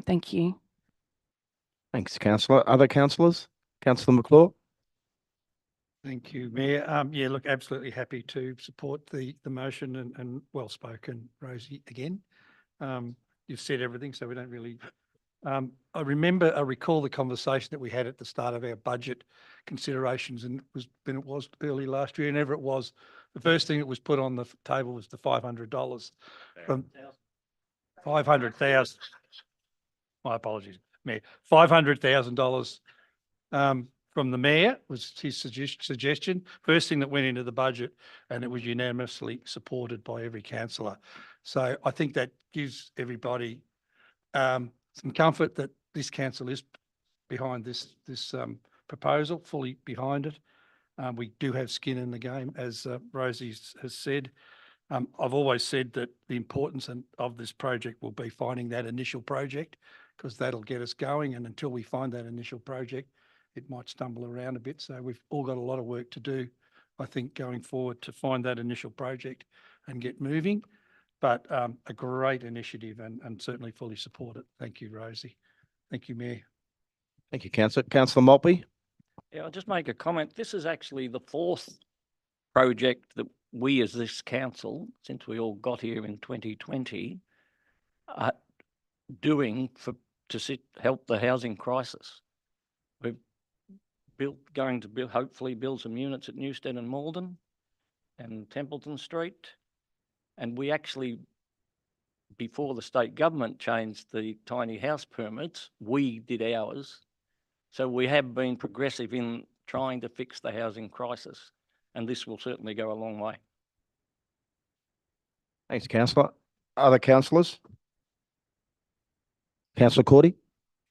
Thank you. Thanks, councillor. Other councillors? Councillor McClure? Thank you, Mayor. Yeah, look, absolutely happy to support the motion and well spoken, Rosie, again. You've said everything, so we don't really. I recall the conversation that we had at the start of our budget considerations, and it was early last year, and ever it was, the first thing that was put on the table was the $500 from 500,000. My apologies, Mayor. $500,000 from the mayor was his suggestion. First thing that went into the budget, and it was unanimously supported by every councillor. So I think that gives everybody some comfort that this council is behind this proposal, fully behind it. We do have skin in the game, as Rosie has said. I've always said that the importance of this project will be finding that initial project, because that'll get us going. And until we find that initial project, it might stumble around a bit. So we've all got a lot of work to do, I think, going forward to find that initial project and get moving. But a great initiative and certainly fully support it. Thank you, Rosie. Thank you, Mayor. Thank you, councillor. Councillor Maltby? Yeah, I'll just make a comment. This is actually the fourth project that we as this council, since we all got here in 2020, are doing help the housing crisis. We've going to hopefully build some units at Newstead and Malden and Templeton Street. And we actually, before the state government changed the tiny house permits, we did ours. So we have been progressive in trying to fix the housing crisis, and this will certainly go a long way. Thanks, councillor. Other councillors? Councillor Cordy?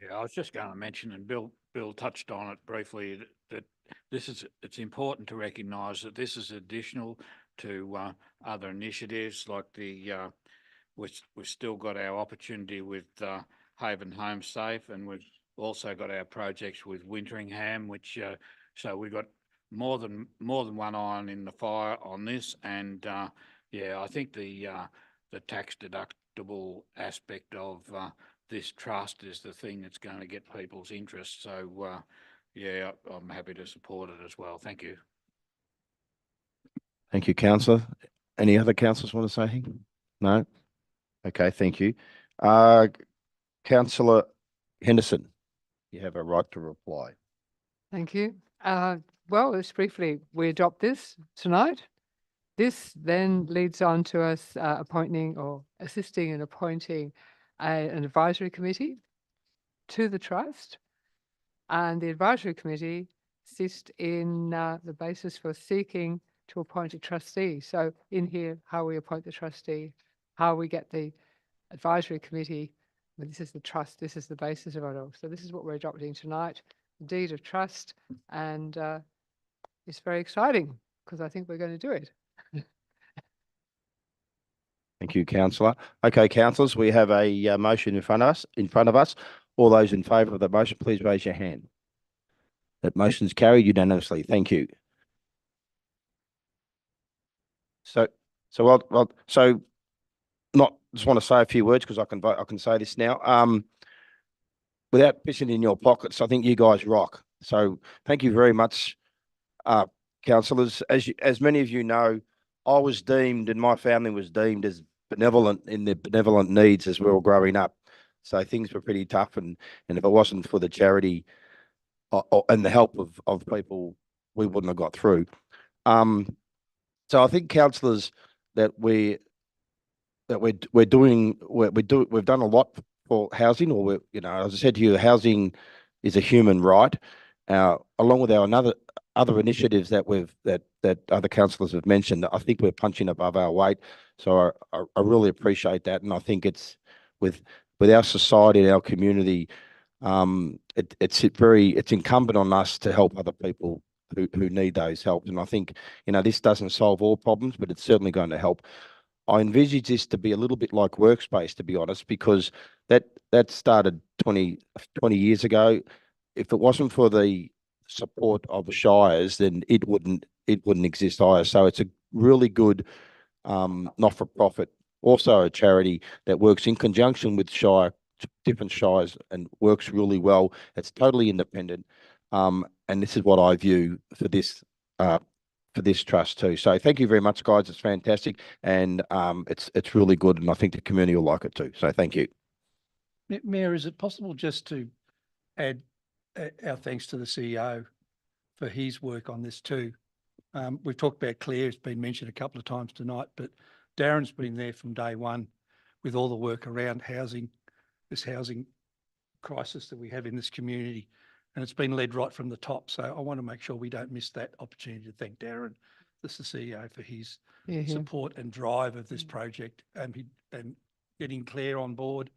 Yeah, I was just going to mention, and Bill touched on it briefly, that it's important to recognise that this is additional to other initiatives like we've still got our opportunity with Haven Home Safe, and we've also got our projects with Winteringham, which so we've got more than one iron in the fire on this. And yeah, I think the tax deductible aspect of this trust is the thing that's going to get people's interest. So yeah, I'm happy to support it as well. Thank you. Thank you, councillor. Any other councillors want to say anything? No? Okay, thank you. Councillor Henderson, you have a right to reply. Thank you. Well, just briefly, we adopt this tonight. This then leads on to us appointing or assisting in appointing an advisory committee to the trust. And the advisory committee assists in the basis for seeking to appoint a trustee. So in here, how we appoint the trustee, how we get the advisory committee. Well, this is the trust, this is the basis of it all. So this is what we're adopting tonight, the deed of trust. And it's very exciting because I think we're going to do it. Thank you, councillor. Okay, councillors, we have a motion in front of us. All those in favour of the motion, please raise your hand. That motion's carried unanimously. Thank you. So just want to say a few words because I can say this now. Without pissing in your pockets, I think you guys rock. So thank you very much, councillors. As many of you know, I was deemed and my family was deemed as benevolent in their benevolent needs as we were growing up. So things were pretty tough, and if it wasn't for the charity and the help of people, we wouldn't have got through. So I think councillors we've done a lot for housing, or as I said to you, housing is a human right. Along with our other initiatives that other councillors have mentioned, I think we're punching above our weight. So I really appreciate that, and I think it's with our society and our community, it's incumbent on us to help other people who need those help. And I think this doesn't solve all problems, but it's certainly going to help. I envisage this to be a little bit like Workspace, to be honest, because that started 20 years ago. If it wasn't for the support of the shires, then it wouldn't exist either. So it's a really good not-for-profit, also a charity that works in conjunction with different shires and works really well. It's totally independent, and this is what I view for this trust too. So thank you very much, guys. It's fantastic, and it's really good, and I think the community will like it too. So thank you. Mayor, is it possible just to add our thanks to the CEO for his work on this too? We've talked about Claire, it's been mentioned a couple of times tonight, but Darren's been there from day one with all the work around this housing crisis that we have in this community, and it's been led right from the top. So I want to make sure we don't miss that opportunity to thank Darren, the CEO, for his support and drive of this project, and getting Claire on board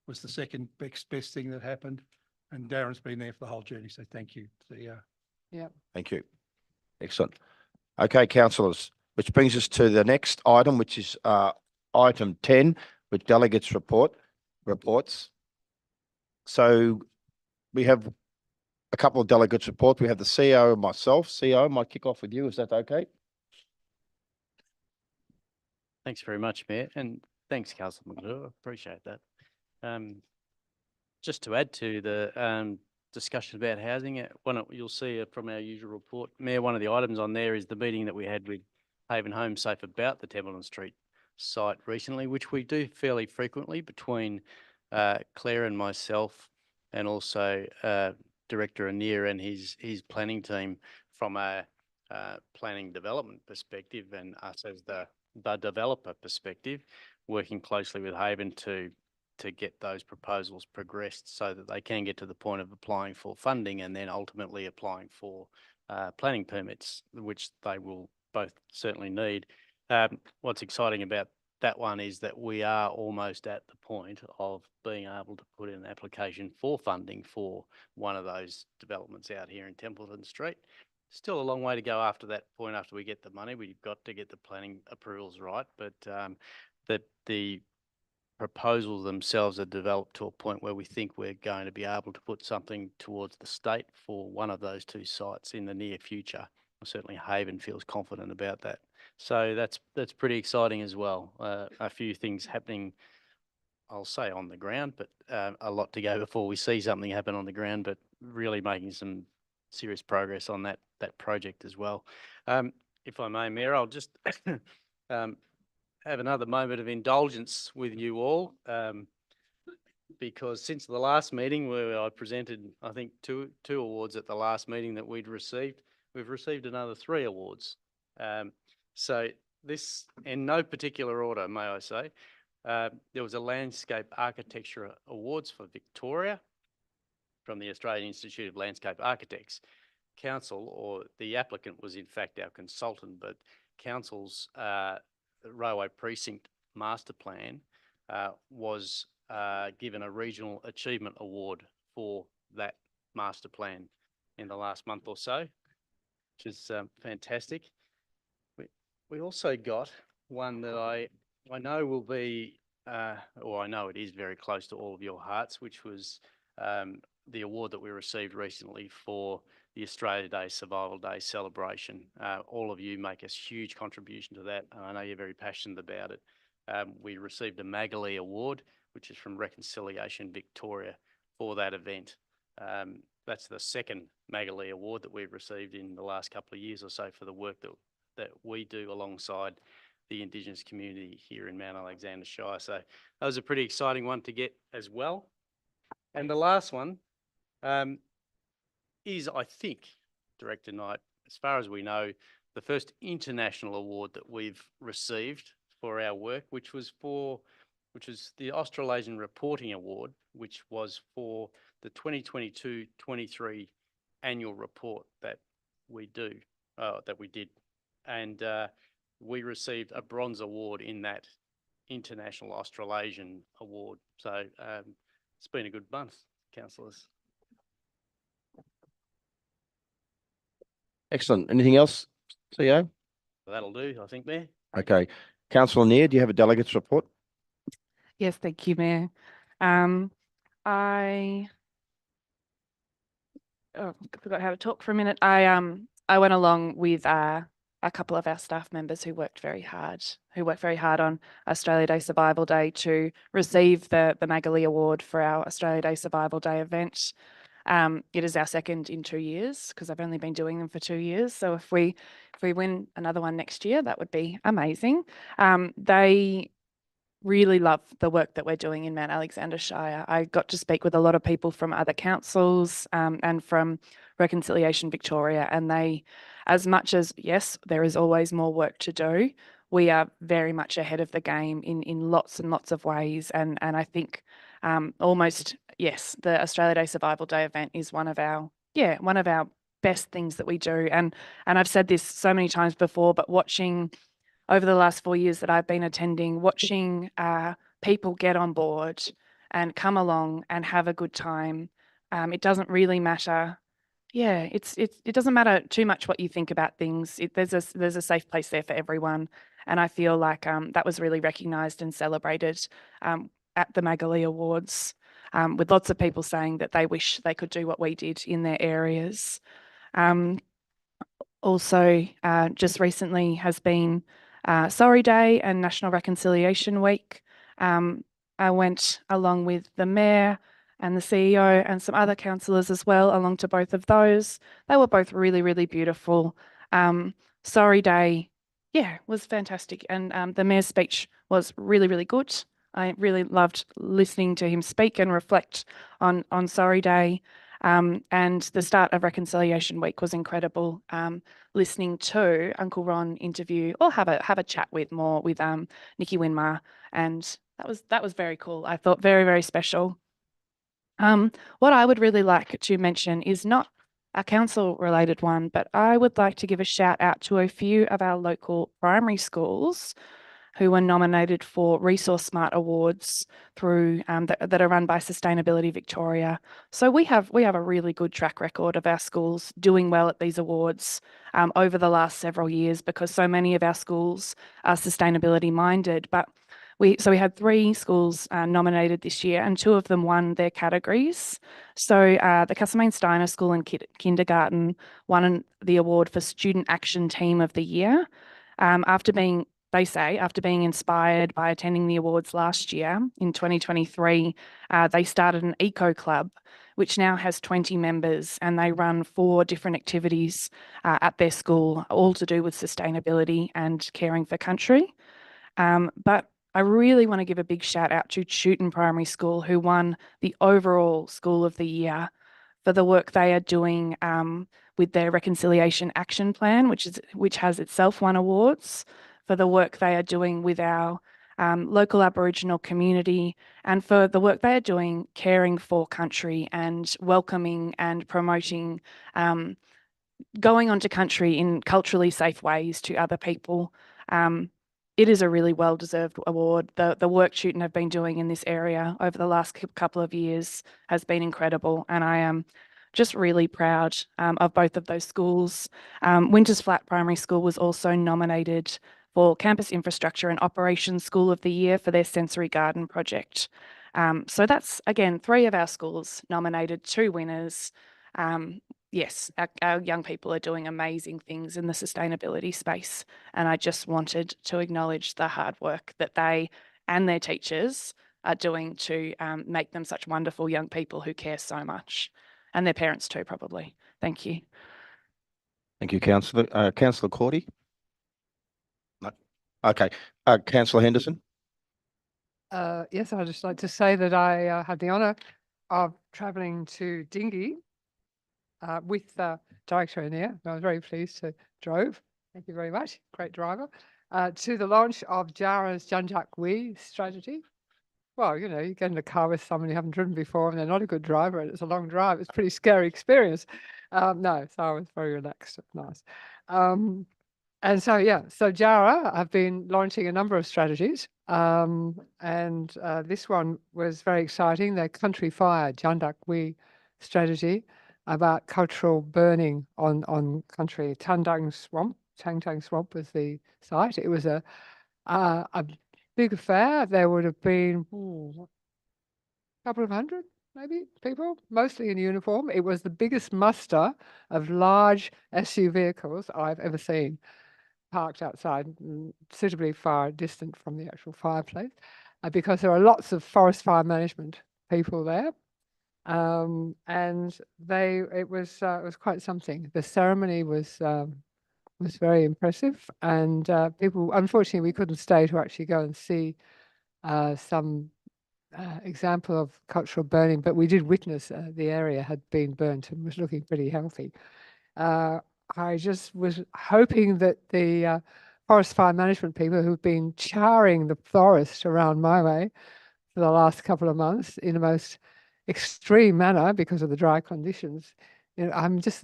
was the second best thing that happened, and Darren's been there for the whole journey. So thank you, CEO. Yeah. Thank you. Excellent. Okay, councillors, which brings us to the next item, which is item 10, which delegates reports. So we have a couple of delegates reports. We have the CEO and myself. CEO, I might kick off with you. Is that okay? Thanks very much, Mayor, and thanks, Councillor McGlure. Appreciate that. Just to add to the discussion about housing, you'll see from our usual report, Mayor, one of the items on there is the meeting that we had with Haven Home Safe about the Templeton Street site recently, which we do fairly frequently between Claire and myself, and also Director Anir and his planning team from a planning development perspective, and us as the developer perspective, working closely with Haven to get those proposals progressed so that they can get to the point of applying for funding and then ultimately applying for planning permits, which they will both certainly need. What's exciting about that one is that we are almost at the point of being able to put in an application for funding for one of those developments out here in Templeton Street. Still a long way to go after that point. After we get the money, we've got to get the planning approvals right, but the proposals themselves are developed to a point where we think we're going to be able to put something towards the state for one of those two sites in the near future. Certainly Haven feels confident about that. So that's pretty exciting as well. A few things happening, I'll say, on the ground, but a lot to go before we see something happen on the ground, but really making some serious progress on that project as well. If I may, Mayor, I'll just have another moment of indulgence with you all, because since the last meeting where I presented, I think two awards at the last meeting that we've received another 3 awards. So this, in no particular order, may I say, there was a Landscape Architecture Awards for Victoria from the Australian Institute of Landscape Architects. Council, or the applicant was in fact our consultant, but Council's Railway Precinct Master Plan was given a Regional Achievement Award for that master plan in the last month or so, which is fantastic. We also got one that I I know will be, or I know it is very close to all of your hearts, which was the award that we received recently for the Australia Day Survival Day celebration. All of you make a huge contribution to that, and I know you're very passionate about it. We received a Magali Award, which is from Reconciliation Victoria, for that event. That's the second Magali Award that we've received in the last couple of years or so for the work that we do alongside the Indigenous community here in Mount Alexander Shire. So that was a pretty exciting one to get as well. And the last one is, I think, Director Knight, as far as we know, the first international award that we've received for our work, which was the Australasian Reporting Award, which was for the 2022-23 annual report that we did. And we received a bronze award in that International Australasian Award. So it's been a good month, councillors. Excellent. Anything else, CEO? That'll do, I think, Mayor. Okay. Councillor Neer, do you have a delegate's report? Yes, thank you, Mayor. I forgot how to talk for a minute. I went along with a couple of our staff members who worked very hard on Australia Day Survival Day to receive the Magali Award for our Australia Day Survival Day event. It is our second in 2 years because I've only been doing them for 2 years. So if we win another one next year, that would be amazing. They really love the work that we're doing in Mount Alexander Shire. I got to speak with a lot of people from other councils and from Reconciliation Victoria, and they, as much as, yes, there is always more work to do, we are very much ahead of the game in lots and lots of ways. And I think almost, yes, the Australia Day Survival Day event is one of our best things that we do. And I've said this so many times before, but watching over the last 4 years that I've been attending, watching people get on board and come along and have a good time, it doesn't really matter. Yeah, it doesn't matter too much what you think about things. There's a safe place there for everyone, and I feel like that was really recognised and celebrated at the Magali Awards, with lots of people saying that they wish they could do what we did in their areas. Also, just recently has been Sorry Day and National Reconciliation Week. I went along with the Mayor and the CEO and some other councillors as well along to both of those. They were both really, really beautiful. Sorry Day, yeah, was fantastic. And the Mayor's speech was really, really good. I really loved listening to him speak and reflect on Sorry Day. And the start of Reconciliation Week was incredible. Listening to Uncle Ron interview or have a chat with Nikki Winmar, and that was very cool. I thought very, very special. What I would really like to mention is not a council related one, but I would like to give a shout out to a few of our local primary schools who were nominated for Resource Smart Awards through that are run by Sustainability Victoria. So we have a really good track record of our schools doing well at these awards over the last several years, because so many of our schools are sustainability minded. But we had 3 schools nominated this year, and 2 of them won their categories. So the Castlemaine Steiner School and Kindergarten won the award for Student Action Team of the Year after being inspired by attending the awards last year. In 2023, they started an eco club, which now has 20 members, and they run 4 different activities at their school, all to do with sustainability and caring for country. But I really want to give a big shout out to Chewton Primary School, who won the overall School of the Year for the work they are doing with their Reconciliation Action Plan, which has itself won awards, for the work they are doing with our local Aboriginal community, and for the work they are doing caring for country and welcoming and promoting going onto country in culturally safe ways to other people. It is a really well-deserved award. The work Chewton have been doing in this area over the last couple of years has been incredible, and I am just really proud of both of those schools. Winters Flat Primary School was also nominated for Campus Infrastructure and Operations School of the Year for their Sensory Garden project. So that's, again, 3 of our schools nominated, 2 winners. Yes, our young people are doing amazing things in the sustainability space. And I just wanted to acknowledge the hard work that they and their teachers are doing to make them such wonderful young people who care so much, and their parents too, probably. Thank you. Thank you, Councillor. Councillor Cordy? No. Okay. Councillor Henderson? Yes, I'd just like to say that I had the honour of travelling to Dingy with Director Anir. I was very pleased to drove. Thank you very much. Great driver. To the launch of JARA's Janjak Wee strategy. Well, you know, you get in a car with someone you haven't driven before and they're not a good driver and it's a long drive. It's a pretty scary experience. No, so I was very relaxed. Nice. And so, yeah, so JARA have been launching a number of strategies. And this one was very exciting. The Country Fire Janjak Wee strategy about cultural burning on country. Tandang Swamp was the site. It was a big affair. There would have been a couple of hundred, maybe, people, mostly in uniform. It was the biggest muster of large SU vehicles I've ever seen, parked outside, suitably far distant from the actual fireplace, because there are lots of forest fire management people there. And it was quite something. The ceremony was very impressive, and people, unfortunately, we couldn't stay to actually go and see some example of cultural burning, but we did witness the area had been burnt and was looking pretty healthy. I just was hoping that the forest fire management people who've been charring the forest around my way for the last couple of months in the most extreme manner because of the dry conditions, you know, I'm just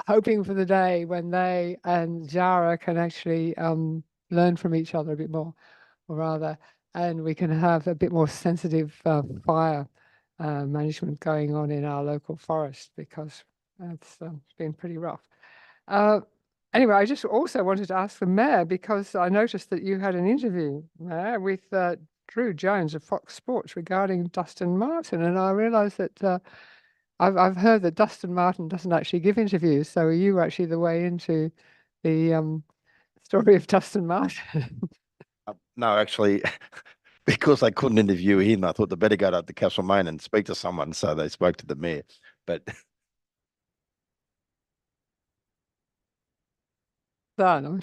hoping for the day when they and JARA can actually learn from each other a bit more, or rather, and we can have a bit more sensitive fire management going on in our local forest, because it's been pretty rough. Anyway, I just also wanted to ask the Mayor, because I noticed that you had an interview, Mayor, with Drew Jones of Fox Sports regarding Dustin Martin, and I realised that I've heard that Dustin Martin doesn't actually give interviews, so are you actually the way into the story of Dustin Martin? No, actually, because they couldn't interview him, I thought they better go to Castlemaine and speak to someone, so they spoke to the Mayor. But Done. I'm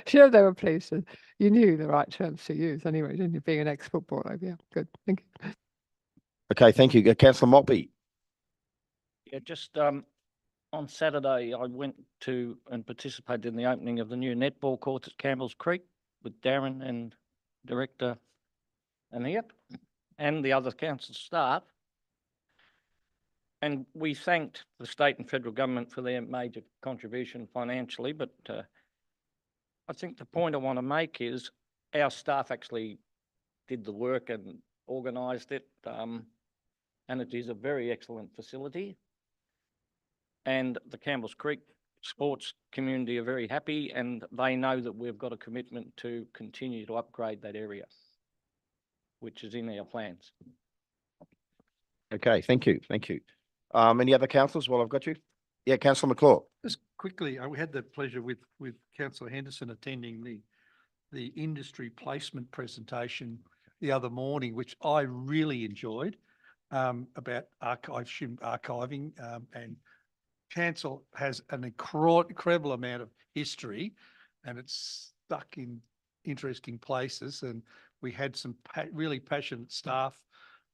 sure they were pleased. And you knew the right terms to use anyway, didn't you? Being an ex-footballer. Yeah, good. Thank you. okay, thank you. Councillor Motley? Yeah, just on Saturday, I went to and participated in the opening of the new netball courts at Campbell's Creek with Darren and Director Anir and the other council staff. And we thanked the state and federal government for their major contribution financially, but I think the point I want to make is our staff actually did the work and organised it, and it is a very excellent facility. And the Campbell's Creek sports community are very happy, and they know that we've got a commitment to continue to upgrade that area, which is in our plans. Okay, thank you. Thank you. Any other councillors while I've got you? Yeah, Councillor McClure. Just quickly, we had the pleasure with Councillor Henderson attending the industry placement presentation the other morning, which I really enjoyed, about archiving, and Council has an incredible amount of history, and it's stuck in interesting places. And we had some really passionate staff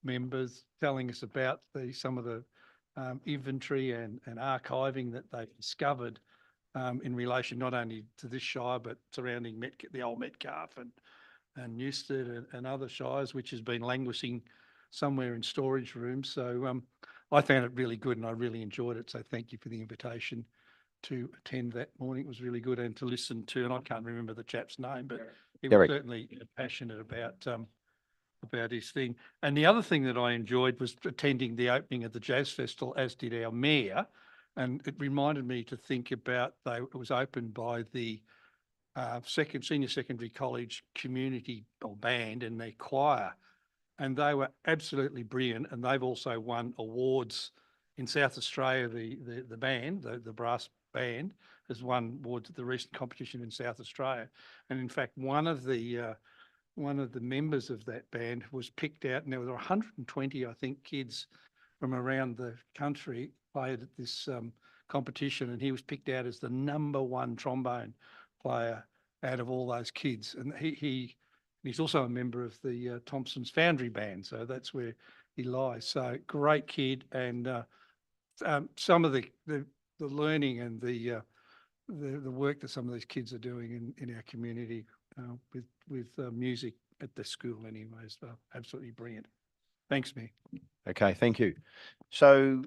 members telling us about some of the inventory and archiving that they've discovered in relation not only to this shire but surrounding the old Metcalfe and Newstead and other shires, which has been languishing somewhere in storage rooms. So I found it really good and I really enjoyed it. So thank you for the invitation to attend that morning. It was really good, and to listen to, and I can't remember the chap's name, but he was certainly passionate about his thing. And the other thing that I enjoyed was attending the opening of the Jazz Festival, as did our Mayor. And it reminded me to think about, it was opened by the senior secondary college community or band and their choir. And they were absolutely brilliant. And they've also won awards in South Australia. The band, the brass band, has won awards at the recent competition in South Australia. And in fact, one of the members of that band was picked out, and there were 120, I think, kids from around the country played at this competition, and he was picked out as the #1 trombone player out of all those kids. And he's also a member of the Thompson's Foundry Band, so that's where he lies. So great kid, and some of the learning and the work that some of these kids are doing in our community with music at the school anyway is absolutely brilliant. Thanks, Mayor. Okay, thank you. So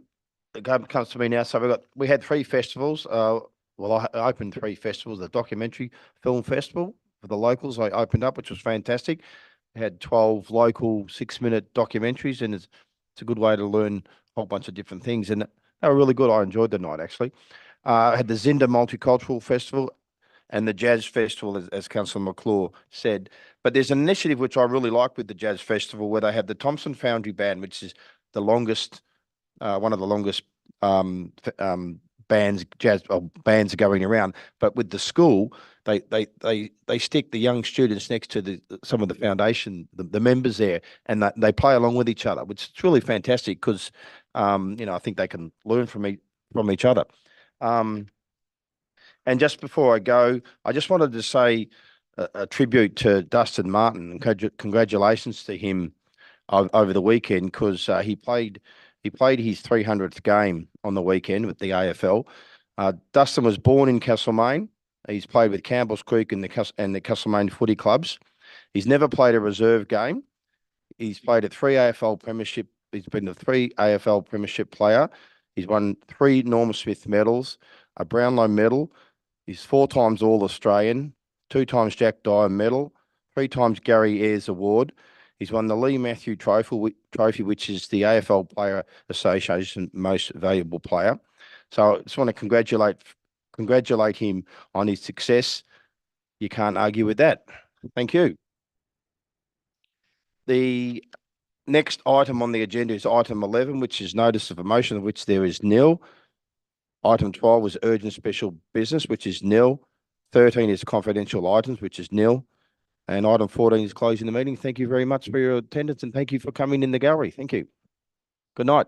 it comes to me now. So we had 3 festivals. I opened 3 festivals. The documentary film festival for the locals I opened up, which was fantastic. We had 12 local 6-minute documentaries, and it's a good way to learn a whole bunch of different things. And they were really good. I enjoyed the night, actually. I had the Zinda Multicultural Festival and the Jazz Festival, as Councillor McClure said. But there's an initiative which I really like with the Jazz Festival, where they have the Thompson Foundry Band, which is the longest, one of the longest jazz bands going around. But with the school, they stick the young students next to some of the foundation, the members there, and they play along with each other, which is really fantastic because I think they can learn from each other. And just before I go, I just wanted to say a tribute to Dustin Martin, and congratulations to him over the weekend, because he played his 300th game on the weekend with the AFL. Dustin was born in Castlemaine. He's played with Campbell's Creek and the Castlemaine footy clubs. He's never played a reserve game. He's played a 3 AFL premiership. He's been a 3 AFL premiership player. He's won 3 Norm Smith medals, a Brownlow medal. He's 4 times All-Australian, 2 times Jack Dyer medal, 3 times Gary Ayres Award. He's won the Lee Matthew Trophy, which is the AFL Player Association Most Valuable Player. So I just want to congratulate him on his success. You can't argue with that. Thank you. The next item on the agenda is item 11, which is notice of a motion, of which there is nil. Item 12 was urgent special business, which is nil. 13 is confidential items, which is nil. And item 14 is closing the meeting. Thank you very much for your attendance, and thank you for coming in the gallery. Thank you. Good night.